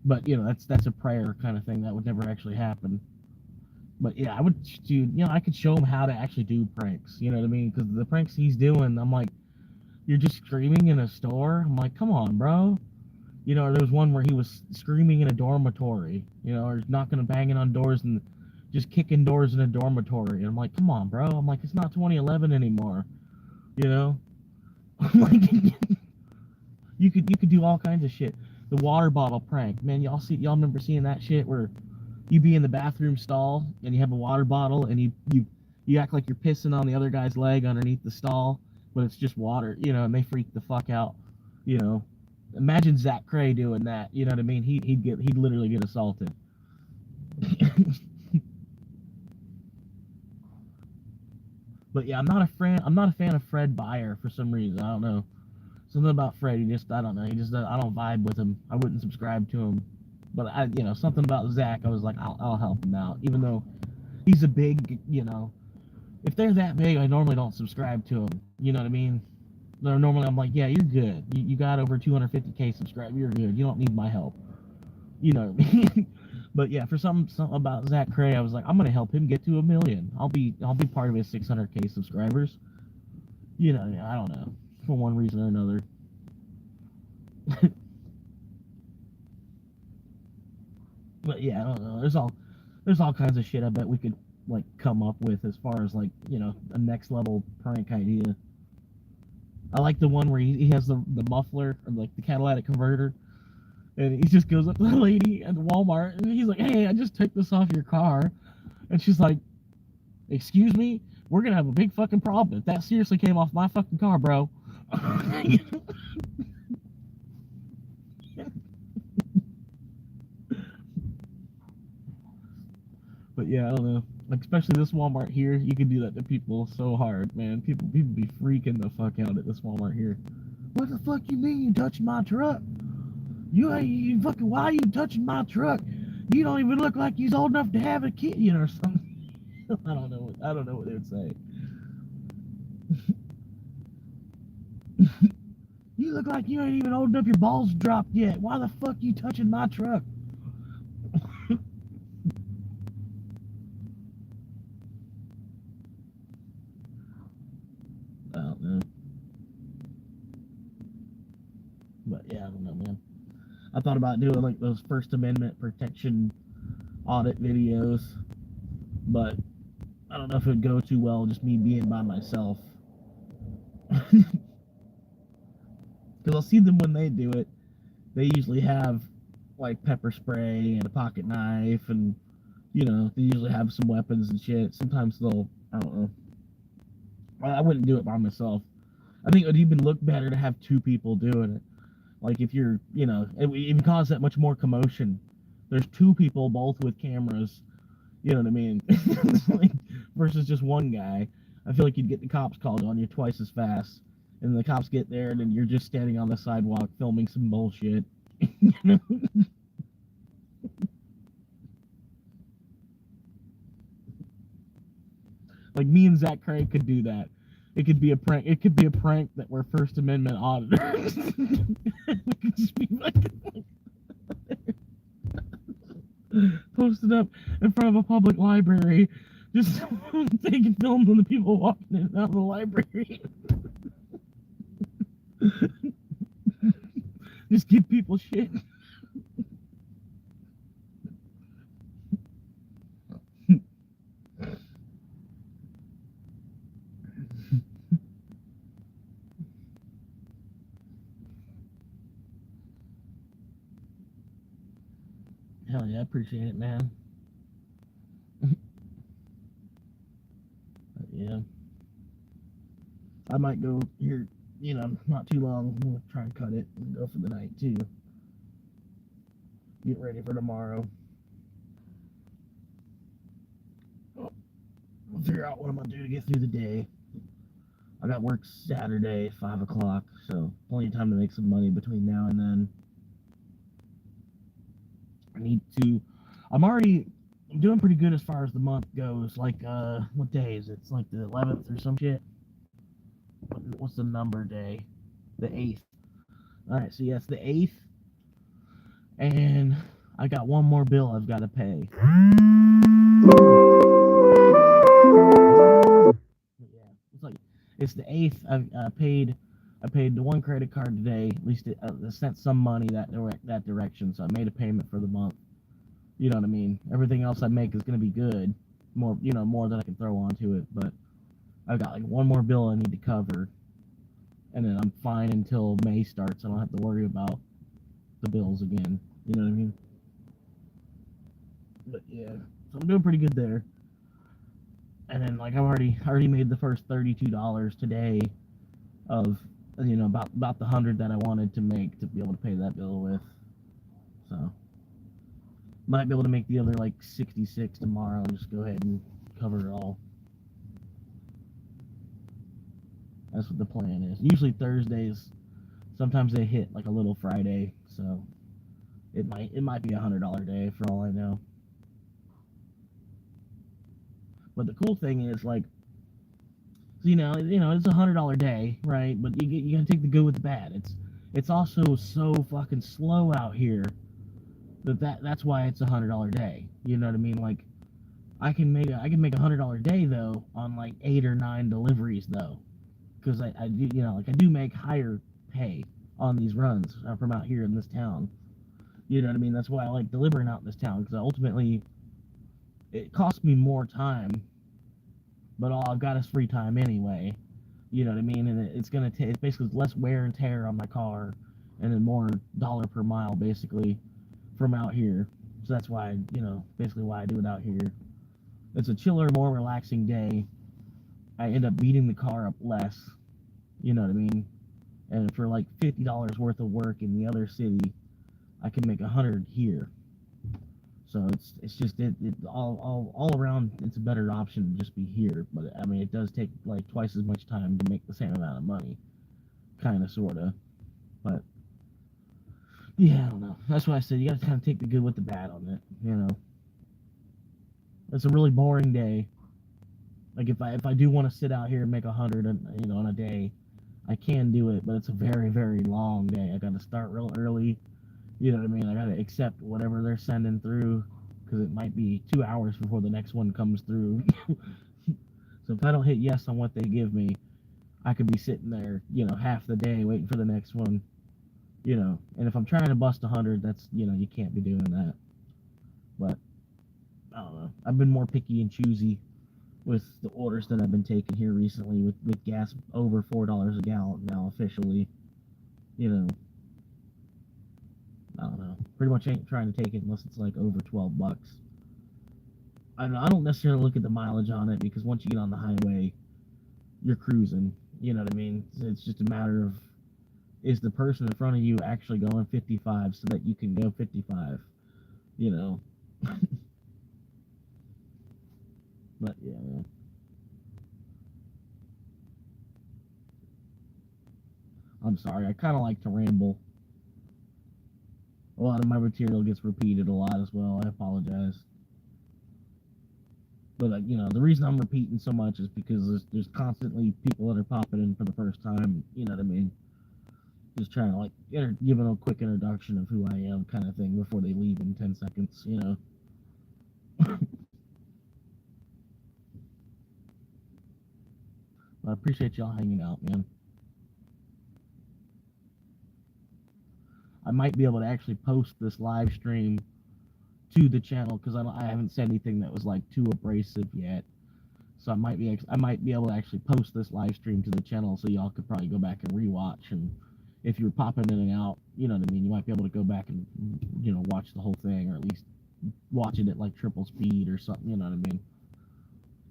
But that's a prayer kind of thing that would never actually happen. But yeah, I would do. I could show him how to actually do pranks. You know what I mean? Because the pranks he's doing, I'm like, you're just screaming in a store. I'm like, come on, bro. There was one where he was screaming in a dormitory. Or knocking and banging on doors and just kicking doors in a dormitory. And I'm like, come on, bro. I'm like, it's not 2011 anymore. You know, I'm like, you could do all kinds of shit. The water bottle prank, man. Y'all remember seeing that shit where you be in the bathroom stall and you have a water bottle and you act like you're pissing on the other guy's leg underneath the stall, but it's just water, and they freak the fuck out. You know, imagine Zach Cray doing that. You know what I mean? He'd literally get assaulted. But yeah, I'm not a fan of Fred Beyer for some reason. I don't know. Something about Fred. I don't know. I don't vibe with him. I wouldn't subscribe to him. But something about Zach. I was like, I'll help him out, even though he's a big. If they're that big, I normally don't subscribe to them. You know what I mean? Normally, I'm like, yeah, you're good. You got over 250K subscribers. You're good. You don't need my help. You know what I mean? But yeah, for something about Zach Cray, I was like, I'm gonna help him get to 1 million. I'll be part of his 600K subscribers. I don't know, for one reason or another. But yeah, I don't know. There's all kinds of shit I bet we could like come up with as far as like a next level prank idea. I like the one where he has the muffler or like the catalytic converter, and he just goes up to the lady at Walmart and he's like, "Hey, I just took this off your car," and she's like, "Excuse me, we're gonna have a big fucking problem if that seriously came off my fucking car, bro." But yeah, I don't know. Like, especially this Walmart here, you can do that to people so hard, man. People be freaking the fuck out at this Walmart here. What the fuck you mean you touching my truck? You fucking, why are you touching my truck? You don't even look like you's old enough to have a kid, or something. I don't know. I don't know what they would say. You look like you ain't even old enough. Your balls dropped yet. Why the fuck you touching my truck? I don't know. But yeah, I don't know, man. I thought about doing like those First Amendment protection audit videos, but I don't know if it would go too well just me being by myself. Because I'll see them when they do it. They usually have like pepper spray and a pocket knife, and they usually have some weapons and shit. Sometimes I don't know. I wouldn't do it by myself. I think it would even look better to have two people doing it. Like if you're, it causes that much more commotion. There's two people both with cameras, you know what I mean? Like, versus just one guy. I feel like you'd get the cops called on you twice as fast. And the cops get there, and then you're just standing on the sidewalk filming some bullshit. You know? Like me and Zach Craig could do that. It could be a prank. It could be a prank that we're First Amendment auditors. We could just be like posted up in front of a public library, just taking films of the people walking in and out of the library. Just give people shit. Hell yeah, I appreciate it, man. But yeah, I might go here, not too long. I'm gonna try and cut it and go for the night too. Get ready for tomorrow. I'll figure out what I'm gonna do to get through the day. I got work Saturday, 5 o'clock, so plenty of time to make some money between now and then. I need to. I'm doing pretty good as far as the month goes. Like, what day is it? It's like the 11th or some shit. What's the number day? The 8th. Alright, so yeah, it's the 8th. And I got one more bill I've got to pay. Yeah, it's the 8th. I paid the one credit card today. At least it sent some money that direction, so I made a payment for the month. You know what I mean? Everything else I make is going to be good. More than I can throw onto it. But I've got like one more bill I need to cover, and then I'm fine until May starts. I don't have to worry about the bills again. You know what I mean? But yeah, so I'm doing pretty good there. And then like I've already made the first $32 today of about the 100 that I wanted to make to be able to pay that bill with. So might be able to make the other like 66 tomorrow and just go ahead and cover it all. That's what the plan is. Usually Thursdays, sometimes they hit like a little Friday, so it might be $100 day for all I know. But the cool thing is like, it's $100 day, right? But you gotta take the good with the bad. It's also so fucking slow out here that's why it's $100 day. You know what I mean? Like I can make a $100 day though on like 8 or 9 deliveries though, because I do I do make higher pay on these runs from out here in this town. You know what I mean? That's why I like delivering out in this town, because ultimately it costs me more time, but all I've got is free time anyway. You know what I mean? And it's gonna take, it's basically less wear and tear on my car, and then more dollar per mile basically from out here. So that's why basically why I do it out here. It's a chiller, more relaxing day. I end up beating the car up less. You know what I mean? And for like $50 worth of work in the other city, I can make 100 here. So it's just all around. It's a better option to just be here. But I mean, it does take like twice as much time to make the same amount of money, kind of, sorta. But yeah, I don't know. That's why I said you got to kind of take the good with the bad on it. It's a really boring day. Like if I do want to sit out here and make 100, on a day, I can do it. But it's a very, very long day. I got to start real early. You know what I mean? I gotta accept whatever they're sending through, because it might be 2 hours before the next one comes through. So if I don't hit yes on what they give me, I could be sitting there, half the day waiting for the next one. And if I'm trying to bust 100, that's, you can't be doing that. But I don't know. I've been more picky and choosy with the orders that I've been taking here recently, with gas over $4 a gallon now officially. I don't know. Pretty much ain't trying to take it unless it's like over $12. I don't necessarily look at the mileage on it, because once you get on the highway, you're cruising. You know what I mean? It's just a matter of is the person in front of you actually going 55 so that you can go 55, you know. But yeah, man. I'm sorry. I kind of like to ramble. A lot of my material gets repeated a lot as well. I apologize. But the reason I'm repeating so much is because there's constantly people that are popping in for the first time. You know what I mean? Just trying to give them a quick introduction of who I am, kind of thing, before they leave in 10 seconds. I appreciate y'all hanging out, man. I might be able to actually post this live stream to the channel because I haven't said anything that was like too abrasive yet. So I might be able to actually post this live stream to the channel so y'all could probably go back and rewatch. And if you're popping in and out, you know what I mean, you might be able to go back and watch the whole thing, or at least watch it at like triple speed or something. You know what I mean?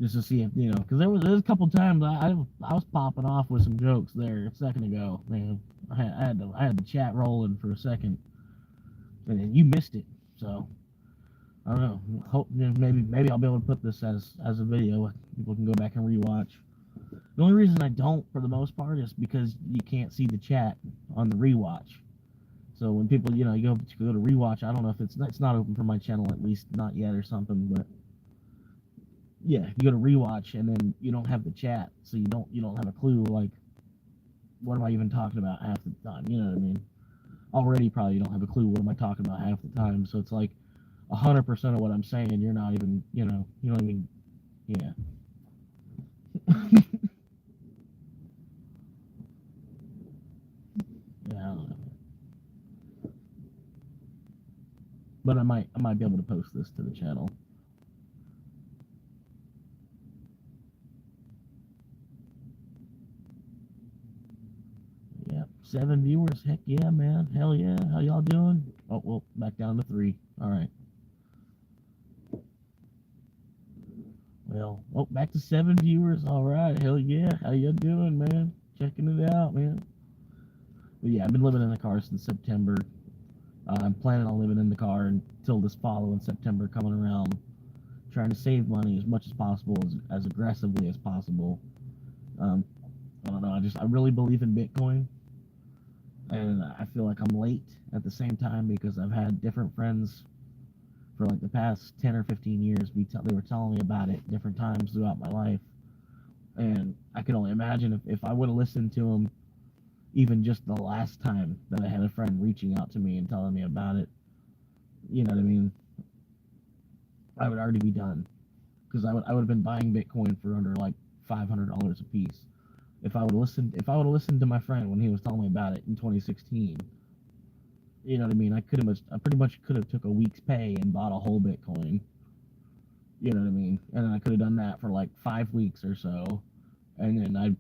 Just to see if because there was a couple times I was popping off with some jokes there a second ago, man. I had the chat rolling for a second, and then you missed it. So I don't know. Hope maybe I'll be able to put this as a video. People can go back and rewatch. The only reason I don't, for the most part, is because you can't see the chat on the rewatch. So when people, you go to rewatch, I don't know if it's not open for my channel, at least not yet or something. But yeah, you go to rewatch and then you don't have the chat, so you don't have a clue. Like, what am I even talking about half the time? You know what I mean? Already, probably you don't have a clue what am I talking about half the time. So it's like 100% of what I'm saying, you're not even, you don't even, yeah. Yeah, I don't know. But I might be able to post this to the channel. Yeah, 7 viewers. Heck yeah, man. Hell yeah. How y'all doing? Oh, well, back down to 3. All right. Well, back to 7 viewers. All right. Hell yeah. How y'all doing, man? Checking it out, man. But yeah, I've been living in the car since September. I'm planning on living in the car until this following September coming around. Trying to save money as much as possible, as aggressively as possible. Um, I don't know. I really believe in Bitcoin, and I feel like I'm late at the same time because I've had different friends for like the past 10 or 15 years. They were telling me about it different times throughout my life, and I can only imagine if I would have listened to them even just the last time that I had a friend reaching out to me and telling me about it. You know what I mean? I would already be done because I would have been buying Bitcoin for under like $500 a piece. If I would have listened to my friend when he was telling me about it in 2016, you know what I mean? I pretty much could have took a week's pay and bought a whole Bitcoin. You know what I mean? And then I could have done that for like 5 weeks or so, and then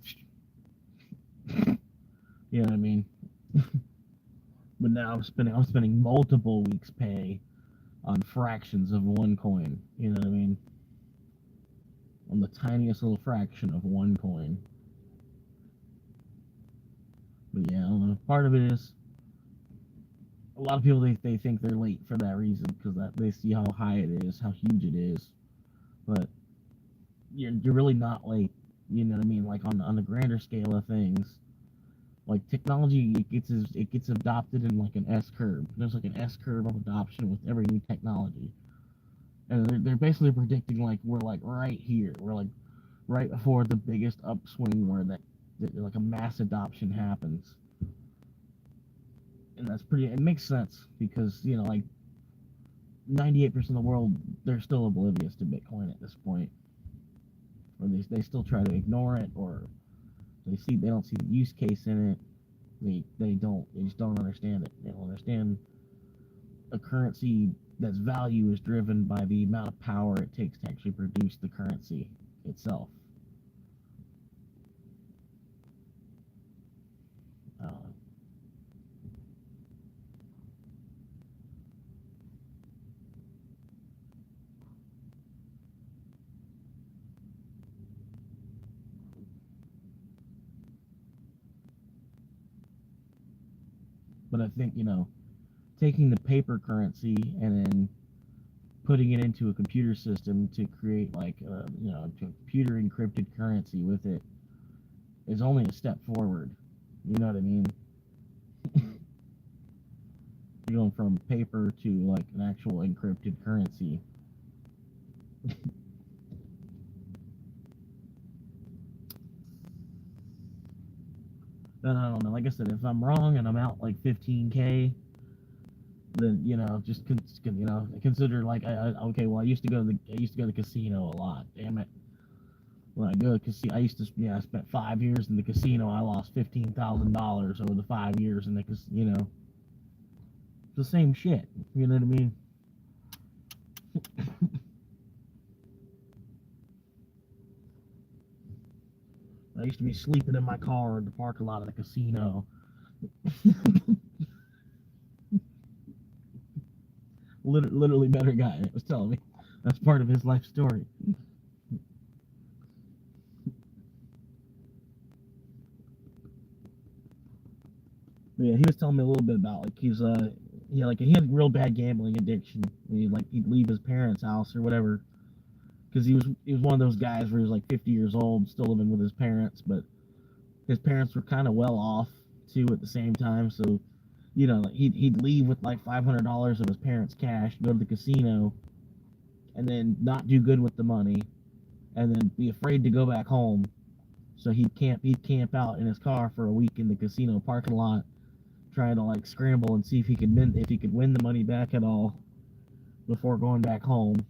you know what I mean? But now I'm spending multiple weeks' pay on fractions of one coin. You know what I mean? On the tiniest little fraction of one coin. But yeah, I don't know. Part of it is a lot of people they think they're late for that reason because they see how high it is, how huge it is. But you're really not late. You know what I mean? Like on the grander scale of things, like technology, it gets adopted in like an S curve. There's like an S curve of adoption with every new technology, and they're basically predicting like we're like right here. We're like right before the biggest upswing where that like a mass adoption happens. And that's pretty. It makes sense because like 98% of the world, they're still oblivious to Bitcoin at this point, or they still try to ignore it, or they don't see the use case in it. They just don't understand it. They don't understand a currency that's value is driven by the amount of power it takes to actually produce the currency itself. Uh, But I think, taking the paper currency and then putting it into a computer system to create like a computer encrypted currency with it is only a step forward. You know what I mean? You're going from paper to like an actual encrypted currency. Then I don't know. Like I said, if I'm wrong and I'm out like 15K, then just consider like okay. Well, I used to go to the casino a lot. Damn it. When I go to casino, I used to I spent 5 years in the casino. I lost $15,000 over the 5 years in the casino. It's the same shit. You know what I mean? I used to be sleeping in my car in the parking lot of the casino. Literally, better guy was telling me that's part of his life story. Yeah, he was telling me a little bit about like he had real bad gambling addiction. He'd leave his parents' house or whatever because he was one of those guys where he was like 50 years old, still living with his parents, but his parents were kind of well off too at the same time. So like he'd leave with like $500 of his parents' cash, go to the casino, and then not do good with the money, and then be afraid to go back home. So he'd camp out in his car for a week in the casino parking lot, trying to like scramble and see if he could win the money back at all before going back home.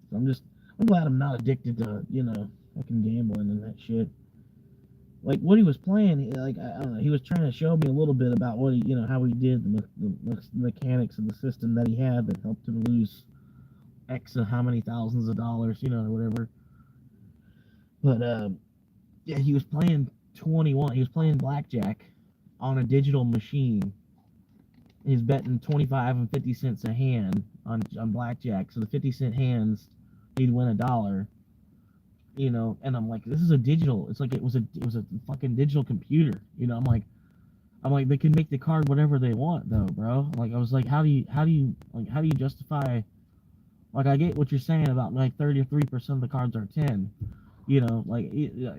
So I'm glad I'm not addicted to fucking gambling and that shit. Like what he was playing, like I don't know, he was trying to show me a little bit about what how he did the mechanics of the system that he had that helped him lose X of how many thousands of dollars, or whatever. But yeah, he was playing 21. He was playing blackjack on a digital machine. He's betting 25 and 50 cents a hand on blackjack. So the 50-cent hands, he'd win $1. And I'm like, this is a digital. It's like it was a fucking digital computer. I'm like they can make the card whatever they want though, bro. Like I was like, how do you justify? Like I get what you're saying about like 33% of the cards are 10.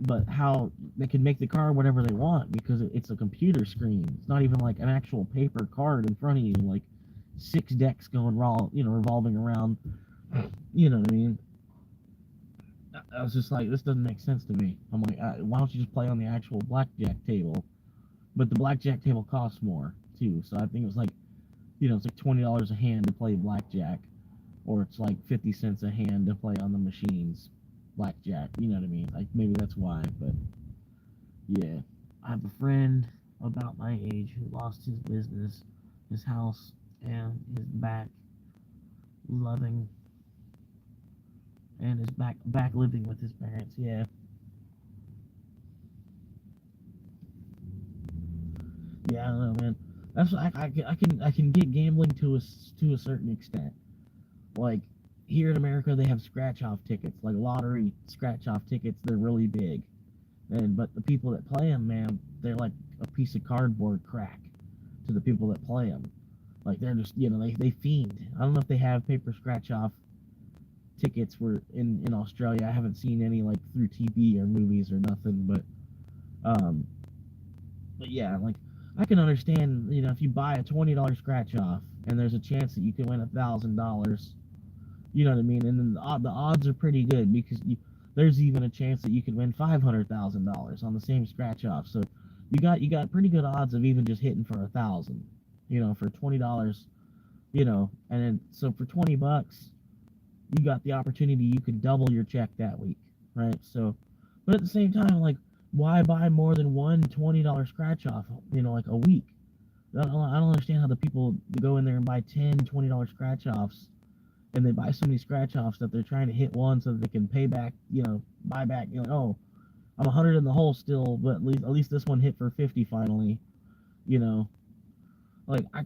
But how they can make the card whatever they want because it's a computer screen. It's not even like an actual paper card in front of you, like 6 decks going revolving around. You know what I mean? I was just like, this doesn't make sense to me. I'm like, why don't you just play on the actual blackjack table? But the blackjack table costs more too, so I think it was like, it's like $20 a hand to play blackjack, or it's like 50 cents a hand to play on the machines blackjack. You know what I mean? Like maybe that's why. But yeah, I have a friend about my age who lost his business, his house, and is back loving and is back living with his parents. Yeah. Yeah, I don't know, man. That's I can get gambling to a certain extent. Like here in America, they have scratch off tickets, like lottery scratch off tickets. They're really big, and but the people that play them, man, they're like a piece of cardboard crack to the people that play them. Like they're just they fiend. I don't know if they have paper scratch off tickets were in Australia. I haven't seen any like through TV or movies or nothing, um but yeah, like I can understand, if you buy a $20 scratch off and there's a chance that you can win $1,000, you know what I mean? And then the odds are pretty good because there's even a chance that you could win $500,000 on the same scratch off. So you got pretty good odds of even just hitting for 1,000, for $20, and then so for $20, you got the opportunity, you could double your check that week, right? So, but at the same time, like, why buy more than one $20 scratch off, like a week? I don't understand how the people go in there and buy 10 $20 scratch offs, and they buy so many scratch offs that they're trying to hit one so that they can pay back, buy back, oh, I'm 100 in the hole still, but at least this one hit for 50 finally, you know. Like I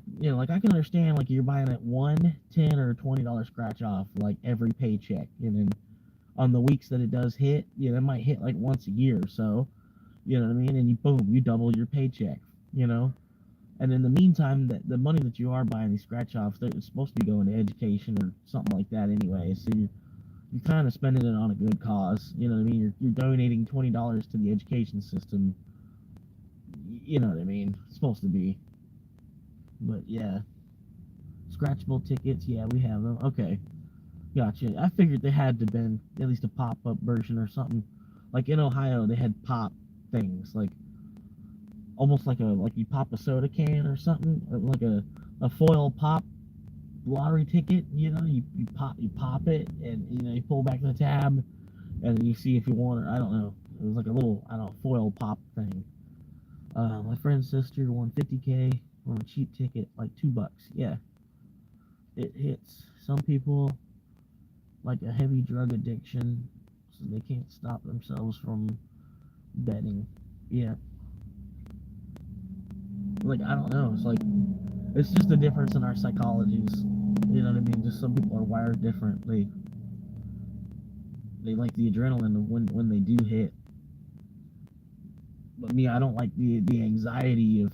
can understand like you're buying at one, 10 or $20 scratch off like every paycheck, and then on the weeks that it does hit, it might hit like once a year or so. You know what I mean? And you boom, you double your paycheck. You know. And in the meantime, the money that you are buying these scratch offs, it's supposed to be going to education or something like that anyway. So you're kind of spending it on a good cause. You know what I mean? You're donating $20 to the education system. You know what I mean? It's supposed to be. But yeah, scratchable tickets. Yeah, we have them. Okay, gotcha. I figured they had to been at least a pop up version or something. Like in Ohio, they had pop things, like almost like you pop a soda can or something, like a foil pop lottery ticket. You pop it, and you pull back the tab, and you see if you want it. I don't know. It was like a little, I don't know, foil pop thing. My friend's sister won 50K on a cheap ticket, like $2. Yeah, it hits some people like a heavy drug addiction, so they can't stop themselves from betting. Yeah, like I don't know. It's just a difference in our psychologies. You know what I mean? Just some people are wired differently. They like the adrenaline of when they do hit. But me, I don't like the anxiety of,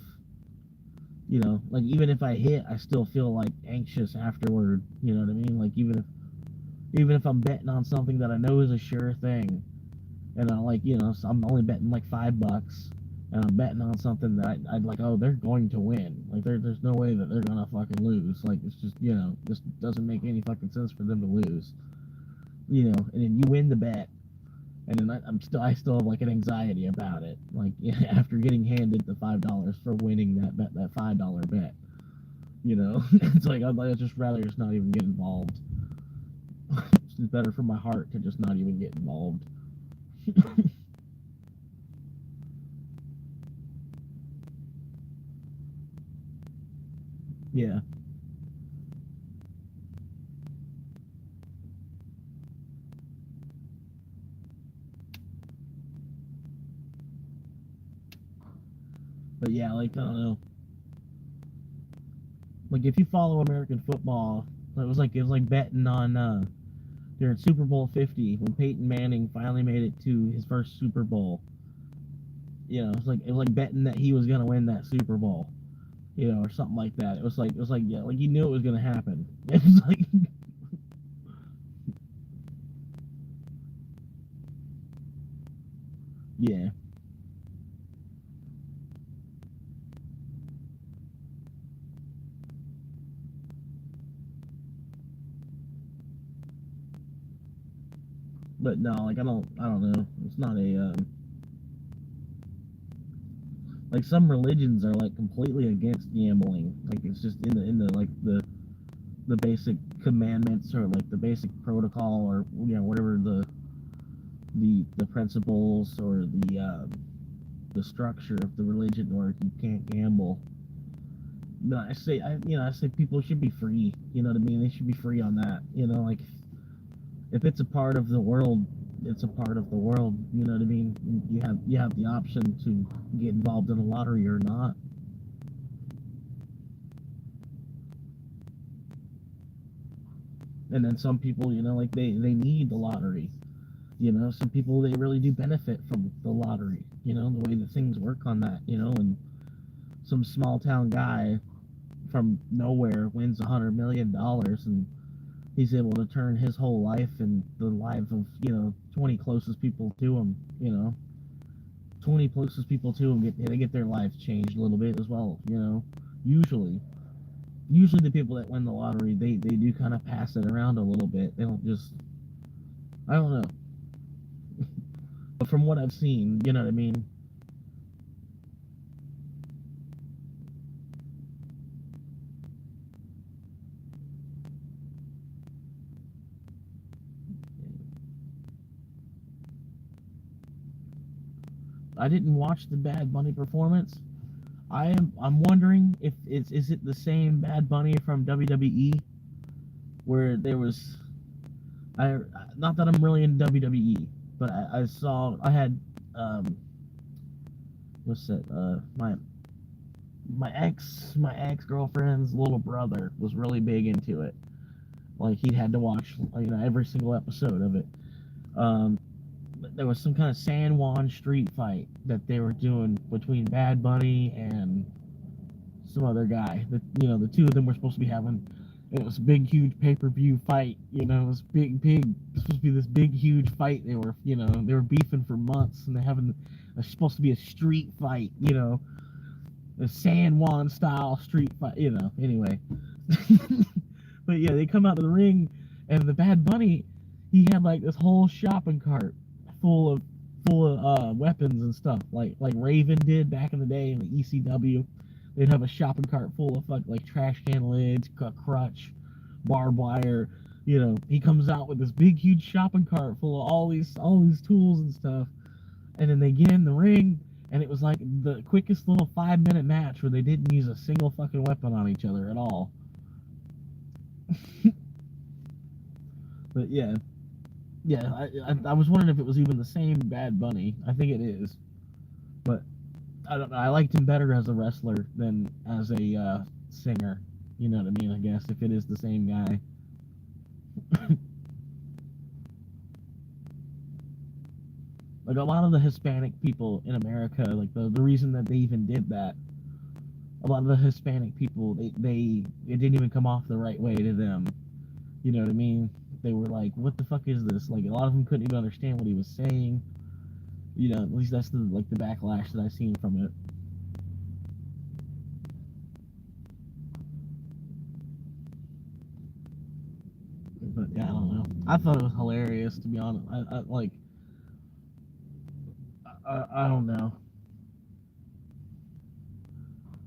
like even if I hit, I still feel like anxious afterward. You know what I mean? Like even if I'm betting on something that I know is a sure thing, and I like, so I'm only betting like $5, and I'm betting on something that I'd like, oh, they're going to win. Like there's no way that they're gonna fucking lose. Like it's just, just doesn't make any fucking sense for them to lose. And then you win the bet, and then I still have like an anxiety about it. Like after getting handed the $5 for winning that $5 bet. It's like I'd just rather just not even get involved. It's just better for my heart to just not even get involved. Yeah, but yeah, like I don't know. Like if you follow American football, it was like betting on during Super Bowl 50 when Peyton Manning finally made it to his first Super Bowl. It was like betting that he was gonna win that Super Bowl. Or something like that. It was like yeah, like you knew it was gonna happen. It was like yeah, but no, like I don't know. It's not a like some religions are like completely against gambling. Like it's just in the like the basic commandments or like the basic protocol or whatever the principles or the structure of the religion where you can't gamble. No, I say people should be free. You know what I mean? They should be free on that. Like if it's a part of the world, it's a part of the world. You know what I mean? You have the option to get involved in a lottery or not. And then some people, like they need the lottery. Some people they really do benefit from the lottery. The way that things work on that. And some small town guy from nowhere wins $100 million, and he's able to turn his whole life and the life of 20 closest people to him. 20 closest people to him they get their lives changed a little bit as well. Usually, usually the people that win the lottery they do kind of pass it around a little bit. They don't just, I don't know, but from what I've seen, you know what I mean. I didn't watch the Bad Bunny performance. I'm wondering if is it the same Bad Bunny from WWE where there was I not that I'm really in WWE, but I saw I had um what's that my ex girlfriend's little brother was really big into it. Like he had to watch every single episode of it. Um, there was some kind of San Juan street fight that they were doing between Bad Bunny and some other guy. That, the two of them were supposed to be having. It was a big, huge pay-per-view fight. It was big. It was supposed to be this big, huge fight. They were beefing for months, and they're having. It's supposed to be a street fight. A San Juan style street fight. Anyway. But yeah, they come out of the ring, and the Bad Bunny, he had like this whole shopping cart full of weapons and stuff, like Raven did back in the day in the ECW. They'd have a shopping cart full of like trash can lids, crutch, barbed wire. He comes out with this big, huge shopping cart full of all these tools and stuff, and then they get in the ring, and it was like the quickest little 5-minute match where they didn't use a single fucking weapon on each other at all. But yeah, I was wondering if it was even the same Bad Bunny. I think it is, but I don't know. I liked him better as a wrestler than as a singer. You know what I mean? I guess if it is the same guy. Like a lot of the Hispanic people in America, like the reason that they even did that, a lot of the Hispanic people, they it didn't even come off the right way to them. You know what I mean? They were like, "What the fuck is this?" Like a lot of them couldn't even understand what he was saying. At least that's the backlash that I've seen from it. But yeah, I don't know. I thought it was hilarious, to be honest. I don't know.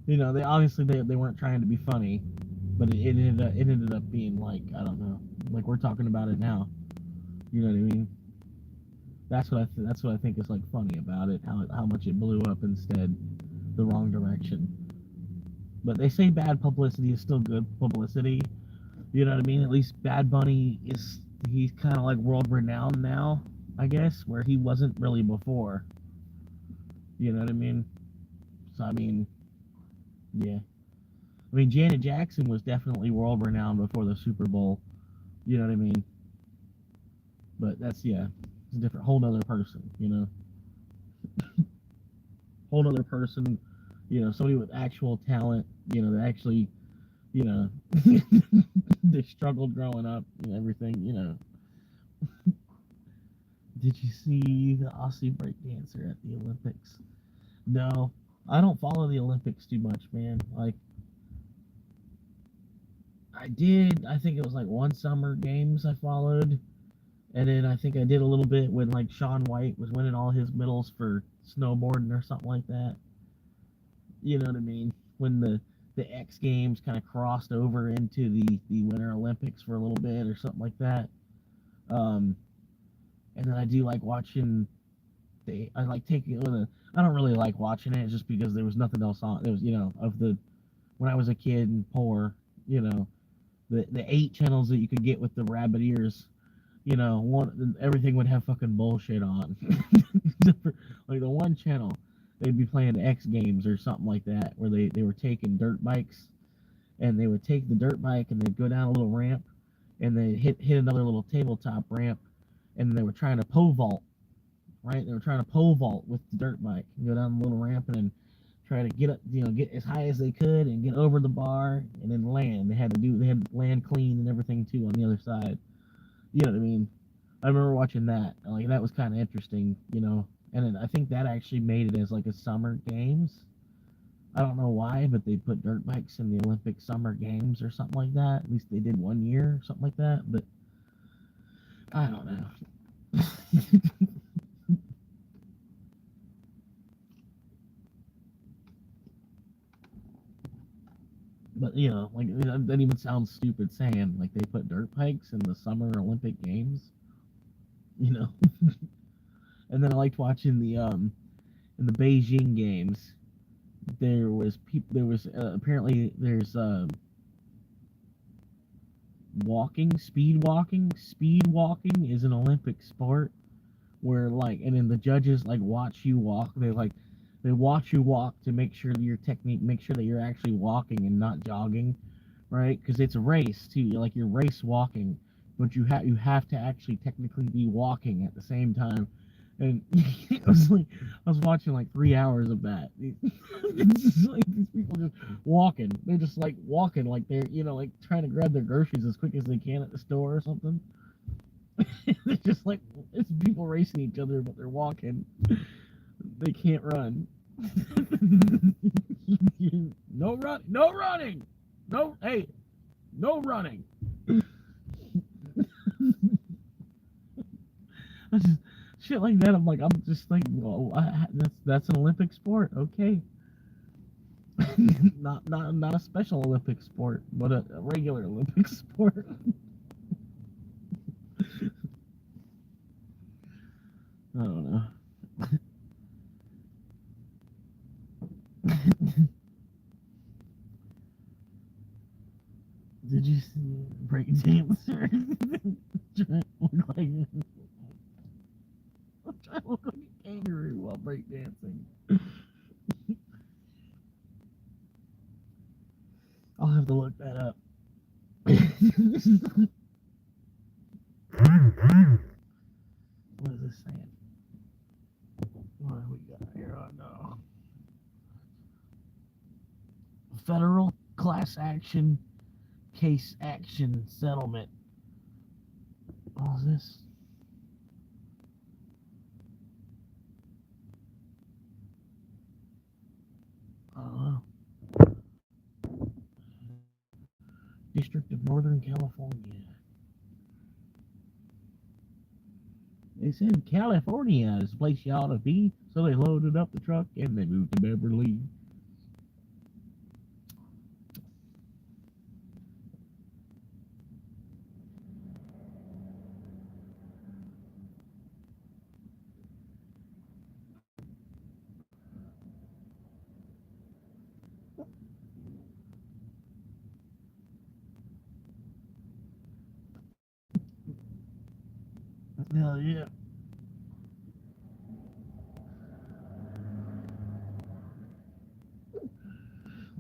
They obviously they weren't trying to be funny, but it ended up being like, I don't know, like we're talking about it now. You know what I mean? That's what I think is like funny about it. How much it blew up instead, the wrong direction. But they say bad publicity is still good publicity. You know what I mean? At least Bad Bunny he's kind of like world renowned now, I guess, where he wasn't really before. You know what I mean? So I mean, yeah. I mean, Janet Jackson was definitely world renowned before the Super Bowl. You know what I mean? But yeah, it's a different, whole other person. Whole other person. Somebody with actual talent. That actually, you know, they struggled growing up and everything. Did you see the Aussie breakdancer at the Olympics? No, I don't follow the Olympics too much, man. Like, I did. I think it was like one summer games I followed, and then I think I did a little bit when like Shaun White was winning all his medals for snowboarding or something like that. You know what I mean? When the X Games kind of crossed over into the Winter Olympics for a little bit or something like that. Um, and then I do like watching. I like taking it with a. I don't really like watching it just because there was nothing else on. There was of the when I was a kid and poor. You know the 8 channels that you could get with the rabbit ears. One everything would have fucking bullshit on. Like the one channel, they'd be playing X Games or something like that, where they were taking dirt bikes, and they would take the dirt bike and they'd go down a little ramp, and they hit another little tabletop ramp, and they were trying to pole vault, right? They were trying to pole vault with the dirt bike, and go down the little ramp, and then try to get up, get as high as they could, and get over the bar, and then land. They had to land clean and everything too on the other side. You know what I mean? I remember watching that. Like that was kind of interesting. And then I think that actually made it as like a summer games. I don't know why, but they put dirt bikes in the Olympic Summer Games or something like that. At least they did one year or something like that. But I don't know. But like that even sounds stupid saying like they put dirt bikes in the Summer Olympic Games. You know. And then I liked watching the in the Beijing Games. There was people. There was apparently there's walking, speed walking. Speed walking is an Olympic sport where like, and then the judges like watch you walk. They watch you walk to make sure that your technique, make sure that you're actually walking and not jogging, right? Because it's a race too. You're race walking but you have to actually technically be walking at the same time. And it was like I was watching like 3 hours of that. It's just like these people just walking. They're just like walking, like they're like trying to grab their groceries as quick as they can at the store or something. It's just like it's people racing each other, but they're walking. They can't run. No run, no running, no hey, no running. Just, shit like that. I'm just like, well, that's an Olympic sport, okay? Not a special Olympic sport, but a regular Olympic sport. I don't know. Did you see breakdancer? Look like trying to look like a kangaroo while breakdancing. I'll have to look that up. What is this saying? What do we got here? Oh no. Federal class action case action settlement. What is this? I don't know. District of Northern California. They said California is the place you ought to be, so they loaded up the truck and they moved to Beverly. Hell yeah.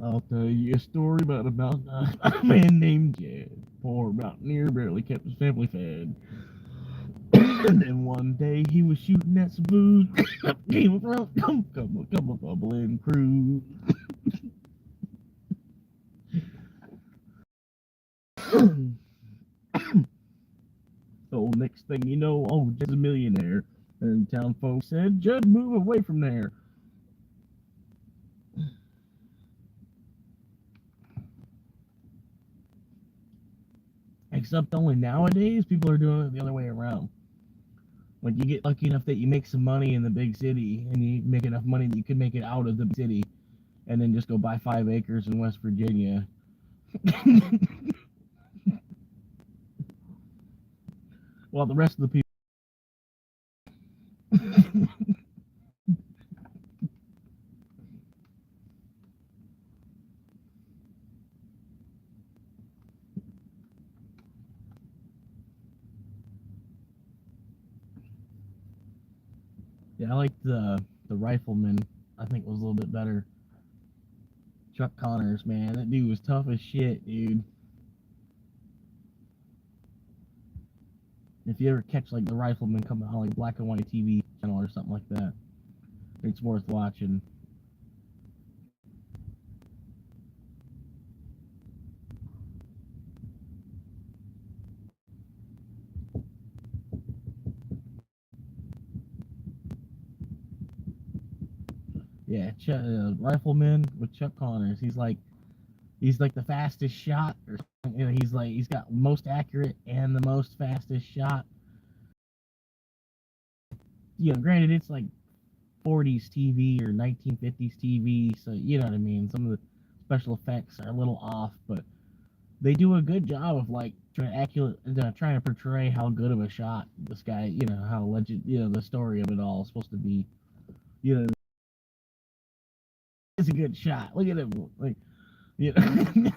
I'll tell you a story about a man named Jed. Poor mountaineer barely kept his family fed. And then one day he was shooting at some food. Came around, come a bubbling crew. So next thing you know, oh, Jed's a millionaire. And town folks said, Jed, move away from there. Except only nowadays, people are doing it the other way around. Like you get lucky enough that you make some money in the big city, and you make enough money that you can make it out of the city, and then just go buy 5 acres in West Virginia. While the rest of the people. Yeah, I like the rifleman. I think was a little bit better. Chuck Connors, man, that dude was tough as shit, dude. If you ever catch like the rifleman coming on like black and white TV channel or something like that, it's worth watching. Yeah, rifleman with Chuck Connors. He's like the fastest shot, or he's got most accurate and the most fastest shot. Granted it's like 40s TV or 1950s TV, so you know what I mean. Some of the special effects are a little off, but they do a good job of like trying to portray how good of a shot this guy, how legend, the story of it all is supposed to be. It's a good shot. Look at him, like, you know.